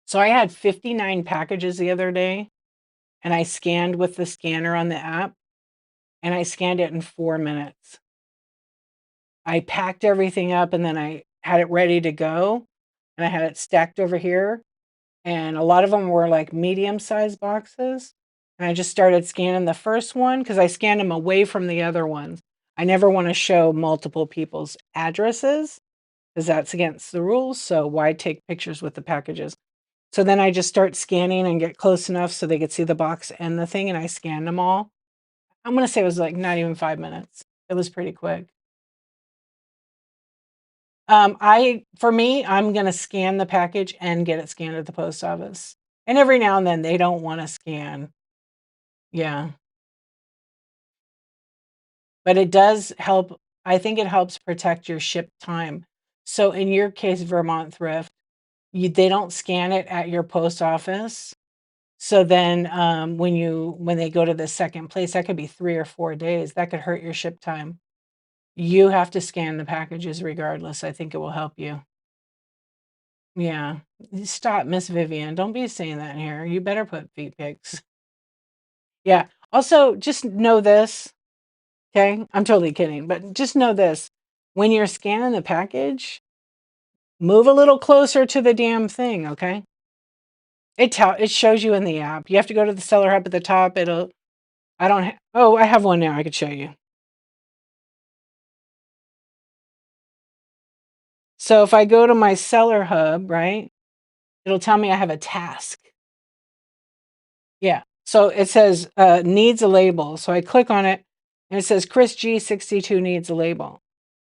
So I had 59 packages the other day, and I scanned with the scanner on the app, and I scanned it in 4 minutes. I packed everything up, and then I had it ready to go, and I had it stacked over here, and a lot of them were, like, medium-sized boxes, and I just started scanning the first one because I scanned them away from the other ones. I never wanna show multiple people's addresses because that's against the rules, so why take pictures with the packages? So then I just start scanning and get close enough so they could see the box and the thing, and I scanned them all. I'm gonna say it was, like, not even 5 minutes. It was pretty quick. I for me, I'm gonna scan the package and get it scanned at the post office. And every now and then, they don't wanna scan. Yeah, but it does help I think it helps protect your ship time. So in your case, Vermont Thrift, they don't scan it at your post office. So then, when they go to the second place, that could be 3 or 4 days. That could hurt your ship time. You have to scan the packages regardless. I think it will help you. Yeah. Stop, Miss Vivian. Don't be saying that in here. You better put feet pics. Yeah. Also, just know this, okay? I'm totally kidding, but just know this. When you're scanning the package, move a little closer to the damn thing, okay? It shows you in the app. You have to go to the seller hub at the top. I don't ha oh, I have one now. I could show you. So if I go to my seller hub, right, it'll tell me I have a task. Yeah. So it says, needs a label. So I click on it and it says Chris G62 needs a label.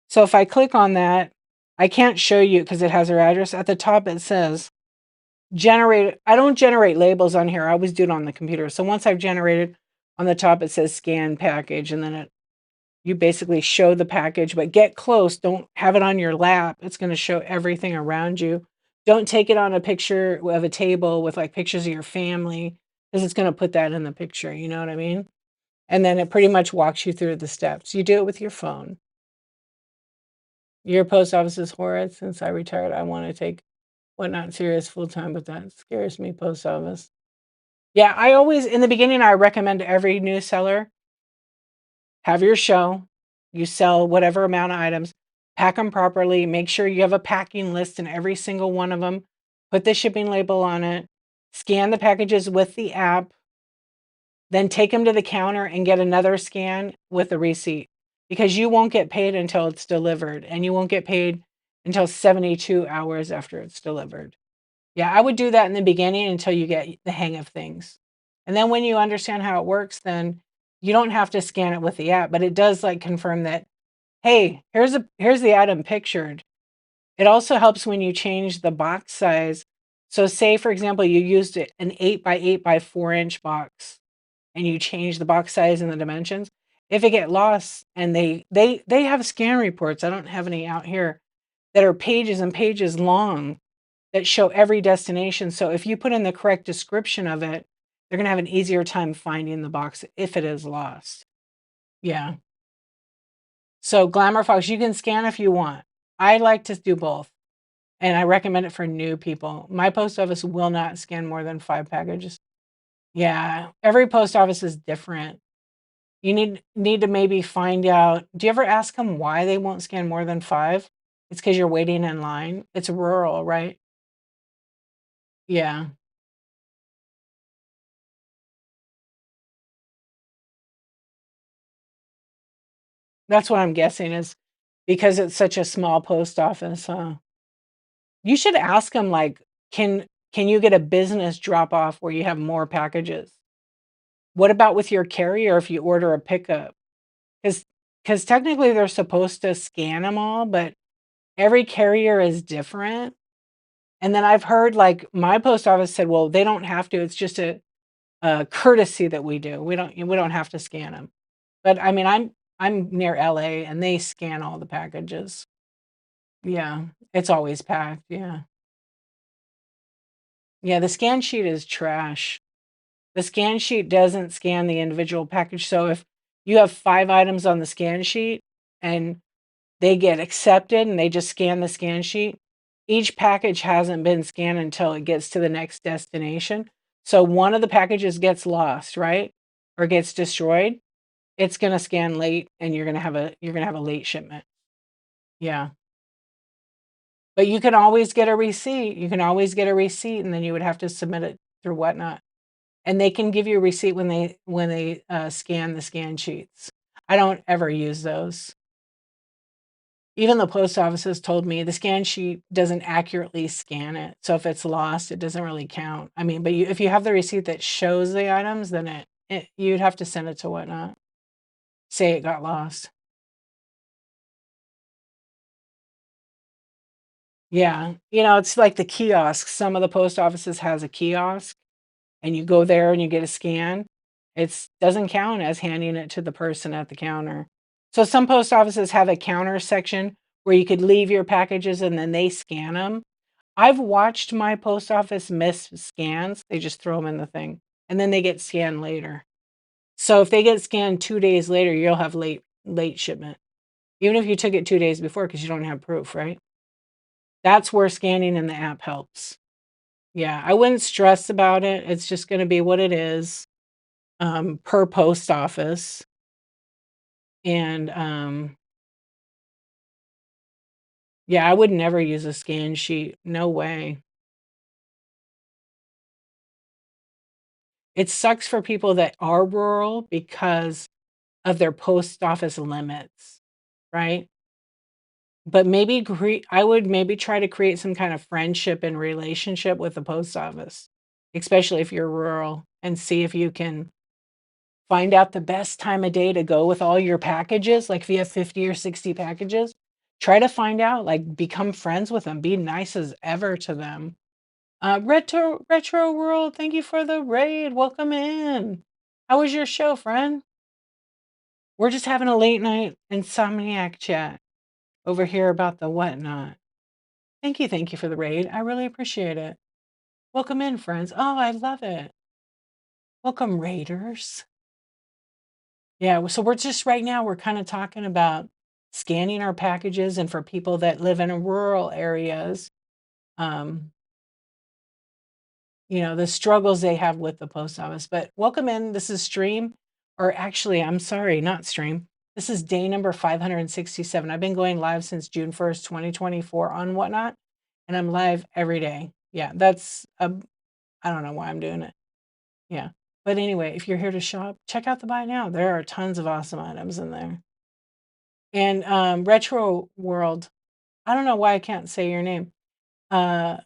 So if I click on that, I can't show you because it has her address. At the top it says generate. I don't generate labels on here. I always do it on the computer. So once I've generated, on the top it says scan package, and then you basically show the package, but get close. Don't have it on your lap. It's going to show everything around you. Don't take it on a picture of a table with like pictures of your family, because it's going to put that in the picture. You know what I mean? And then it pretty much walks you through the steps. You do it with your phone. Your post office is horrid. Since I retired, I want to take Whatnot serious full time, but that scares me, post office. Yeah, I always, in the beginning, I recommend to every new seller, have your show. You sell whatever amount of items, pack them properly, make sure you have a packing list in every single one of them, put the shipping label on it, scan the packages with the app, then take them to the counter and get another scan with the receipt, because you won't get paid until it's delivered, and you won't get paid until 72 hours after it's delivered. Yeah, I would do that in the beginning until you get the hang of things. And then when you understand how it works, then you don't have to scan it with the app, but it does like confirm that, hey, here's the item pictured. It also helps when you change the box size. So say for example, you used an 8 by 8 by 4 inch box and you change the box size and the dimensions. If it get lost, and they have scan reports, I don't have any out here, that are pages and pages long, that show every destination. So if you put in the correct description of it, they're gonna have an easier time finding the box if it is lost. Yeah. So Glamour Fox, you can scan if you want. I like to do both, and I recommend it for new people. My post office will not scan more than 5 packages. Yeah, every post office is different. You need to maybe find out, do you ever ask them why they won't scan more than 5? It's because 'cause you're waiting in line. It's rural, right? Yeah. That's what I'm guessing, is because it's such a small post office, huh? You should ask them, like, can you get a business drop off where you have more packages? What about with your carrier if you order a pickup? Because technically they're supposed to scan them all, but every carrier is different. And then I've heard, like, my post office said, "Well, they don't have to. It's just a courtesy that we do. We don't have to scan them." But I mean, I'm near LA and they scan all the packages. Yeah, it's always packed, yeah. Yeah, the scan sheet is trash. The scan sheet doesn't scan the individual package, so if you have 5 items on the scan sheet and they get accepted and they just scan the scan sheet, each package hasn't been scanned until it gets to the next destination. So one of the packages gets lost, right? Or gets destroyed, it's gonna scan late and you're gonna have a late shipment. Yeah. But you can always get a receipt. You can always get a receipt, and then you would have to submit it through Whatnot. And they can give you a receipt when they scan the scan sheets. I don't ever use those. Even the post office has told me the scan sheet doesn't accurately scan it. So if it's lost, it doesn't really count. I mean, but if you have the receipt that shows the items, then you'd have to send it to Whatnot. Say it got lost. Yeah. It's like the kiosk. Some of the post offices has a kiosk, and you go there and you get a scan. It doesn't count as handing it to the person at the counter. So some post offices have a counter section where you could leave your packages and then they scan them. I've watched my post office miss scans. They just throw them in the thing and then they get scanned later. So if they get scanned 2 days later, you'll have late shipment. Even if you took it 2 days before because you don't have proof, right? That's where scanning in the app helps. Yeah, I wouldn't stress about it. It's just gonna be what it is, per post office, and, yeah, I would never use a scan sheet, no way. It sucks for people that are rural because of their post office limits, right? But I would maybe try to create some kind of friendship and relationship with the post office, especially if you're rural, and see if you can find out the best time of day to go with all your packages. Like if you have 50 or 60 packages, try to find out, like become friends with them, be nice as ever to them. Retro World, thank you for the raid. Welcome in. How was your show, friend? We're just having a late night Insomniac chat over here about the whatnot. Thank you for the raid. I really appreciate it. Welcome in, friends. Oh, I love it. Welcome, raiders. Yeah, so we're just right now, we're kind of talking about scanning our packages and for people that live in rural areas, um, the struggles they have with the post office. But welcome in. This is stream, or actually, I'm sorry, not stream. This is day number 567. I've been going live since June 1st, 2024 on Whatnot, and I'm live every day. Yeah, I don't know why I'm doing it. Yeah. But anyway, if you're here to shop, check out the buy now. There are tons of awesome items in there. And Retro World, I don't know why I can't say your name. Uh,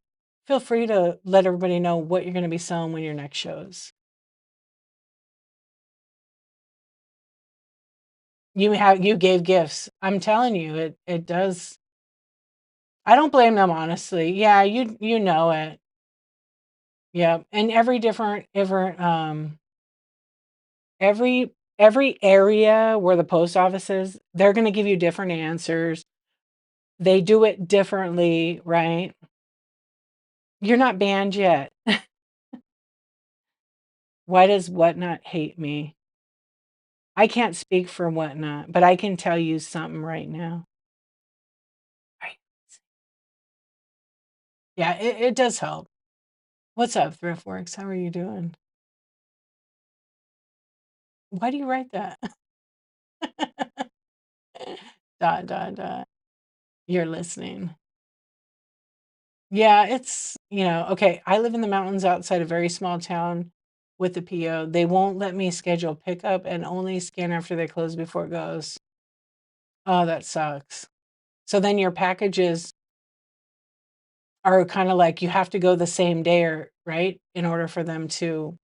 Feel free to let everybody know what you're going to be selling when your next shows. You gave gifts. I'm telling you, it does. I don't blame them, honestly. Yeah, you know it. Yeah, and every area where the post office is, they're going to give you different answers. They do it differently, right? You're not banned yet. Why does Whatnot hate me? I can't speak for Whatnot, but I can tell you something right now. Right. Yeah, it does help. What's up, Thriftworks? How are you doing? Why do you write that? Dot, dot, dot. You're listening. Yeah, okay. I live in the mountains outside a very small town with the PO. They won't let me schedule pickup and only scan after they close before it goes. Oh, that sucks. So then your packages are kind of like you have to go the same day, or right, in order for them to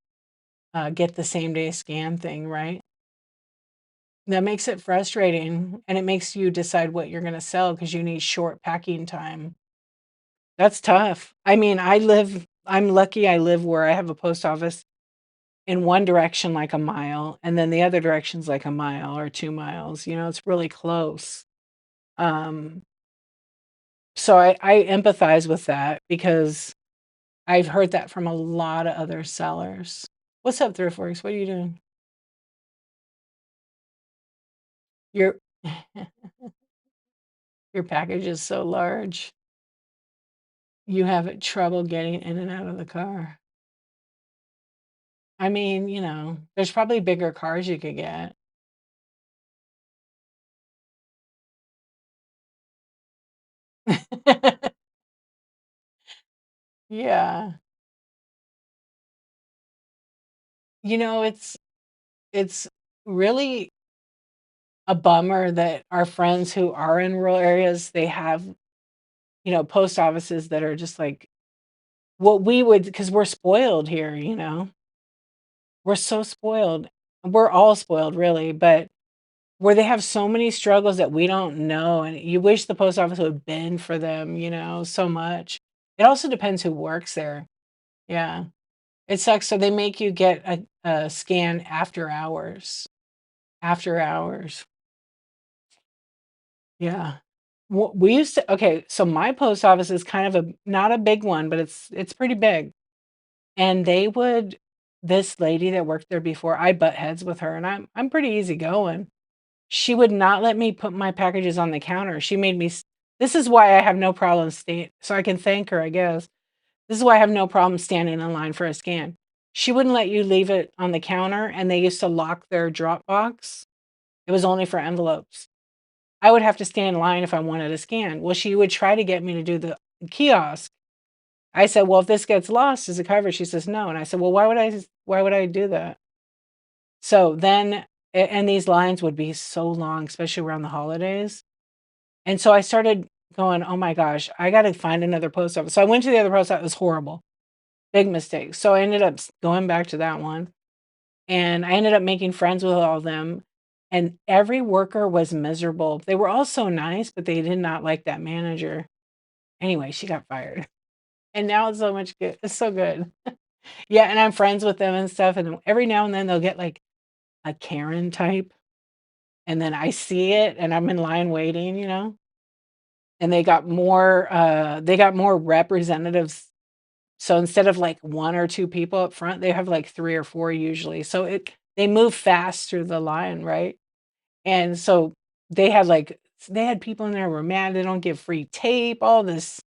get the same day scan thing, right? That makes it frustrating, and it makes you decide what you're going to sell because you need short packing time. That's tough. I mean, I'm lucky I live where I have a post office in one direction like a mile, and then the other direction's like a mile or 2 miles. It's really close. Um, so I empathize with that because I've heard that from a lot of other sellers. What's up, Thriftworks? What are you doing? Your your package is so large. You have trouble getting in and out of the car. I mean, there's probably bigger cars you could get. Yeah. It's really a bummer that our friends who are in rural areas, they have, post offices that are just like what we would, because we're spoiled here. We're so spoiled. We're all spoiled, really, but where they have so many struggles that we don't know, and you wish the post office would bend for them, so much. It also depends who works there. Yeah. It sucks. So they make you get a scan after hours. After hours. Yeah. We used to, okay, so my post office is kind of not a big one, but it's pretty big. And this lady that worked there before, I butt heads with her, and I'm pretty easygoing. She would not let me put my packages on the counter. She made me this is why I have no problem staying, so I can thank her, I guess. This is why I have no problem standing in line for a scan. She wouldn't let you leave it on the counter, and they used to lock their drop box. It was only for envelopes. I would have to stand in line if I wanted a scan. Well, she would try to get me to do the kiosk. I said, "Well, if this gets lost, is it covered?" She says, "No." And I said, "Well, why would I do that?" So then and these lines would be so long, especially around the holidays. And so I started going, "Oh my gosh, I gotta find another post office." So I went to the other post office. It was horrible. big mistake. So I ended up going back to that one, and I ended up making friends with all of them, and every worker was miserable. They were all so nice, but they did not like that manager. Anyway, she got fired. And now it's so much good. It's so good. Yeah, and I'm friends with them and stuff, and every now and then they'll get like a Karen type, and then I see it and I'm in line waiting, and they got more representatives. So instead of like one or two people up front, they have like three or four usually. So they move fast through the line, right? And so they had people in there who were mad they don't give free tape, all this.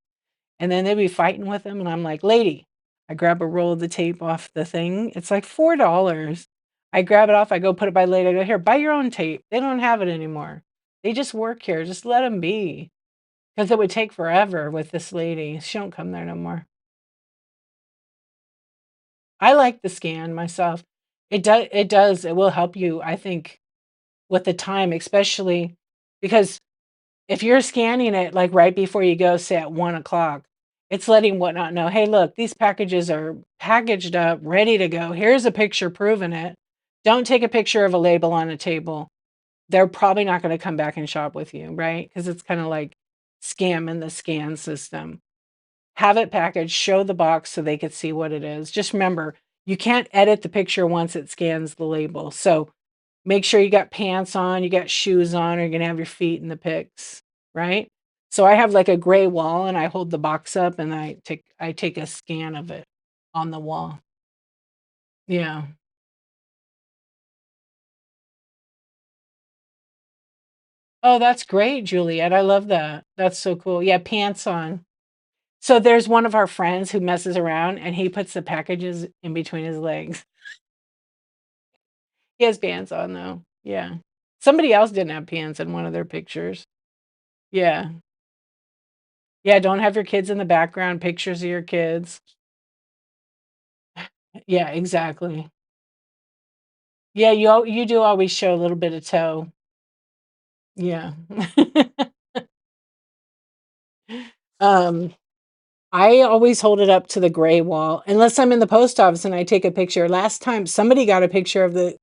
And then they'd be fighting with them, and I'm like, "Lady," I grab a roll of the tape off the thing. It's like $4. I grab it off, I go put it by later. I go, "Here, buy your own tape." They don't have it anymore. They just work here. Just let them be, because it would take forever with this lady. She don't come there no more. I like the scan myself. It does. It will help you, I think, with the time, especially because if you're scanning it, like, right before you go, say, at 1 o'clock, it's letting Whatnot know, "Hey, look, these packages are packaged up, ready to go. Here's a picture proving it. Don't take a picture of a label on a table." They're probably not gonna come back and shop with you, right? Because it's kinda like scamming the scan system. Have it packaged, show the box so they could see what it is. Just remember, you can't edit the picture once it scans the label, so make sure you got pants on, you got shoes on, or you're gonna have your feet in the pics, right? So I have like a gray wall and I hold the box up and I take a scan of it on the wall. Yeah. Oh, that's great, Juliet. I love that. That's so cool. Yeah, pants on. So there's one of our friends who messes around and he puts the packages in between his legs. He has pants on though. Yeah. Somebody else didn't have pants in one of their pictures. Yeah. Yeah, don't have your kids in the background, pictures of your kids. Yeah, exactly. Yeah, you do always show a little bit of toe. Yeah. Um, I always hold it up to the gray wall unless I'm in the post office and I take a picture. Last time somebody got a picture of the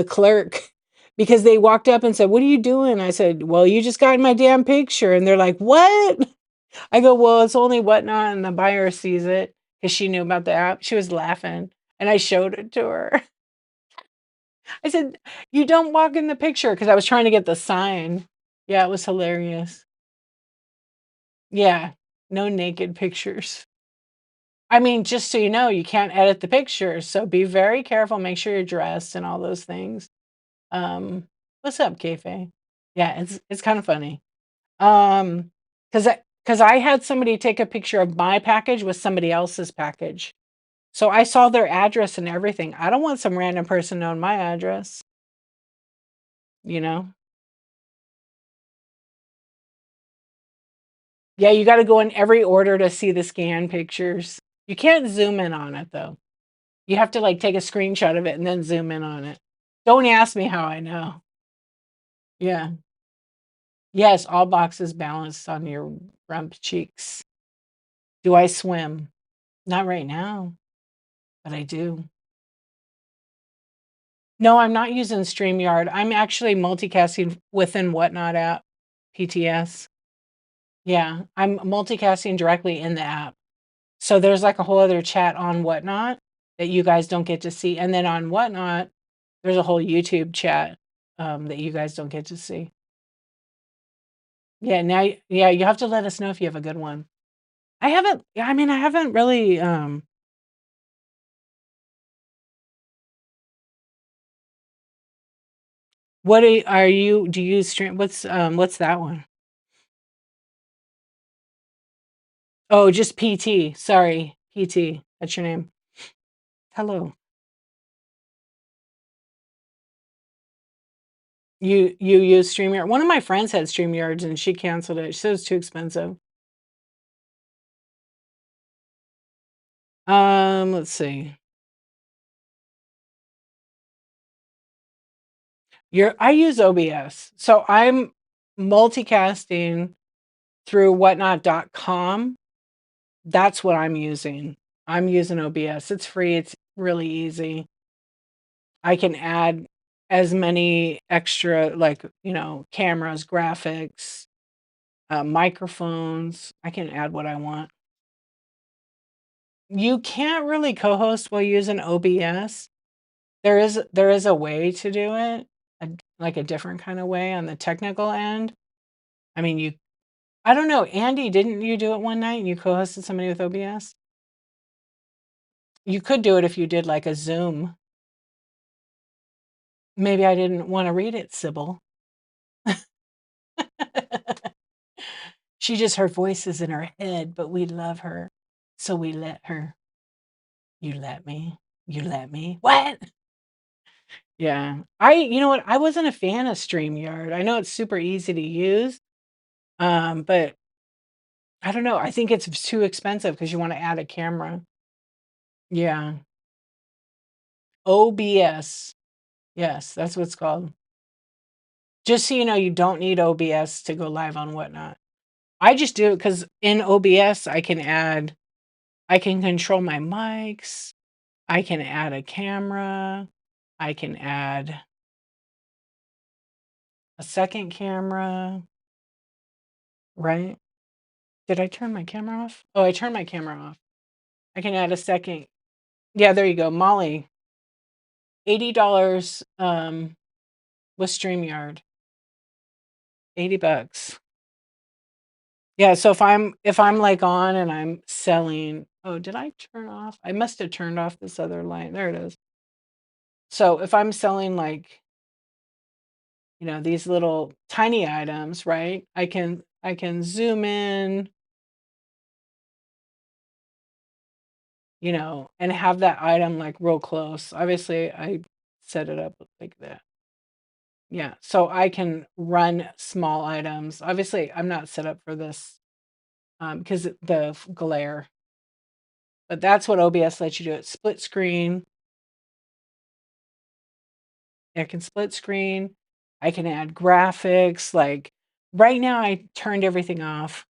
clerk because they walked up and said, "What are you doing?" I said, "Well, you just got my damn picture." And they're like, "What?" I go, "Well, it's only Whatnot and the buyer sees it because she knew about the app." She was laughing and I showed it to her. I said, "You don't walk in the picture," because I was trying to get the sign. Yeah, it was hilarious. Yeah, no naked pictures. I mean, just so you know, you can't edit the pictures, so be very careful, make sure you're dressed and all those things. What's up, Kayfabe? Yeah, it's kinda funny. Um, because I had somebody take a picture of my package with somebody else's package. So I saw their address and everything. I don't want some random person knowing my address, you know? Yeah, you gotta go in every order to see the scan pictures. You can't zoom in on it, though. You have to, like, take a screenshot of it and then zoom in on it. Don't ask me how I know. Yeah. Yes, all boxes balanced on your rump cheeks. Do I swim? Not right now, but I do. No, I'm not using StreamYard. I'm actually multicasting within Whatnot app, PTS. Yeah, I'm multicasting directly in the app. So there's like a whole other chat on Whatnot that you guys don't get to see, and then on Whatnot, there's a whole YouTube chat, that you guys don't get to see. Yeah, yeah, you have to let us know if you have a good one. I mean, I haven't really, what are you do you stream what's that one? Oh, just PT, sorry, PT, that's your name. Hello. You use StreamYard? One of my friends had StreamYards and she canceled it. She said it's too expensive. Let's see. I use OBS. So I'm multicasting through whatnot.com. That's what I'm using. I'm using OBS. It's free. It's really easy. I can add as many extra, like, cameras, graphics, microphones. I can add what I want. You can't really co-host while using OBS. There is a way to do it, like a different kind of way on the technical end. I mean, I don't know, Andy, didn't you do it one night and you co-hosted somebody with OBS? You could do it if you did like a Zoom. Maybe I didn't want to read it, Sybil. She just heard voices in her head, but we love her, so we let her. You let me. You let me. What? Yeah. You know what? I wasn't a fan of StreamYard. I know it's super easy to use, but I don't know. I think it's too expensive because you want to add a camera. Yeah. OBS. Yes, that's what it's called. Just so you know, you don't need OBS to go live on Whatnot. I just do it because in OBS, I can control my mics. I can add a camera. I can add a second camera, right? Did I turn my camera off? Oh, I turned my camera off. I can add a second. Yeah, there you go. Molly, $80 with StreamYard. $80. Yeah, so if I'm like on and I'm selling, oh, did I turn off? I must have turned off this other line. There it is. So if I'm selling like, these little tiny items, right? I can zoom in, and have that item like real close. Obviously, I set it up like that. Yeah, so I can run small items. Obviously, I'm not set up for this because the glare, but that's what OBS lets you do. It split screen. I can split screen. I can add graphics. Like right now, I turned everything off.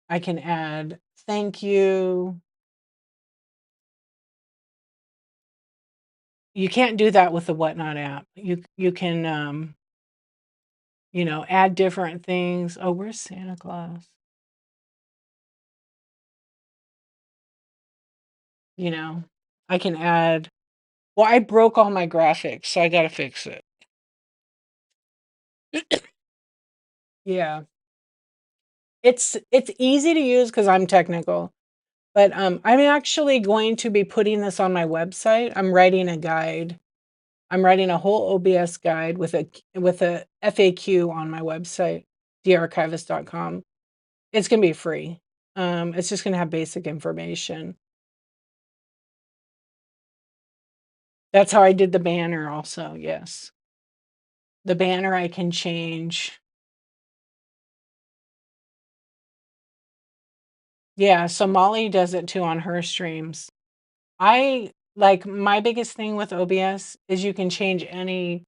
I can add thank you. You can't do that with the Whatnot app. You can add different things. Oh, where's Santa Claus? I can add. Well, I broke all my graphics, so I gotta fix it. Yeah. It's easy to use because I'm technical, but I'm actually going to be putting this on my website. I'm writing a guide. I'm writing a whole OBS guide with a FAQ on my website, thearchivist.com. It's gonna be free. It's just gonna have basic information. That's how I did the banner also, yes. The banner I can change. Yeah, so Molly does it too on her streams. My biggest thing with OBS is you can change any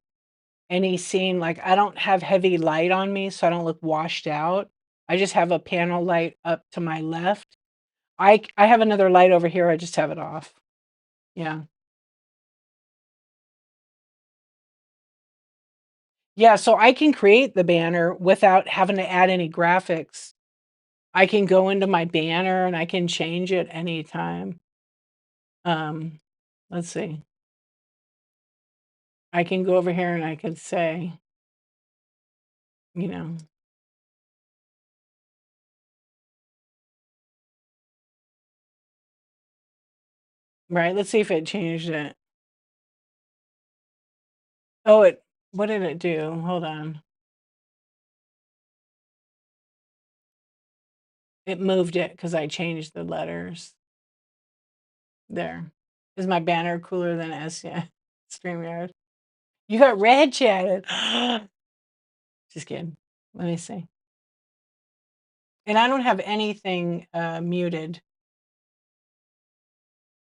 scene. Like I don't have heavy light on me, so I don't look washed out. I just have a panel light up to my left. I have another light over here, I just have it off. Yeah. Yeah, so I can create the banner without having to add any graphics. I can go into my banner and I can change it anytime. Let's see. I can go over here and I can say, you know, right, let's see if it changed it. Oh, what did it do? Hold on. It moved it because I changed the letters. There. Is my banner cooler than S? Yeah. StreamYard. You got red chatted. Just kidding. Let me see. And I don't have anything muted.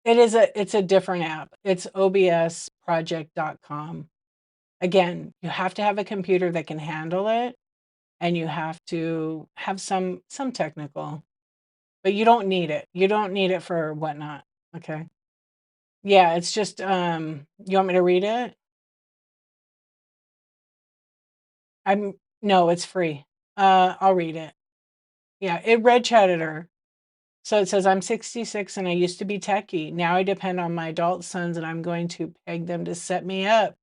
It's a different app. It's obsproject.com. Again, you have to have a computer that can handle it, and you have to have some technical. but you don't need it. You don't need it for whatnot. Okay. Yeah, it's just you want me to read it? I'm No, it's free. I'll read it. Yeah, it red chatted her. So it says, I'm 66 and I used to be techie. Now I depend on my adult sons and I'm going to peg them to set me up.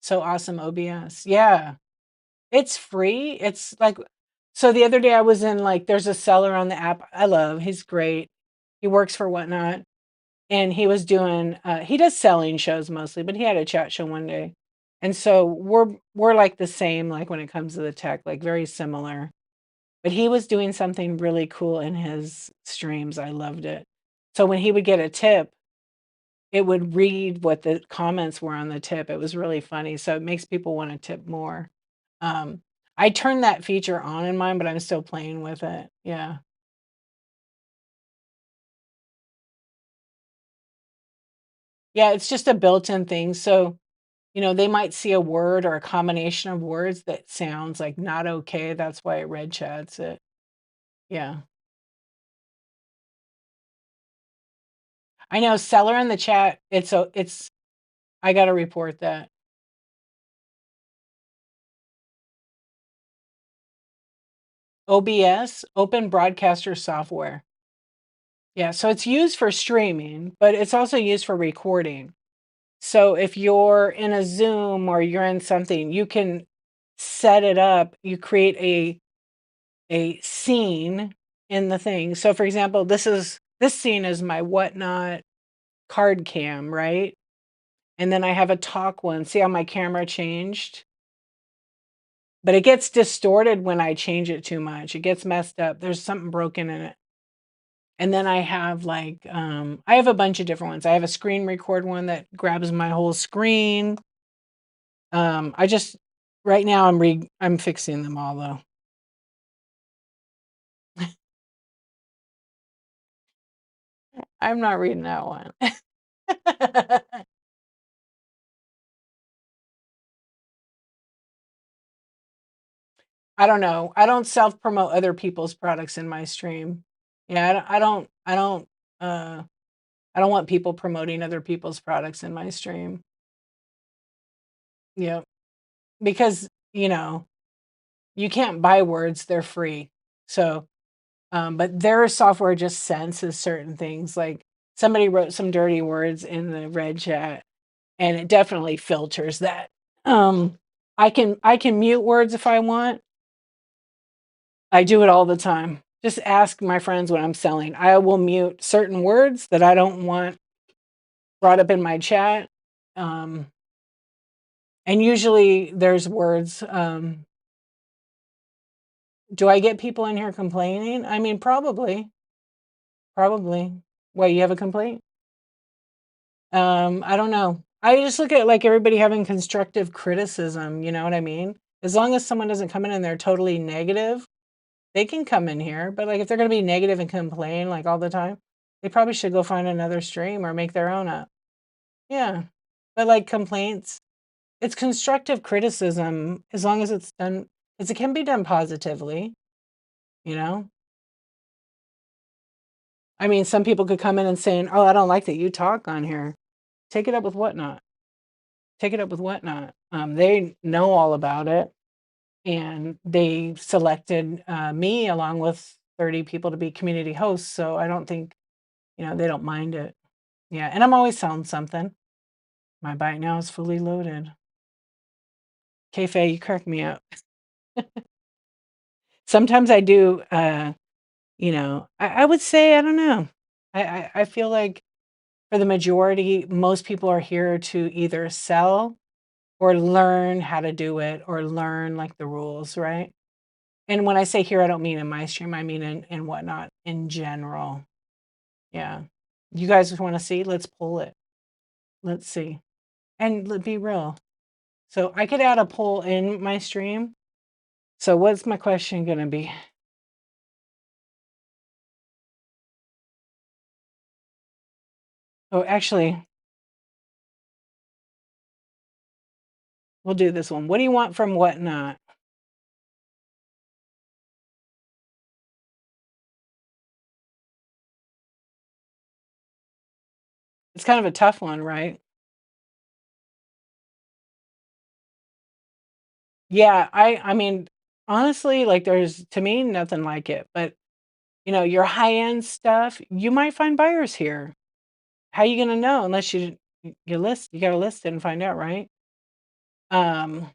So awesome, OBS. Yeah, it's free. It's like, so the other day I was in like, there's a seller on the app I love. He's great. He works for Whatnot. And he was doing, he does selling shows mostly, but he had a chat show one day. And so we're like the same, like when it comes to the tech, like very similar. But he was doing something really cool in his streams. I loved it. So when he would get a tip, it would read what the comments were on the tip. It was really funny. So it makes people want to tip more. Um, I turned that feature on in mine, but I'm still playing with it. Yeah. Yeah, it's just a built-in thing. So, they might see a word or a combination of words that sounds like not okay. That's why it red chats it. Yeah. I know seller in the chat, it's I gotta report that. OBS, Open Broadcaster Software. Yeah, so it's used for streaming, but it's also used for recording. So if you're in a Zoom or you're in something, you can set it up. You create a scene in the thing. So for example, this scene is my Whatnot card cam, right? And then I have a talk one. See how my camera changed? But it gets distorted when I change it too much. It gets messed up. There's something broken in it. And then I have like I have a bunch of different ones. I have a screen record one that grabs my whole screen. I just right now I'm fixing them all though. I'm not reading that one. I don't know. I don't self promote other people's products in my stream. Yeah, uh I don't want people promoting other people's products in my stream. Yeah, because, you can't buy words, they're free. So, but their software just senses certain things. Like somebody wrote some dirty words in the red chat and it definitely filters that. Um, I can mute words if I want. I do it all the time. Just ask my friends when I'm selling. I will mute certain words that I don't want brought up in my chat. Um, and usually there's words. Do I get people in here complaining? I mean, probably, probably. Why, you have a complaint? I don't know. I just look at like everybody having constructive criticism, you know what I mean? As long as someone doesn't come in and they're totally negative, they can come in here. But like if they're gonna be negative and complain like all the time, they probably should go find another stream or make their own up. Yeah. But like complaints, it's constructive criticism as long as it's done, as it can be done positively, you know? I mean, some people could come in and saying, "Oh, I don't like that you talk on here." Take it up with Whatnot. Take it up with Whatnot. They know all about it, and they selected me along with 30 people to be community hosts. So I don't think they don't mind it. Yeah, and I'm always selling something. My bite now is fully loaded. Kayfabe, you crack me up. Sometimes I do. I would say I don't know. I feel like for the majority, most people are here to either sell or learn how to do it or learn like the rules, right? And when I say here, I don't mean in my stream, I mean in Whatnot in general. Yeah. You guys want to see? Let's pull it. Let's see. And be real. So I could add a poll in my stream. So what's my question going to be? Oh, actually, we'll do this one. What do you want from Whatnot? It's kind of a tough one, right? Yeah, I mean, honestly, like, there's to me, nothing like it, but, your high-end stuff, you might find buyers here. How you gonna know unless you gotta list it and find out, right? Um,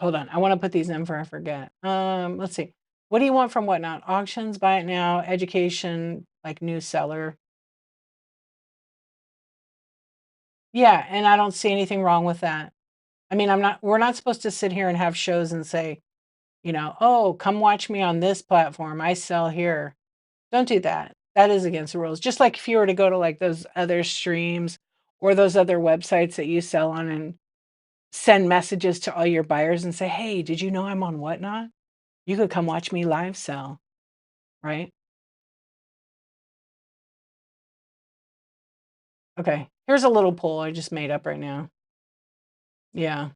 Hold on, I wanna put these in before I forget. Let's see. What do you want from Whatnot? Auctions, buy it now, education, like, new seller. Yeah, and I don't see anything wrong with that. I mean, we're not supposed to sit here and have shows and say, "Oh, come watch me on this platform. I sell here." Don't do that. That is against the rules. Just like if you were to go to like those other streams or those other websites that you sell on and send messages to all your buyers and say, "Hey, did you know I'm on Whatnot? You could come watch me live sell," right? Okay. Here's a little poll I just made up right now. Yeah.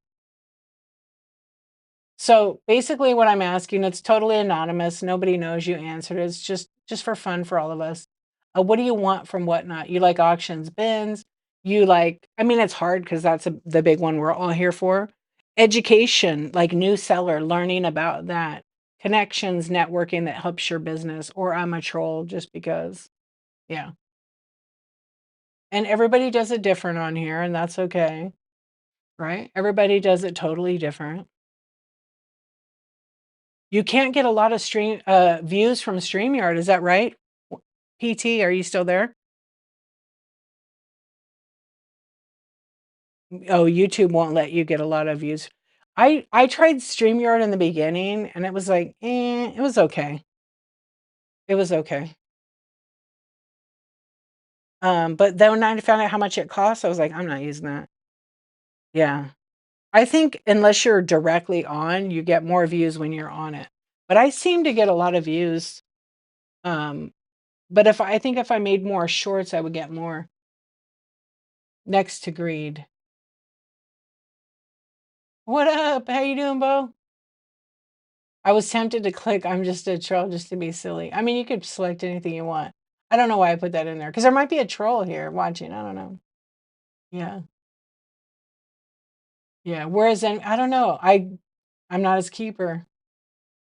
So basically what I'm asking, it's totally anonymous. Nobody knows you answered it. It's just for fun for all of us. What do you want from Whatnot? You like auctions, bins? You like, I mean, it's hard because that's the big one we're all here for. Education, like new seller, learning about that. Connections, networking that helps your business, or I'm a troll just because. Yeah. And everybody does it different on here, and that's okay, right? Everybody does it totally different. You can't get a lot of views from StreamYard, is that right? PT, are you still there? Oh, YouTube won't let you get a lot of views. I tried StreamYard in the beginning, and it was like, it was okay. It was okay. But then when I found out how much it costs, I was like, "I'm not using that." Yeah. I think unless you're directly on, you get more views when you're on it. But I seem to get a lot of views, um, but I think if I made more shorts, I would get more. Next to greed. What up? How you doing, Bo? I was tempted to click I'm just a troll just to be silly. I mean, you could select anything you want. I don't know why I put that in there because there might be a troll here watching. I don't know. Yeah. Yeah. Whereas then I don't know. I'm not his keeper.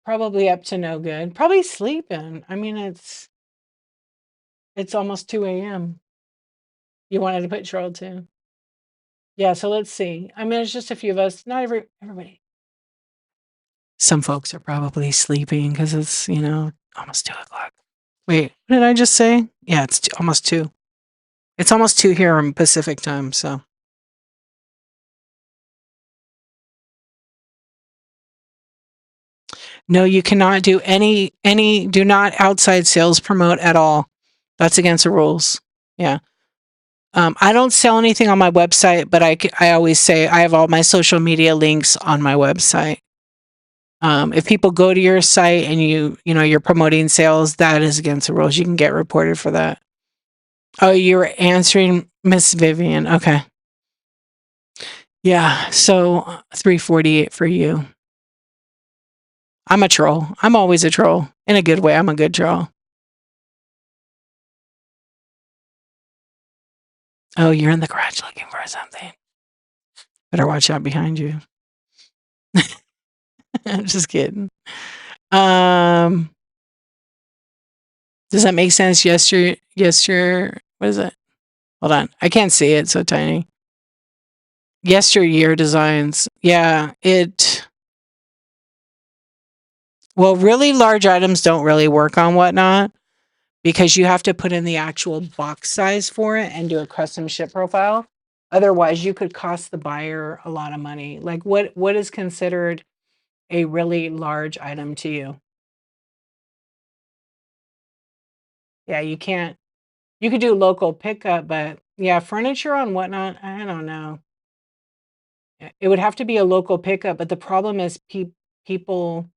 Probably up to no good. Probably sleeping. I mean, it's almost 2 a.m. You wanted to put troll too. Yeah, so let's see. I mean, it's just a few of us. Not everybody. Some folks are probably sleeping because it's, almost 2 o'clock. Wait, what did I just say? Yeah, it's almost 2. It's almost 2 here on Pacific time, so. No, you cannot do do not outside sales promote at all. That's against the rules. Yeah. I don't sell anything on my website, but I always say I have all my social media links on my website. If people go to your site and you're promoting sales, that is against the rules. You can get reported for that. Oh, you were answering Miss Vivian. Okay. Yeah. So 348 for you. I'm a troll. I'm always a troll. In a good way. I'm a good troll. Oh, you're in the garage looking for something. Better watch out behind you. I'm just kidding. Um, does that make sense? What is it? Hold on. I can't see it. It's so tiny. Yesteryear designs. Yeah, well, really large items don't really work on Whatnot because you have to put in the actual box size for it and do a custom ship profile. Otherwise, you could cost the buyer a lot of money. Like what is considered a really large item to you? Yeah, you can't. You could do local pickup, but yeah, furniture on Whatnot, I don't know. It would have to be a local pickup, but the problem is people,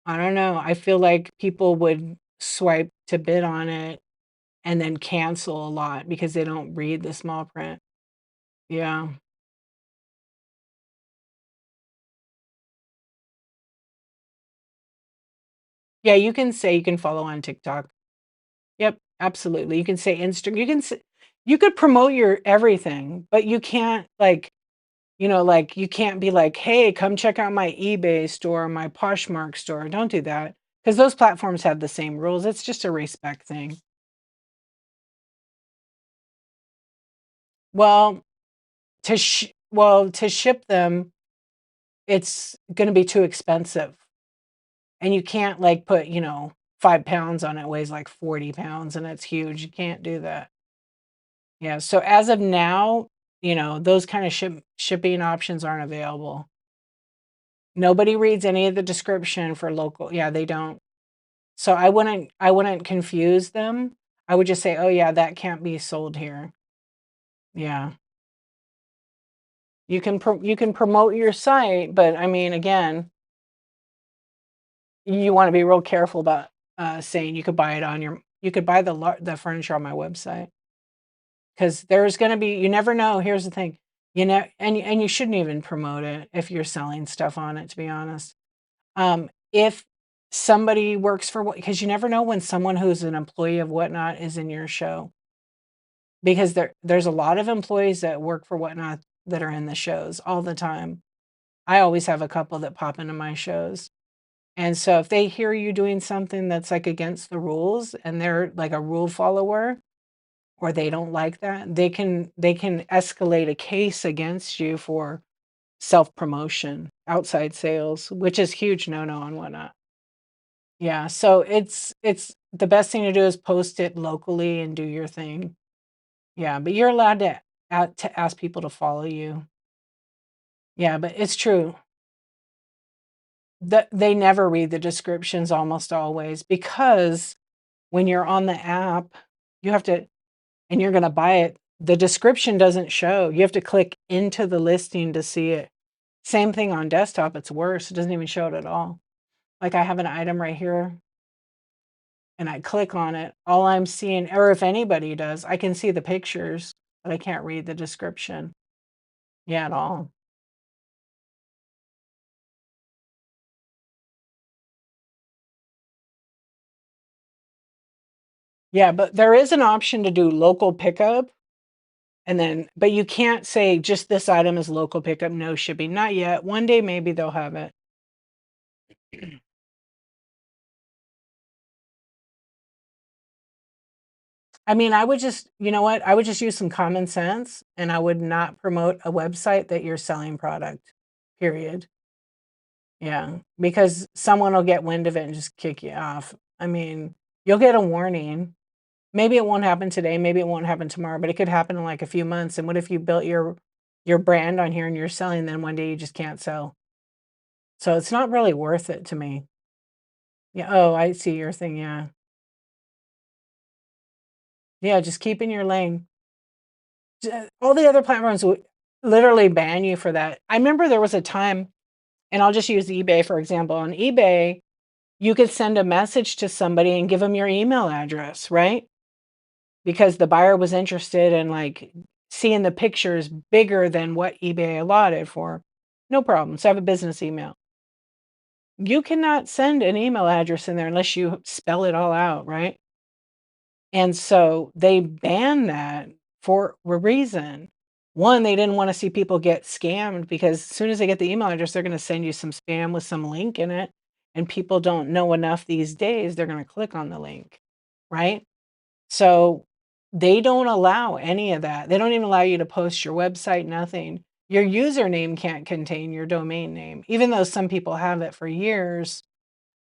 I don't know. I feel like people would swipe to bid on it and then cancel a lot because they don't read the small print. Yeah. Yeah, you can say you can follow on TikTok. Yep, absolutely. You can say you could promote your everything, but you can't like, like you can't be like, "Hey, come check out my eBay store, my Poshmark store." Don't do that because those platforms have the same rules. It's just a respect thing. Well, to ship them, it's gonna be too expensive, and you can't, like, put, 5 pounds on it, weighs like 40 pounds, and it's huge. You can't do that. Yeah, so as of now, those kind of shipping options aren't available. Nobody reads any of the description for local, yeah, they don't. So I wouldn't confuse them. I would just say, "Oh, yeah, that can't be sold here." Yeah. You can promote your site, but, I mean, again, you wanna be real careful about, saying you could buy the furniture on my website, because there's gonna be you never know. Here's the thing, and you shouldn't even promote it if you're selling stuff on it, to be honest. If somebody works for what, because you never know when someone who's an employee of Whatnot is in your show, because there's a lot of employees that work for Whatnot that are in the shows all the time. I always have a couple that pop into my shows. And so if they hear you doing something that's, like, against the rules and they're, like, a rule follower, or they don't like that, they can escalate a case against you for self-promotion, outside sales, which is huge no-no on Whatnot. Yeah, so it's the best thing to do is post it locally and do your thing. Yeah, but you're allowed to ask people to follow you. Yeah, but it's true. They never read the descriptions almost always, because when you're on the app, you have to and you're gonna buy it, the description doesn't show. You have to click into the listing to see it. Same thing on desktop, it's worse, it doesn't even show it at all. Like, I have an item right here, and I click on it, all I'm seeing, or if anybody does, I can see the pictures, but I can't read the description. Yeah, at all. Yeah, but there is an option to do local pickup, and then but you can't say just this item is local pickup, no shipping, not yet. One day maybe they'll have it. I mean, I would just you know what? I would just use some common sense, and I would not promote a website that you're selling product, period. Yeah, because someone will get wind of it and just kick you off. I mean, you'll get a warning. Maybe it won't happen today, maybe it won't happen tomorrow, but it could happen in, like, a few months, and what if you built your brand on here and you're selling, then one day you just can't sell? So it's not really worth it to me. Yeah, oh, I see your thing, yeah. Yeah, just keep in your lane. All the other platforms would literally ban you for that. I remember there was a time, and I'll just use eBay for example. On eBay, you could send a message to somebody and give them your email address, right? Because the buyer was interested in, like, seeing the pictures bigger than what eBay allotted for. No problem. So I have a business email. You cannot send an email address in there unless you spell it all out, right? And so they banned that for a reason. One, they didn't wanna see people get scammed, because as soon as they get the email address, they're gonna send you some spam with some link in it, and people don't know enough these days, they're gonna click on the link, right? So, they don't allow any of that. They don't even allow you to post your website, nothing. Your username can't contain your domain name, even though some people have it for years.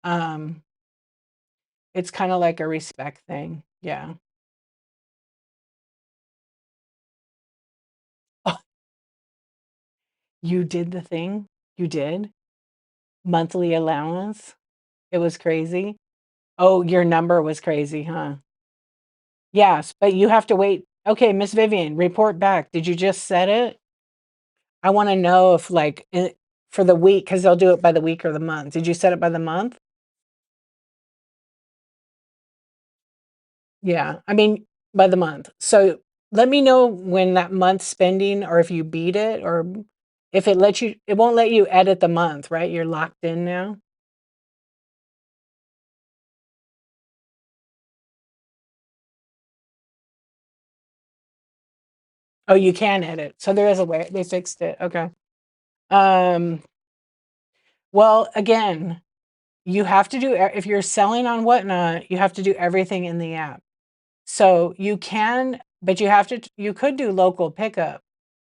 Um, it's kinda like a respect thing. Yeah. You did the thing? You did? Monthly allowance? It was crazy? Oh, your number was crazy, huh? Yes, but you have to wait. Okay, Miss Vivian, report back. Did you just set it? I wanna know if, like, for the week, because 'cause they'll do it by the week or the month. Did you set it by the month? Yeah, I mean, by the month. So, let me know when that month's spending, or if you beat it, or if it won't let you edit the month, right? You're locked in now? Oh, you can edit. So there is a way. They fixed it. Okay. Um, well, again, you have to do if you're selling on Whatnot, you have to do everything in the app. So you can, but you could do local pickup.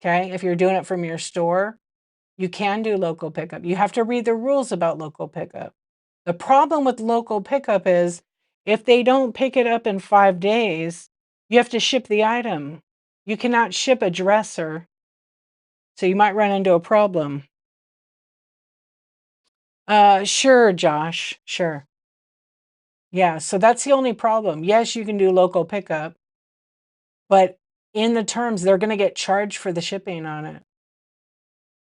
Okay. If you're doing it from your store, you can do local pickup. You have to read the rules about local pickup. The problem with local pickup is if they don't pick it up in 5 days, you have to ship the item. You cannot ship a dresser. So you might run into a problem. Sure, Josh. Sure. Yeah. So that's the only problem. Yes, you can do local pickup, but in the terms, they're going to get charged for the shipping on it.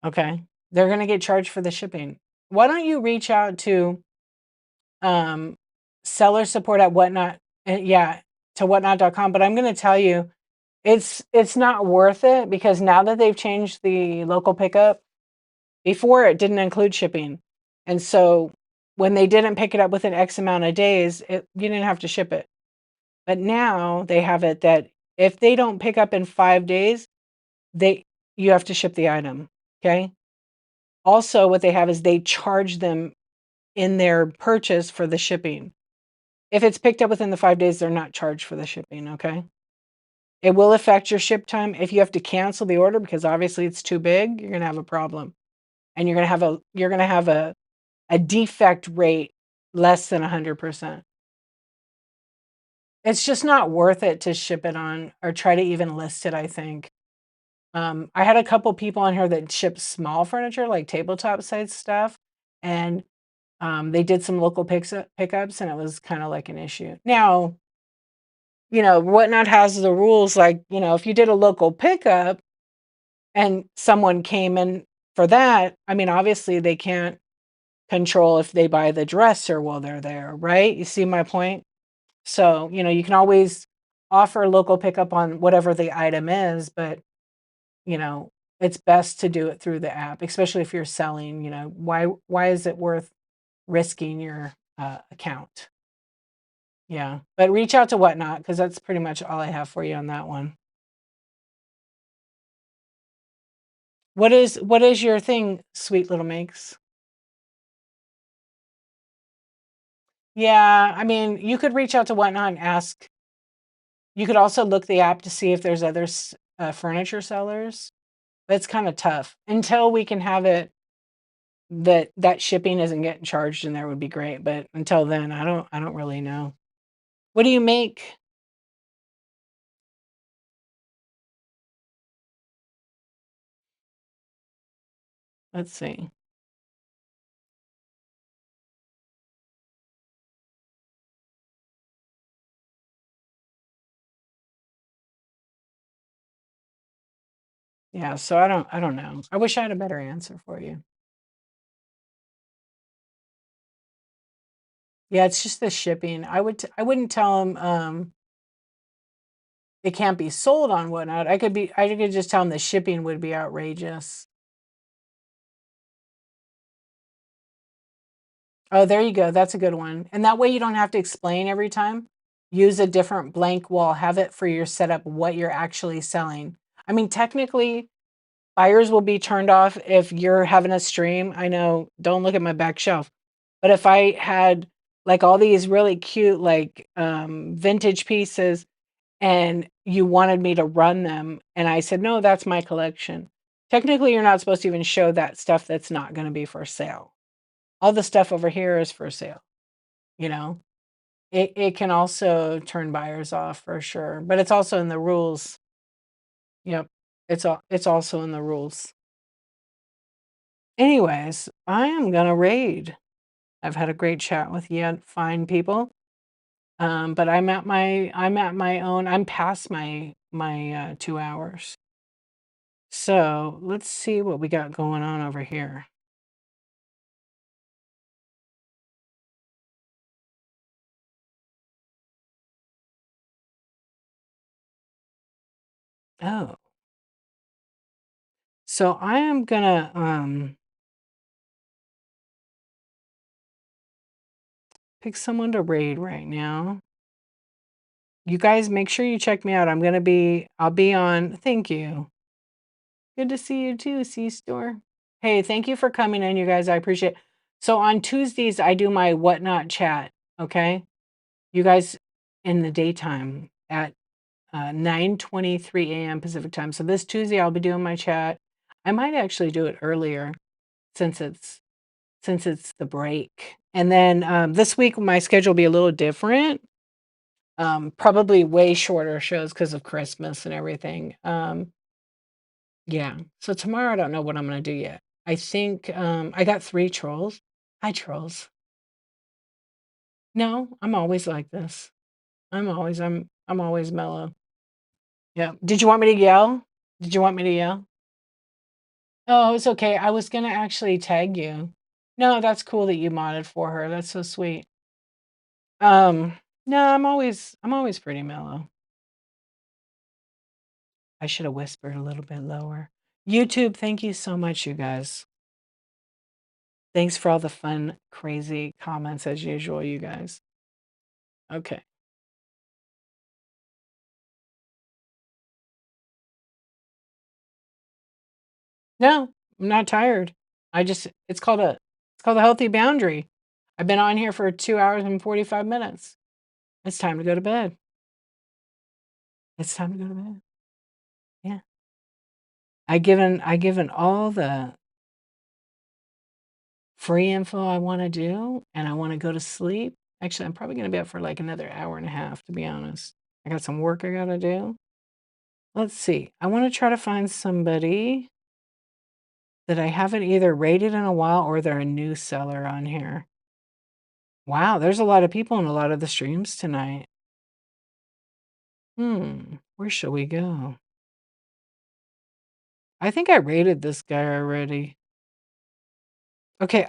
Okay. They're going to get charged for the shipping. Why don't you reach out to um, seller support at whatnot? Yeah, to whatnot.com. But I'm going to tell you, it's not worth it because now that they've changed the local pickup, before it didn't include shipping, and so when they didn't pick it up within X amount of days, you didn't have to ship it. But now they have it that if they don't pick up in 5 days, they you have to ship the item. Okay. Also, what they have is they charge them in their purchase for the shipping. If it's picked up within the 5 days, they're not charged for the shipping. Okay. It will affect your ship time if you have to cancel the order because obviously it's too big. You're gonna have a problem, and you're gonna have a defect rate less than 100%. It's just not worth it to ship it on or try to even list it, I think. I had a couple people on here that ship small furniture, like tabletop size stuff, and they did some local pickups, and it was kind of like an issue. Now, Whatnot has the rules like, if you did a local pickup and someone came in for that, I mean, obviously they can't control if they buy the dresser while they're there, right? You see my point? So, you can always offer local pickup on whatever the item is, but, you know, it's best to do it through the app, especially if you're selling, why is it worth risking your account? Yeah. But reach out to Whatnot because that's pretty much all I have for you on that one. What is your thing, sweet little makes? Yeah, I mean, you could reach out to Whatnot and ask. You could also look the app to see if there's other furniture sellers. That's kind of tough until we can have it that shipping isn't getting charged in there would be great. But until then, I don't really know. What do you make? Let's see. Yeah, so I don't know. I wish I had a better answer for you. Yeah, it's just the shipping. I wouldn't tell them it can't be sold on Whatnot. I could just tell them the shipping would be outrageous. Oh, there you go. That's a good one. And that way you don't have to explain every time. Use a different blank wall. Have it for your setup what you're actually selling. I mean, technically, buyers will be turned off if you're having a stream. I know, don't look at my back shelf. But if I had like all these really cute like vintage pieces and you wanted me to run them and I said, "No, that's my collection." Technically, you're not supposed to even show that stuff that's not going to be for sale. All the stuff over here is for sale, you know? It can also turn buyers off for sure, but it's also in the rules. Yep. It's also in the rules. Anyways, I am gonna raid. I've had a great chat with you fine people. But I'm at my own I'm past my 2 hours. So, let's see what we got going on over here. Oh. So I am gonna pick someone to raid right now. You guys make sure you check me out. I'll be on. Thank you. Good to see you too, C Store. Hey, thank you for coming in, you guys. I appreciate it. So on Tuesdays, I do my whatnot chat. Okay. You guys in the daytime at 9:23 a.m. Pacific time. So this Tuesday, I'll be doing my chat. I might actually do it earlier since it's the break. And then this week, my schedule will be a little different. Probably way shorter shows because of Christmas and everything. Yeah. So tomorrow, I don't know what I'm gonna do yet. I think I got 3 trolls. Hi, trolls. No, I'm always like this. I'm always mellow. Yeah. Did you want me to yell? Did you want me to yell? Oh, it's okay. I was gonna actually tag you. No, that's cool that you modded for her. That's so sweet. Um, no, I'm always pretty mellow. I should have whispered a little bit lower. YouTube, thank you so much, you guys. Thanks for all the fun, crazy comments as usual, you guys. Okay. No, I'm not tired. It's called a healthy boundary. I've been on here for 2 hours and 45 minutes. It's time to go to bed. It's time to go to bed. Yeah. I given all the free info I want to do and I want to go to sleep. Actually, I'm probably going to be up for like another hour and a half to be honest. I got some work I got to do. Let's see. I want to try to find somebody that I haven't either rated in a while or they're a new seller on here. Wow, there's a lot of people in a lot of the streams tonight. Where shall we go? I think I rated this guy already. Okay,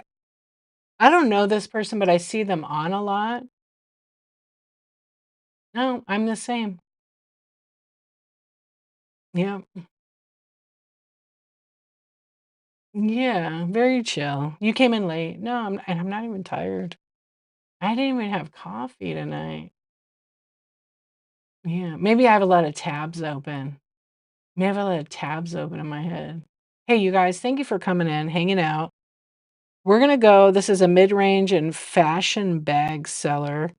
I don't know this person, but I see them on a lot. No, I'm the same. Yeah. Yeah, very chill. You came in late. No, I'm not even tired. I didn't even have coffee tonight. Yeah, maybe I have a lot of tabs open. Maybe I have a lot of tabs open in my head. Hey, you guys, thank you for coming in, hanging out. We're gonna go. This is a mid-range and fashion bag seller.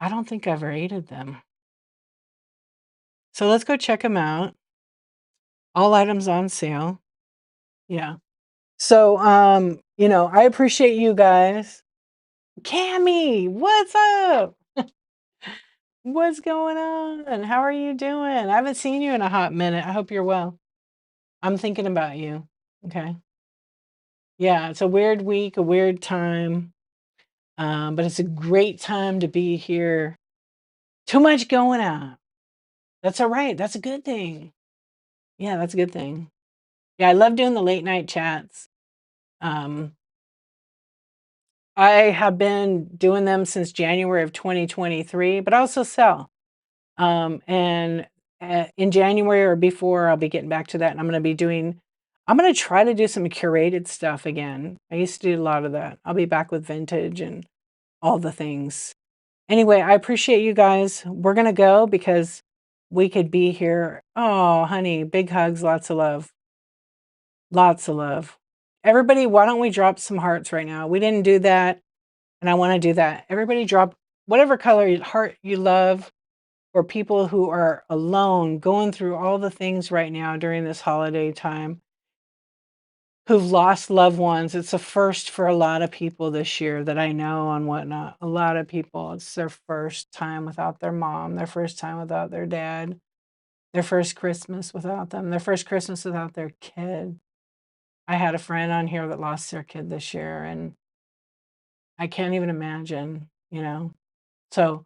I don't think I've rated them. So let's go check them out. All items on sale. Yeah. So, I appreciate you guys. Cammy, what's up? What's going on? How are you doing? I haven't seen you in a hot minute. I hope you're well. I'm thinking about you. Okay. Yeah, it's a weird week, a weird time. But it's a great time to be here. Too much going on. That's all right. That's a good thing. Yeah, that's a good thing. Yeah, I love doing the late night chats. Um, I have been doing them since January of 2023, but I also sell. And in January or before, I'll be getting back to that. And I'm going to try to do some curated stuff again. I used to do a lot of that. I'll be back with vintage and all the things. Anyway, I appreciate you guys. We're going to go because we could be here. Oh, honey, big hugs, lots of love. Lots of love. Everybody, why don't we drop some hearts right now? We didn't do that, and I want to do that. Everybody drop whatever color heart you love for people who are alone, going through all the things right now during this holiday time, who've lost loved ones. It's a first for a lot of people this year that I know and whatnot. A lot of people, it's their first time without their mom, their first time without their dad, their first Christmas without them, their first Christmas without their kid. I had a friend on here that lost their kid this year, and I can't even imagine. So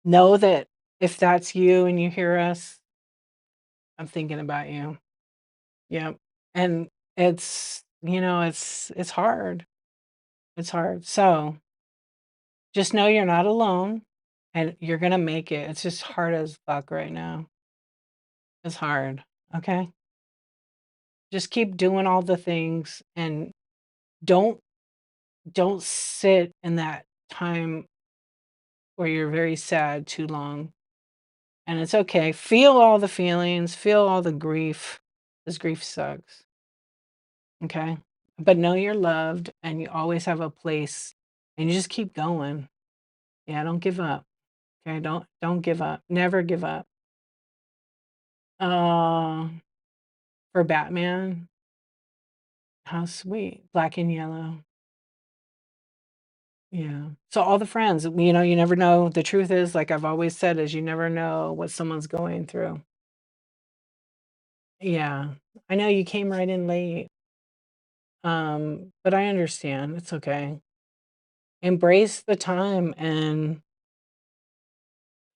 know that if that's you and you hear us, I'm thinking about you. Yep. And it's hard. It's hard. So just know you're not alone and you're gonna make it. It's just hard as fuck right now. It's hard. Okay. Just keep doing all the things and don't don't sit in that time where you're very sad too long. And it's okay. Feel all the feelings, feel all the grief, 'cause grief sucks, okay? But know you're loved and you always have a place and you just keep going. Yeah, don't give up, okay? Don't give up. Never give up. Uh, for Batman, how sweet. Black and yellow. Yeah. So all the friends, you never know. The truth is, like I've always said, is you never know what someone's going through. Yeah. I know you came right in late. But I understand. It's okay. Embrace the time and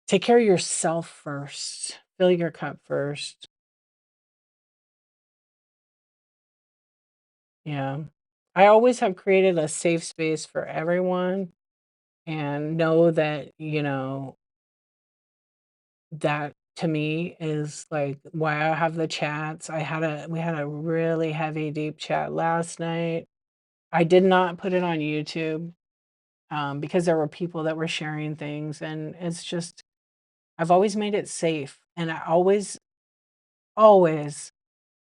take care of yourself first. Fill your cup first. Yeah. I always have created a safe space for everyone and know that, that to me is like why I have the chats. We had a really heavy, deep chat last night. I did not put it on YouTube because there were people that were sharing things, and it's just I've always made it safe, and I always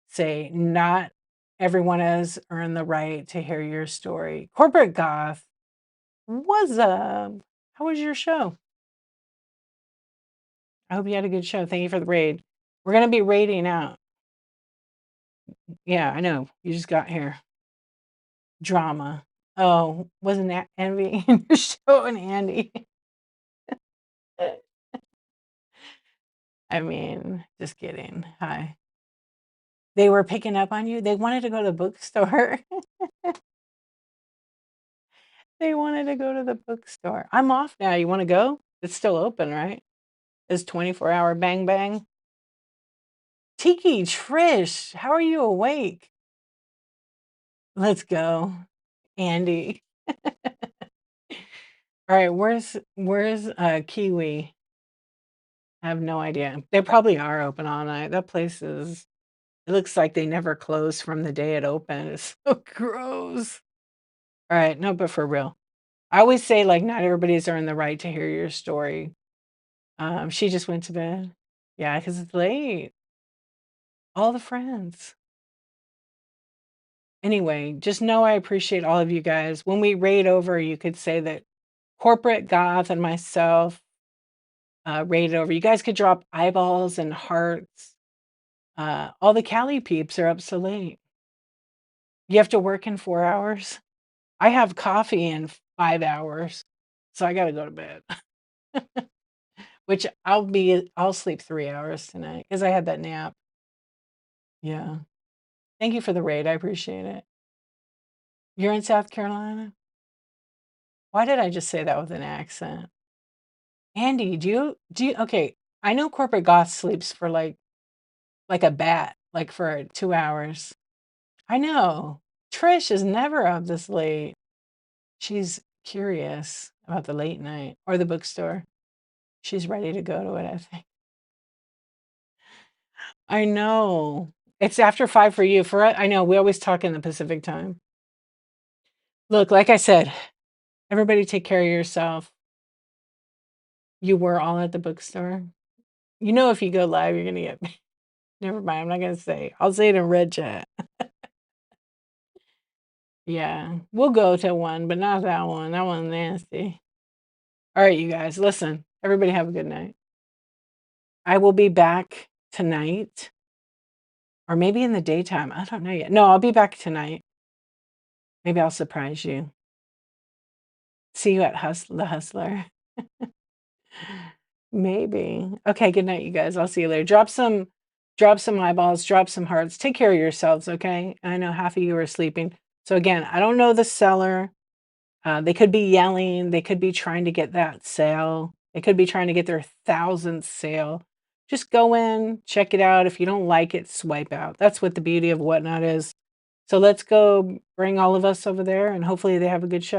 say, not everyone has earned the right to hear your story. Corporate Goth, what's up? How was your show? I hope you had a good show. Thank you for the raid. We're gonna be raiding out. Yeah, I know. You just got here. Drama. Oh, wasn't that Envy in your show and Andy? I mean, just kidding. Hi. They were picking up on you? They wanted to go to the bookstore. They wanted to go to the bookstore. I'm off now. You wanna go? It's still open, right? It's 24-hour bang bang. Tiki, Trish, how are you awake? Let's go. Andy. All right, where's Kiwi? I have no idea. They probably are open all night. That place is it looks like they never close from the day it opened. It's so gross. All right, no, but for real. I always say, like, not everybody's earned the right to hear your story. She just went to bed. Yeah, because it's late. All the friends. Anyway, just know I appreciate all of you guys. When we raid over, you could say that Corporate Goth and myself raided over. You guys could drop eyeballs and hearts. All the Cali peeps are up so late. You have to work in 4 hours. I have coffee in 5 hours, so I gotta go to bed. Which I'll sleep 3 hours tonight because I had that nap. Yeah. Thank you for the raid. I appreciate it. You're in South Carolina? Why did I just say that with an accent? Andy, do you okay, I know Corporate Goth sleeps for like a bat, like for 2 hours. I know. Trish is never up this late. She's curious about the late night or the bookstore. She's ready to go to it, I think. I know. It's after 5 for you. I know, we always talk in the Pacific time. Look, like I said, everybody take care of yourself. You were all at the bookstore. You know if you go live, you're gonna get never mind, I'm not gonna say. I'll say it in red chat. Yeah, we'll go to one, but not that one. That one's nasty. All right, you guys, listen. Everybody have a good night. I will be back tonight or maybe in the daytime. I don't know yet. No, I'll be back tonight. Maybe I'll surprise you. See you at the Hustler. Maybe. Okay, good night, you guys. I'll see you later. Drop some eyeballs, drop some hearts. Take care of yourselves, okay? I know half of you are sleeping. So again, I don't know the seller. They could be yelling. They could be trying to get that sale. They could be trying to get their 1,000th sale. Just go in, check it out. If you don't like it, swipe out. That's what the beauty of Whatnot is. So let's go bring all of us over there, and hopefully they have a good show.